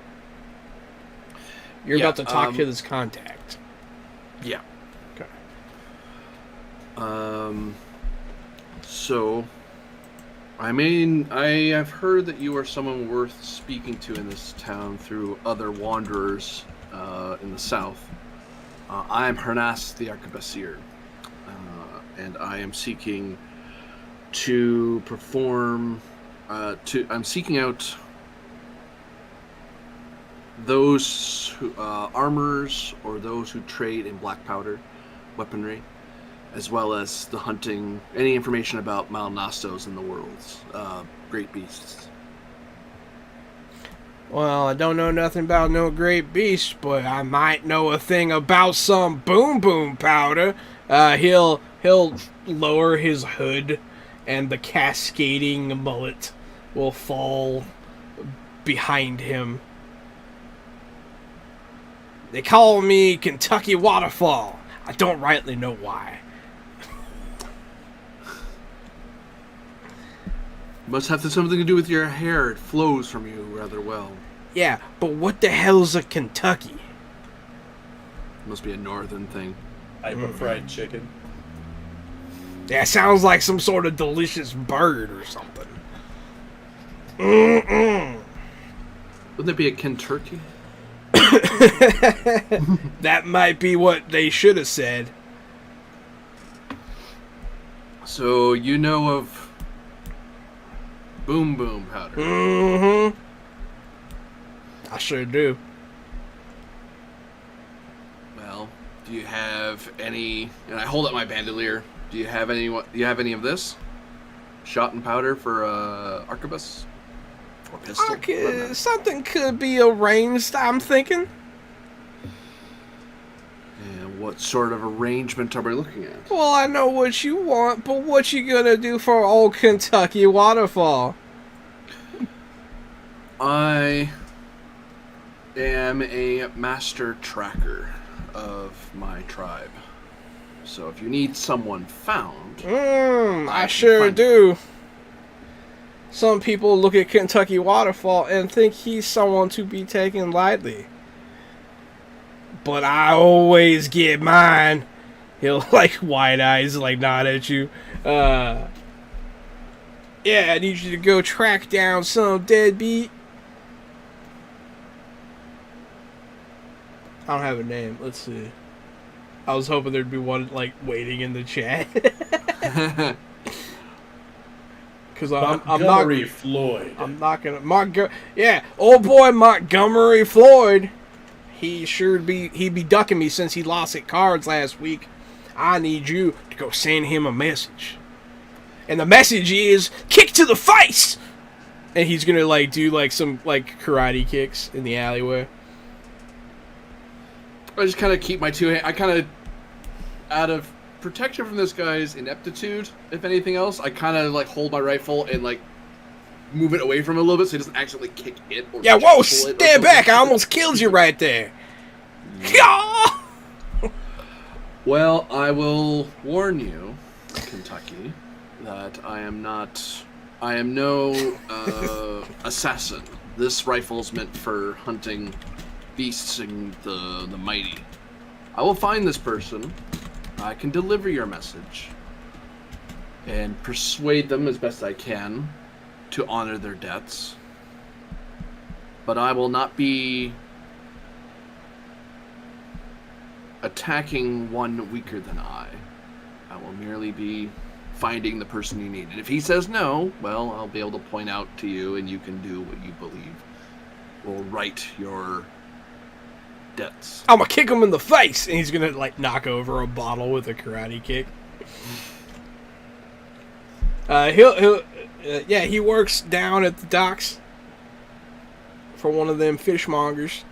You're about to talk to this contact. Yeah. Okay. So I mean, I have heard that you are someone worth speaking to in this town through other wanderers in the south. I am Hernas the Arquebusier, and I am seeking to perform. I'm seeking out those who, armorers or those who trade in black powder weaponry, as well as the hunting, any information about Malnastos in the world's great beasts. Well, I don't know nothing about no great beast, but I might know a thing about some boom boom powder. He'll lower his hood, and the cascading mullet will fall behind him. They call me Kentucky Waterfall. I don't rightly know why. Must have something to do with your hair. It flows from you rather well. Yeah, but what the hell's a Kentucky? Must be a northern thing. Type of fried chicken. Yeah, sounds like some sort of delicious bird or something. Mm-mm. Wouldn't that be a Kentucky? That might be what they should have said. So you know of boom boom powder? Mm-hmm. I sure do. Well, do you have any? And I hold up my bandolier. Do you have any? Do you have any of this? Shot and powder for arquebus or pistol? Something could be arranged, I'm thinking. And what sort of arrangement are we looking at? Well, I know what you want, but what you gonna do for old Kentucky Waterfall? I am a master tracker of my tribe. So if you need someone found... I sure do. Some people look at Kentucky Waterfall and think he's someone to be taken lightly. But I always get mine. He'll, wide eyes, nod at you. Yeah, I need you to go track down some deadbeat. I don't have a name. Let's see. I was hoping there'd be one, waiting in the chat. Because I'm Montgomery Floyd. I'm not gonna... old boy Montgomery Floyd. He'd be ducking me since he lost at cards last week. I need you to go send him a message. And the message is, kick to the face! And he's gonna, do, some, karate kicks in the alleyway. I just kind of keep my two hands... I kind of... Out of protection from this guy's ineptitude, if anything else, I kind of, hold my rifle and, move it away from him a little bit so he doesn't accidentally kick it or... Yeah, whoa, stand back! I almost killed you right there! Yeah. Well, I will warn you, Kentucky, that I am no assassin. This rifle's meant for hunting beasts and the mighty. I will find this person. I can deliver your message and persuade them as best I can to honor their debts. But I will not be attacking one weaker than I. I will merely be finding the person you need. And if he says no, well, I'll be able to point out to you and you can do what you believe will right your debts. I'm gonna kick him in the face, and he's gonna knock over a bottle with a karate kick. He works down at the docks for one of them fishmongers.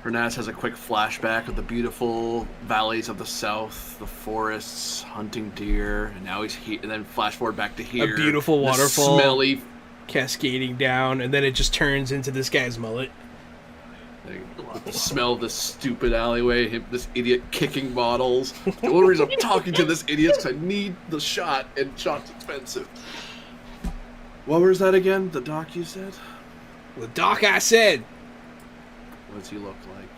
Hernas has a quick flashback of the beautiful valleys of the south, the forests, hunting deer, and now he's here. And then flash forward back to here. A beautiful waterfall, smelly, cascading down, and then it just turns into this guy's mullet. With the smell of this stupid alleyway, this idiot kicking bottles. The only reason I'm talking to this idiot is because I need the shot, and shot's expensive. What was that again? The doc you said? The doc I said. What does he look like?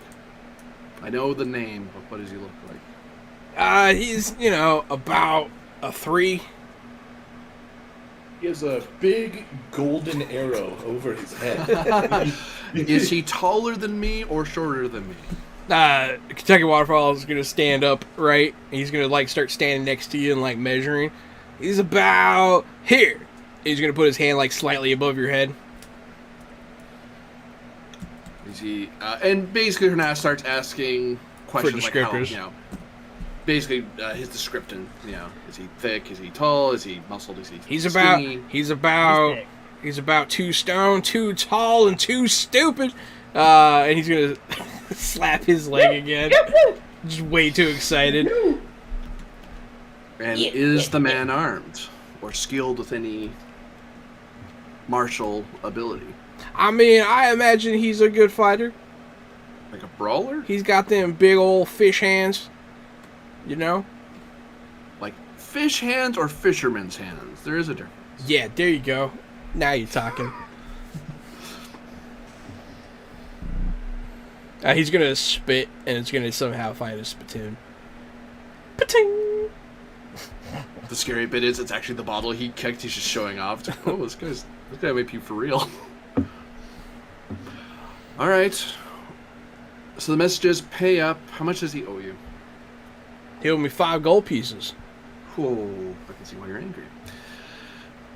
I know the name, but what does he look like? He's, about a 3. He has a big golden arrow over his head. Is he taller than me or shorter than me? Kentucky Waterfall is gonna stand up, right? He's gonna like start standing next to you and like measuring. He's about here. He's gonna put his hand like slightly above your head. Is he? And basically, Hernaz starts asking questions like how, descriptors. Basically his description. Is he thick? Is he tall? Is he muscled? Is he? He's skinny? about 2 stone, 2 tall, and 2 stupid. And he's gonna slap his leg again. Just way too excited. And is the man armed or skilled with any martial ability? I mean, I imagine he's a good fighter. Like a brawler? He's got them big old fish hands. You know? Like fish hands or fisherman's hands? There is a difference. Yeah, there you go. Now you're talking. He's gonna spit, and it's gonna somehow find a spittoon. Pating! The scary bit is it's actually the bottle he kicked. He's just showing off. It's like, oh, this guy might be for real. All right. So the message is pay up. How much does he owe you? He owed me 5 gold pieces. Whoa, I can see why you're angry.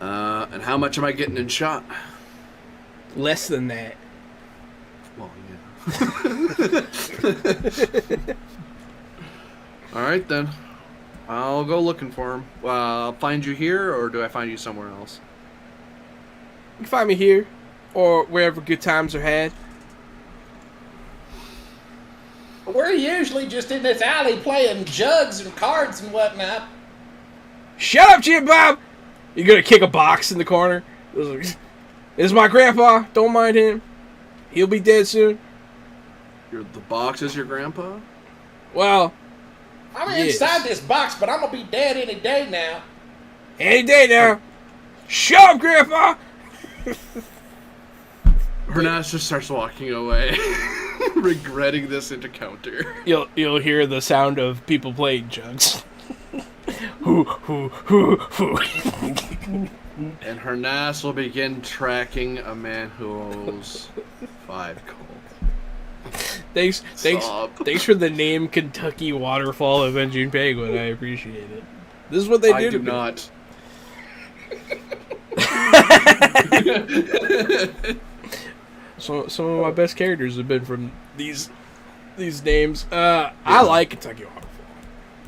And how much am I getting in shot? Less than that. Well, yeah. All right, then. I'll go looking for him. I'll find you here, or do I find you somewhere else? You can find me here, or wherever good times are had. We're usually just in this alley playing jugs and cards and whatnot. Shut up, Jim Bob! You're gonna kick a box in the corner. This is my grandpa. Don't mind him. He'll be dead soon. The box is your grandpa? Well, I'm yes. inside this box, but I'm gonna be dead any day now. Any day now. Shut up, grandpa! Hernaz just starts walking away, regretting this encounter. You'll hear the sound of people playing jugs. Hoo, hoo, hoo, hoo. And Hernaz will begin tracking a man who owes 5 gold. Thanks for the name Kentucky Waterfall Avenging Penguin. I appreciate it. This is what they do. I to do me. not. Some of my best characters have been from these names. I like Kentucky Waterfall.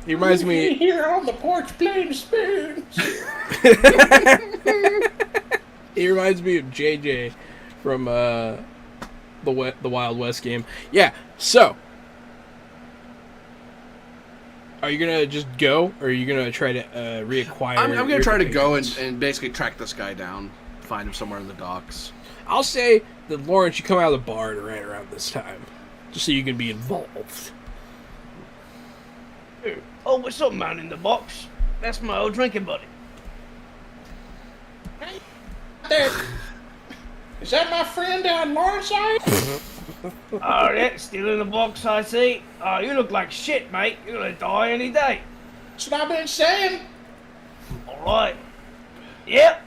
He reminds me Here on the porch playing spoons. He reminds me of JJ from the Wild West game. Yeah. So, are you gonna just go, or are you gonna try to reacquire? I'm gonna your try to go connections? and basically track this guy down, find him somewhere in the docks. I'll say that Lawrence, you come out of the bar right around this time, just so you can be involved. Oh, what's up, man in the box? That's my old drinking buddy. There. Is that my friend down Lawrence side? Oh, yeah, still in the box, I see. Oh, you look like shit, mate. You're gonna die any day. That's what I've been saying. Alright. Yep.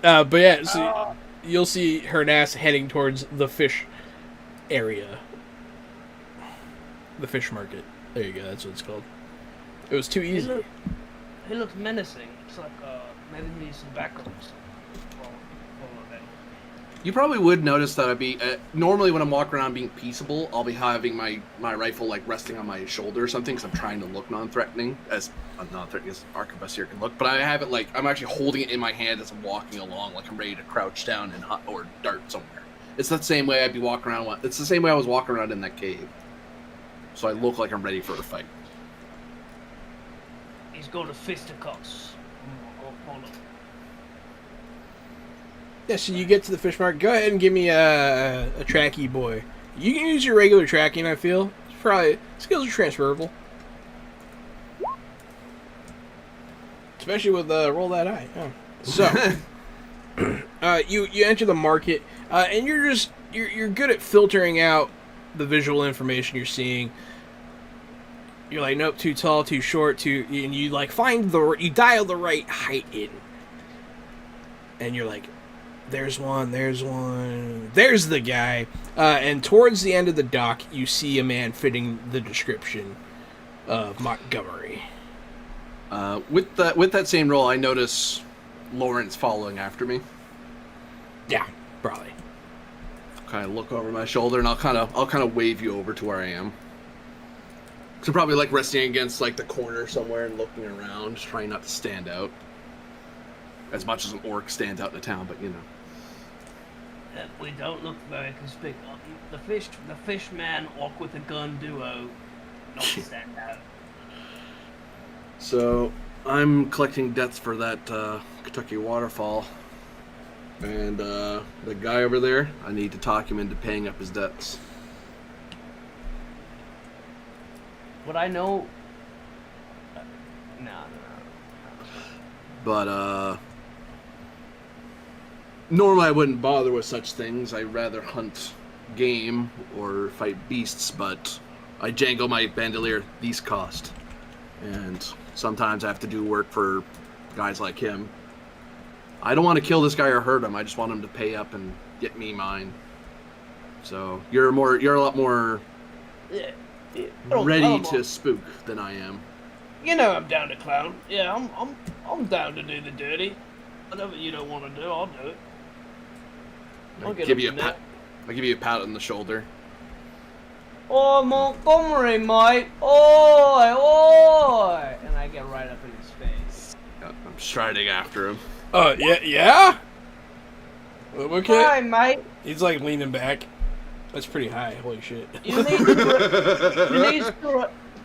But yeah, so you'll see Hernaz heading towards the fish area. The fish market. There you go, that's what it's called. It was too easy. He looks menacing. It's like, maybe he needs some backups. You probably would notice that I'd be normally when I'm walking around being peaceable, I'll be having my rifle like resting on my shoulder or something because I'm trying to look non-threatening as Arquebus here can look. But I have it like I'm actually holding it in my hand as I'm walking along, like I'm ready to crouch down and or dart somewhere. It's the same way I'd be walking around. It's the same way I was walking around in that cave. So I look like I'm ready for a fight. He's got a fisticuffs. Yeah, so you get to the fish market. Go ahead and give me a tracky boy. You can use your regular tracking, I feel. It's probably skills are transferable. Especially with roll that eye. Oh. So you enter the market, and you're good at filtering out the visual information you're seeing. You're like, nope, too tall, too short, too, and you like you dial the right height in, and you're like, there's one, there's the guy, and towards the end of the dock, you see a man fitting the description of Montgomery. With that same roll, I notice Lawrence following after me. Yeah, probably. Kind of look over my shoulder, and I'll kind of wave you over to where I am. So probably like resting against like the corner somewhere and looking around, just trying not to stand out. As much as an orc stands out in the town, but you know. We don't look very conspicuous. The fishman orc with a gun duo, not stand out. So I'm collecting debts for that Kentucky waterfall, and the guy over there, I need to talk him into paying up his debts. Would I know? No. But normally I wouldn't bother with such things. I'd rather hunt game or fight beasts, but I jangle my bandolier. These cost, and sometimes I have to do work for guys like him. I don't want to kill this guy or hurt him. I just want him to pay up and get me mine. So you're a lot more ready to spook than I am. You know I'm down to clown. Yeah, I'm down to do the dirty. Whatever you don't want to do, I'll do it. I give you a pat on the shoulder. Oh, Montgomery, mate! Oi! And I get right up in his face. I'm striding after him. Yeah? Okay. Hi, mate. He's like leaning back. That's pretty high. Holy shit. You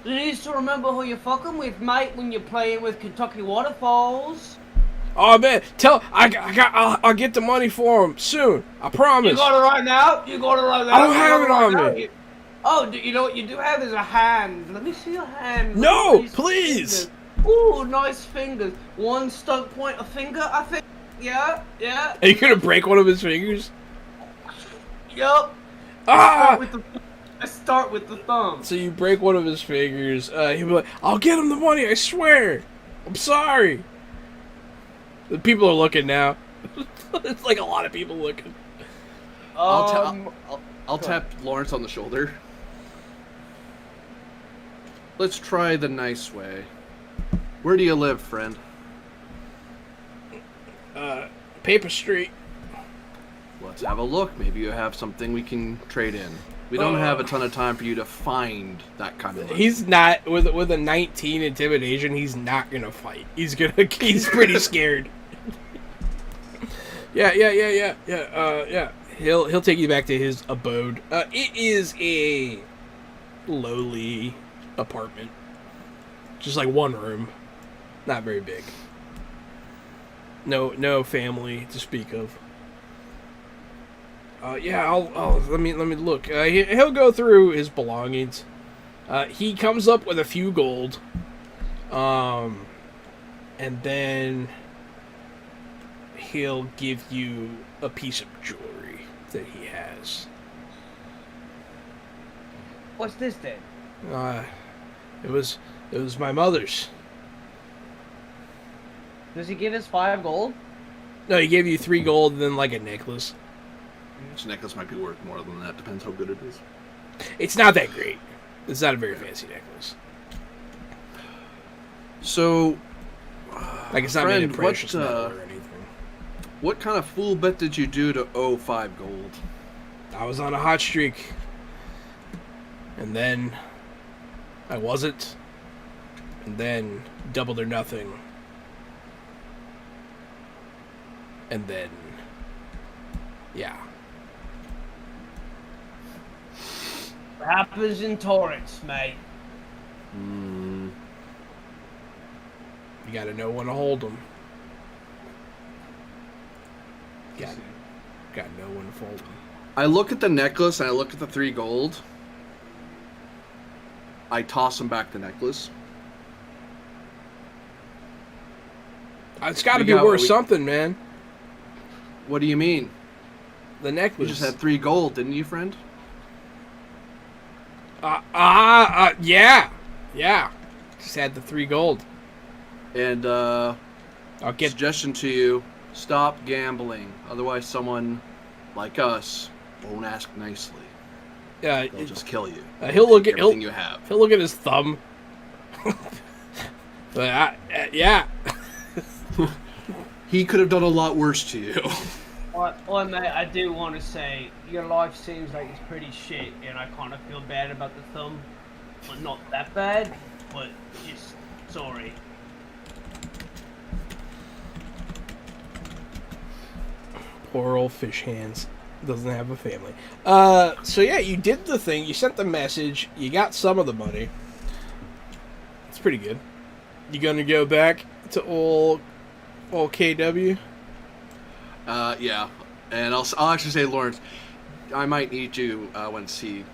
need to remember who you're fucking with, mate, when you're playing with Kentucky Waterfalls. Oh man, I'll get the money for him soon. I promise. You got it right now? I don't have it on me. Oh, you know what you do have is a hand. Let me see your hand. No, please. Ooh, nice fingers. One stuck point a finger, I think. Yeah. Are you gonna break one of his fingers? Yup. Ah! I start with the thumb. So you break one of his fingers. He'll be like, I'll get him the money, I swear. I'm sorry. The people are looking now. It's like a lot of people looking. I'll tap Lawrence on the shoulder. Let's try the nice way. Where do you live, friend? Paper Street. Let's have a look. Maybe you have something we can trade in. We don't have a ton of time for you to find that kind of money. He's not with a 19 intimidation. He's not gonna fight. He's pretty scared. Yeah. He'll take you back to his abode. It is a lowly apartment, just like one room, not very big. No family to speak of. I'll let me look. He'll go through his belongings. He comes up with a few gold, and then he'll give you a piece of jewelry that he has. What's this then? It was my mother's. Does he give us 5 gold? No, he gave you 3 gold and then like a necklace. This necklace might be worth more than that. Depends how good it is. It's not that great. It's not a very fancy necklace. So, like it's not made of precious metal or anything. What kind of fool bet did you do to owe 5 gold? I was on a hot streak, and then I wasn't, and then doubled or nothing, and then yeah. Happens in torrents, mate. You gotta know when to hold them. Gotta know when to fold them. I look at the necklace and I look at the 3 gold. I toss him back the necklace. It's gotta be worth something, man. What do you mean? The necklace. You just had 3 gold, didn't you, friend? Yeah. Yeah. Just had the 3 gold. And I'll get. suggestion to you: stop gambling. Otherwise, someone like us won't ask nicely. They'll just kill you. He'll look at everything you have. He'll look at his thumb. But yeah. He could have done a lot worse to you. Mate, I do want to say your life seems like it's pretty shit, and I kind of feel bad about the thumb, but not that bad. But just sorry. Poor old fish hands. Doesn't have a family. So yeah, you did the thing. You sent the message. You got some of the money. It's pretty good. You gonna go back to old KW? Yeah. And I'll actually say, Lawrence, I might need you once he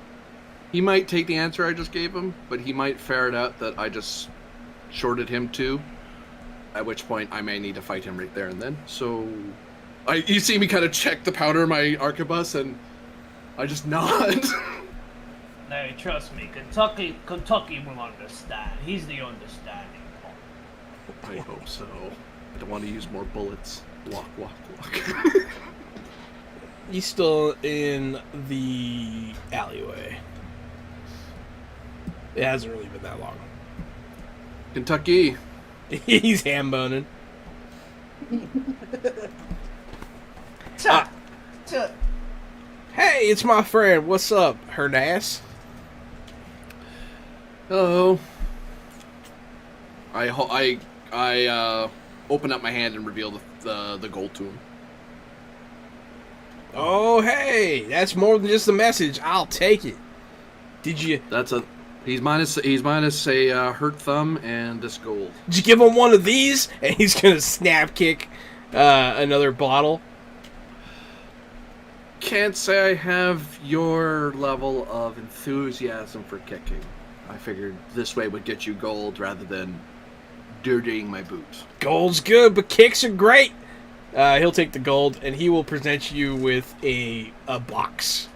might take the answer I just gave him, but he might ferret out that I just shorted him too. At which point I may need to fight him right there and then. So, you see me kind of check the powder in my arquebus, and I just nod. No, trust me, Kentucky will understand. He's the understanding one. I hope so. I don't want to use more bullets. Walk. He's still in the alleyway. It hasn't really been that long. Kentucky. He's ham boning. Hey, it's my friend. What's up, Hernas? Hello. I open up my hand and reveal the gold to him. Oh, hey, that's more than just a message. I'll take it. Did you He's minus a hurt thumb and this gold. Did you give him one of these? And he's gonna snap kick another bottle. Can't say I have your level of enthusiasm for kicking. I figured this way would get you gold rather than dirtying my boots. Gold's good, but kicks are great. He'll take the gold, and he will present you with a box.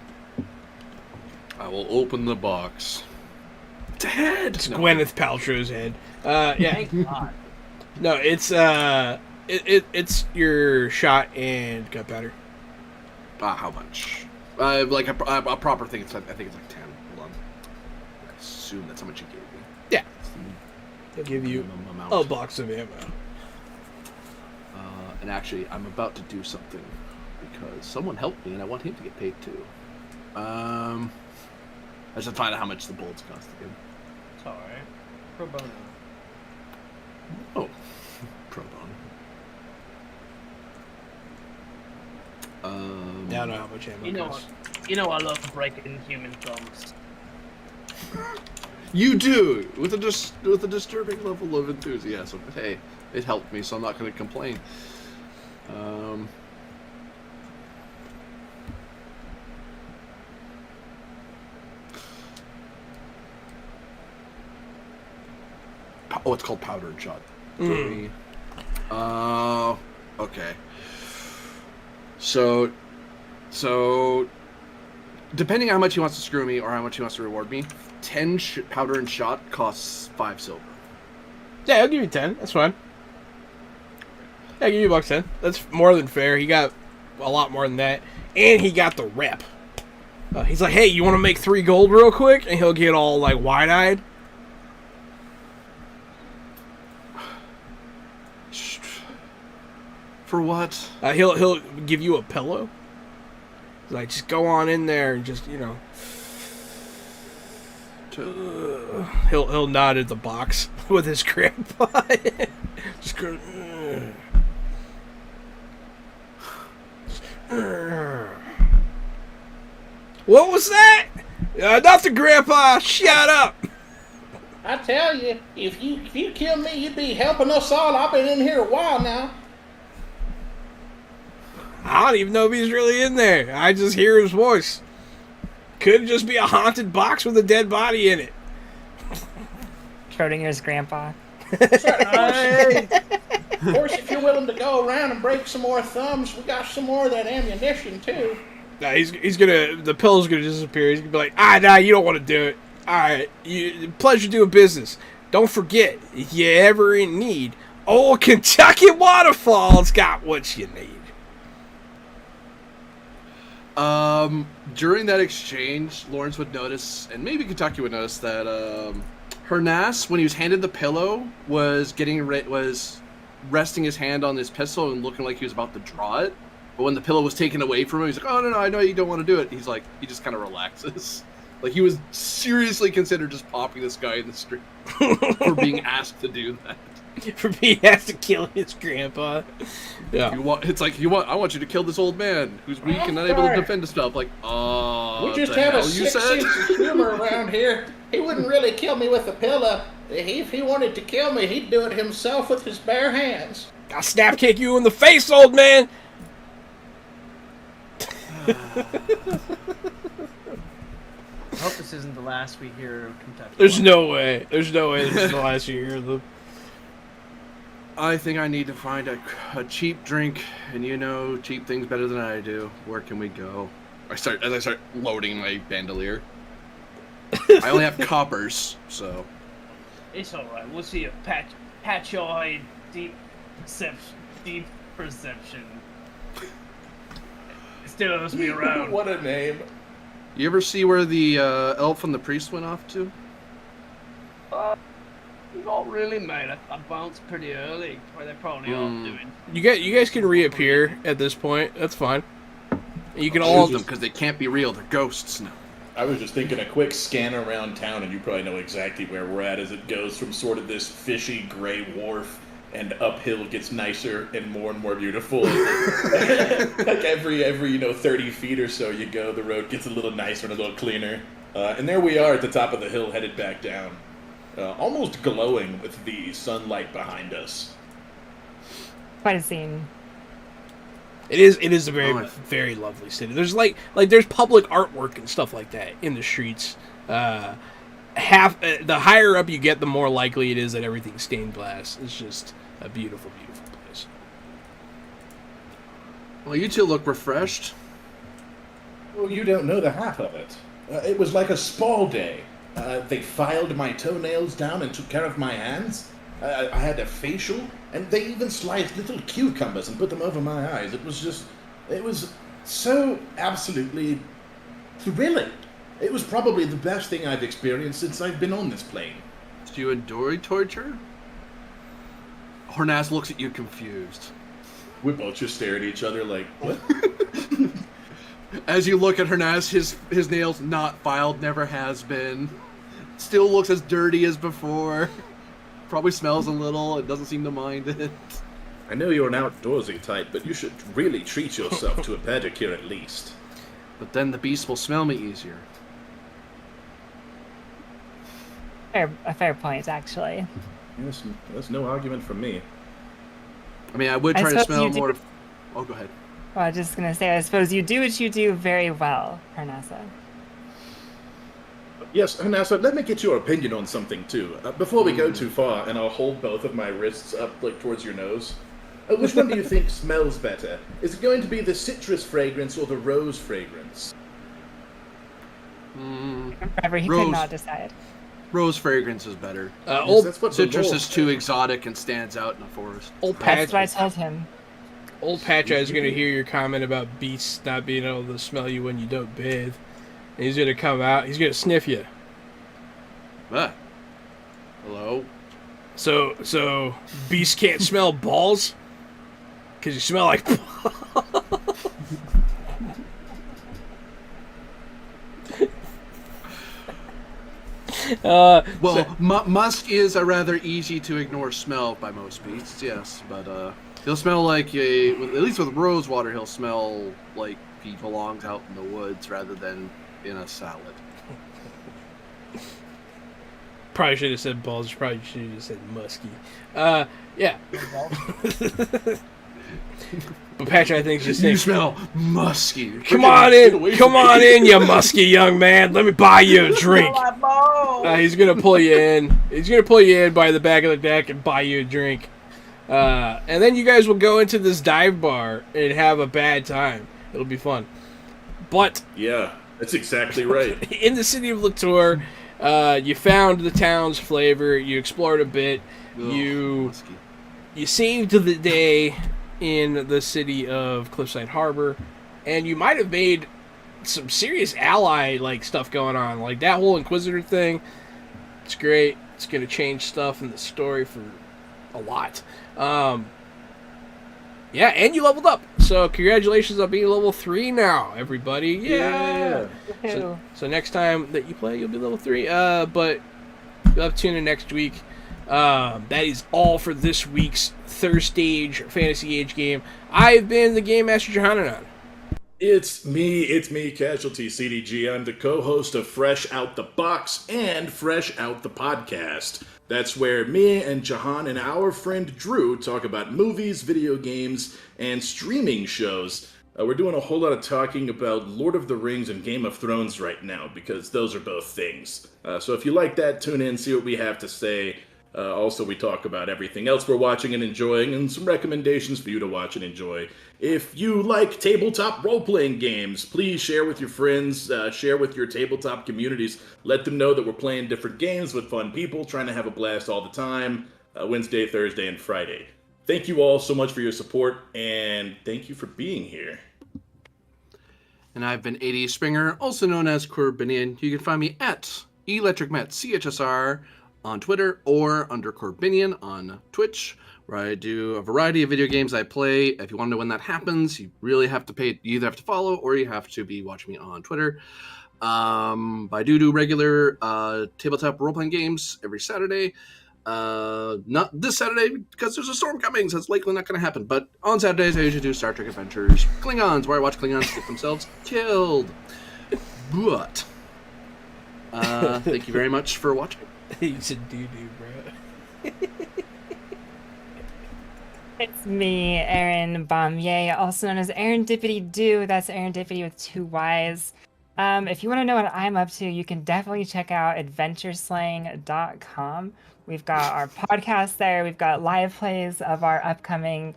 I will open the box. It's a head! It's Gwyneth Paltrow's head. Yeah. Thank God. No, it's it's your shot and gunpowder. How much? Like a proper thing. I think it's like 10. Hold on. I assume that's how much you gave me. Yeah. He'll give you a box of ammo. And actually, I'm about to do something because someone helped me, and I want him to get paid too. I just have to find out how much the bullets cost again. It's alright. Pro bono. Oh, pro bono. I don't know how much ammo costs. You know I love breaking human thumbs. You do with a disturbing level of enthusiasm. But hey, it helped me, so I'm not going to complain. Oh, it's called powder and shot. Okay. So, depending on how much he wants to screw me or how much he wants to reward me, 10 powder and shot costs 5 silver. Yeah, I'll give you 10. That's fine. Yeah, I'll give you $1.10. That's more than fair. He got a lot more than that, and he got the rep. He's like, hey, you want to make 3 gold real quick? And he'll get all like wide-eyed. For what? He'll give you a pillow. He's like, just go on in there and just, you know. He'll nod at the box with his grandpa. Just go. What was that? Nothing, Grandpa. Shut up. I tell you, if you kill me, you'd be helping us all. I've been in here a while now. I don't even know if he's really in there. I just hear his voice. Could just be a haunted box with a dead body in it. Schrodinger's grandpa. Of course, if you're willing to go around and break some more thumbs, we got some more of that ammunition too. Nah, he's gonna. The pillow's gonna disappear. He's gonna be like, nah, you don't want to do it. All right, pleasure doing business. Don't forget, if you ever in need, old Kentucky Waterfall's got what you need. During that exchange, Lawrence would notice, and maybe Kentucky would notice, that Hernas, when he was handed the pillow, was resting his hand on his pistol and looking like he was about to draw it. But when the pillow was taken away from him, he's like, "Oh no, I know you don't want to do it." He just kind of relaxes. Like he was seriously considered just popping this guy in the street for being asked to do that. For being asked to kill his grandpa. Yeah. I want you to kill this old man who's weak and not able to defend himself. Like, we just have a sick sense of humor around here. He wouldn't really kill me with a pillow. If he wanted to kill me, he'd do it himself with his bare hands. I'll snap kick you in the face, old man. I hope this isn't the last we hear of Kentucky. There's no way this is the last you hear of them. I think I need to find a cheap drink, and you know cheap things better than I do. Where can we go? As I start loading my bandolier. I only have coppers, so. It's alright, we'll see you patch your eye deep perception. Still owes me around. What a name. You ever see where the elf and the priest went off to? Not really, mate. I bounced pretty early. Where they probably are doing. You guys can reappear at this point. That's fine. You can All all of them, because they can't be real. They're ghosts now. I was just thinking a quick scan around town, and you probably know exactly where we're at as it goes from sort of this fishy gray wharf and uphill gets nicer and more beautiful. Like every 30 feet or so you go, the road gets a little nicer and a little cleaner. And there we are at the top of the hill headed back down. Almost glowing with the sunlight behind us. Quite a scene. It is a very lovely city. There's there's public artwork and stuff like that in the streets. The higher up you get, the more likely it is that everything's stained glass. It's just a beautiful, beautiful place. Well, you two look refreshed. Well, you don't know the half of it. It was like a spa day. They filed my toenails down and took care of my hands. I had a facial, and they even sliced little cucumbers and put them over my eyes. It was so absolutely thrilling. It was probably the best thing I've experienced since I've been on this plane. Do you enjoy torture? Hornas looks at you confused. We both just stare at each other like, what? As you look at Hornas, his nails not filed, never has been. Still looks as dirty as before. Probably smells a little, and doesn't seem to mind it. I know you're an outdoorsy type, but you should really treat yourself to a pedicure at least. But then the beast will smell me easier. A fair point, actually. Yes, there's no argument from me. I mean, I would try to smell more. Oh, go ahead. Well, I was just gonna say, I suppose you do what you do very well, Harnassa. Yes, Hanasa, let me get your opinion on something, too. Before we go too far, and I'll hold both of my wrists up, towards your nose. Which one do you think smells better? Is it going to be the citrus fragrance or the rose fragrance? Forever, he could not decide. Rose fragrance is better. That's what Citrus is too exotic and stands out in the forest. That's what I told him. Old Patch is going to hear your comment about beasts not being able to smell you when you don't bathe. And he's going to come out. He's going to sniff you. Hello? So beasts can't smell balls? Because you smell like musk is a rather easy to ignore smell by most beasts, yes. But he'll smell like at least with rosewater, he'll smell like he belongs out in the woods rather than in a salad. Probably should have said balls. Probably should have just said musky. Yeah. But Patrick, I think, just you smell musky. Come on in, you musky young man. Let me buy you a drink. He's gonna pull you in. He's gonna pull you in by the back of the deck and buy you a drink. And then you guys will go into this dive bar and have a bad time. It'll be fun. But yeah, that's exactly right. In the city of Latour, You found the town's flavor. You explored a bit. Ugh, You whiskey. saved the day in the city of Cliffside Harbor, and you might have made some serious ally like stuff going on, like that whole Inquisitor thing. It's great. It's gonna change stuff in the story for a lot. Yeah, and you leveled up. So congratulations on being level 3 now, everybody. Yeah. So next time that you play, you'll be level 3. But you'll have to tune in next week. That is all for this week's Third Stage Fantasy Age game. I've been the Game Master Johanan. It's me, Casualty CDG. I'm the co-host of Fresh Out the Box and Fresh Out the Podcast. That's where me and Jahan and our friend Drew talk about movies, video games, and streaming shows. We're doing a whole lot of talking about Lord of the Rings and Game of Thrones right now, because those are both things. So if you like that, tune in, see what we have to say. Also, we talk about everything else we're watching and enjoying, and some recommendations for you to watch and enjoy. If you like tabletop role-playing games, please share with your friends, share with your tabletop communities. Let them know that we're playing different games with fun people, trying to have a blast all the time, Wednesday, Thursday, and Friday. Thank you all so much for your support, and thank you for being here. And I've been 80 Springer, also known as Corbinian. You can find me at ElectricMet CHSR on Twitter or under Corbinian on Twitch, where I do a variety of video games I play. If you want to know when that happens, you really have to pay. You either have to follow or you have to be watching me on Twitter. I do regular tabletop role-playing games every Saturday. Not this Saturday because there's a storm coming, so it's likely not going to happen. But on Saturdays, I usually do Star Trek Adventures Klingons, where I watch Klingons get themselves killed. But thank you very much for watching. He's a doo-doo, bro. It's me, Aaron Baumier, also known as Aaron Dippity Doo. That's Aaron Dippity with 2 Y's. If you want to know what I'm up to, you can definitely check out adventureslang.com. We've got our podcast there. We've got live plays of our upcoming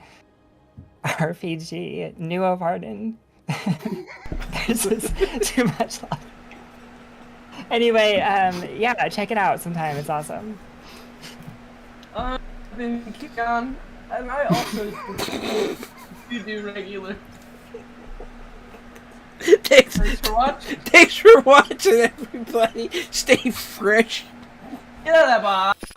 RPG, New of Arden. There's just too much love. Anyway, yeah, check it out sometime. It's awesome. I've been kicked on, and I also do regular. Thanks for watching. Thanks for watching, everybody. Stay fresh. Get out of that box.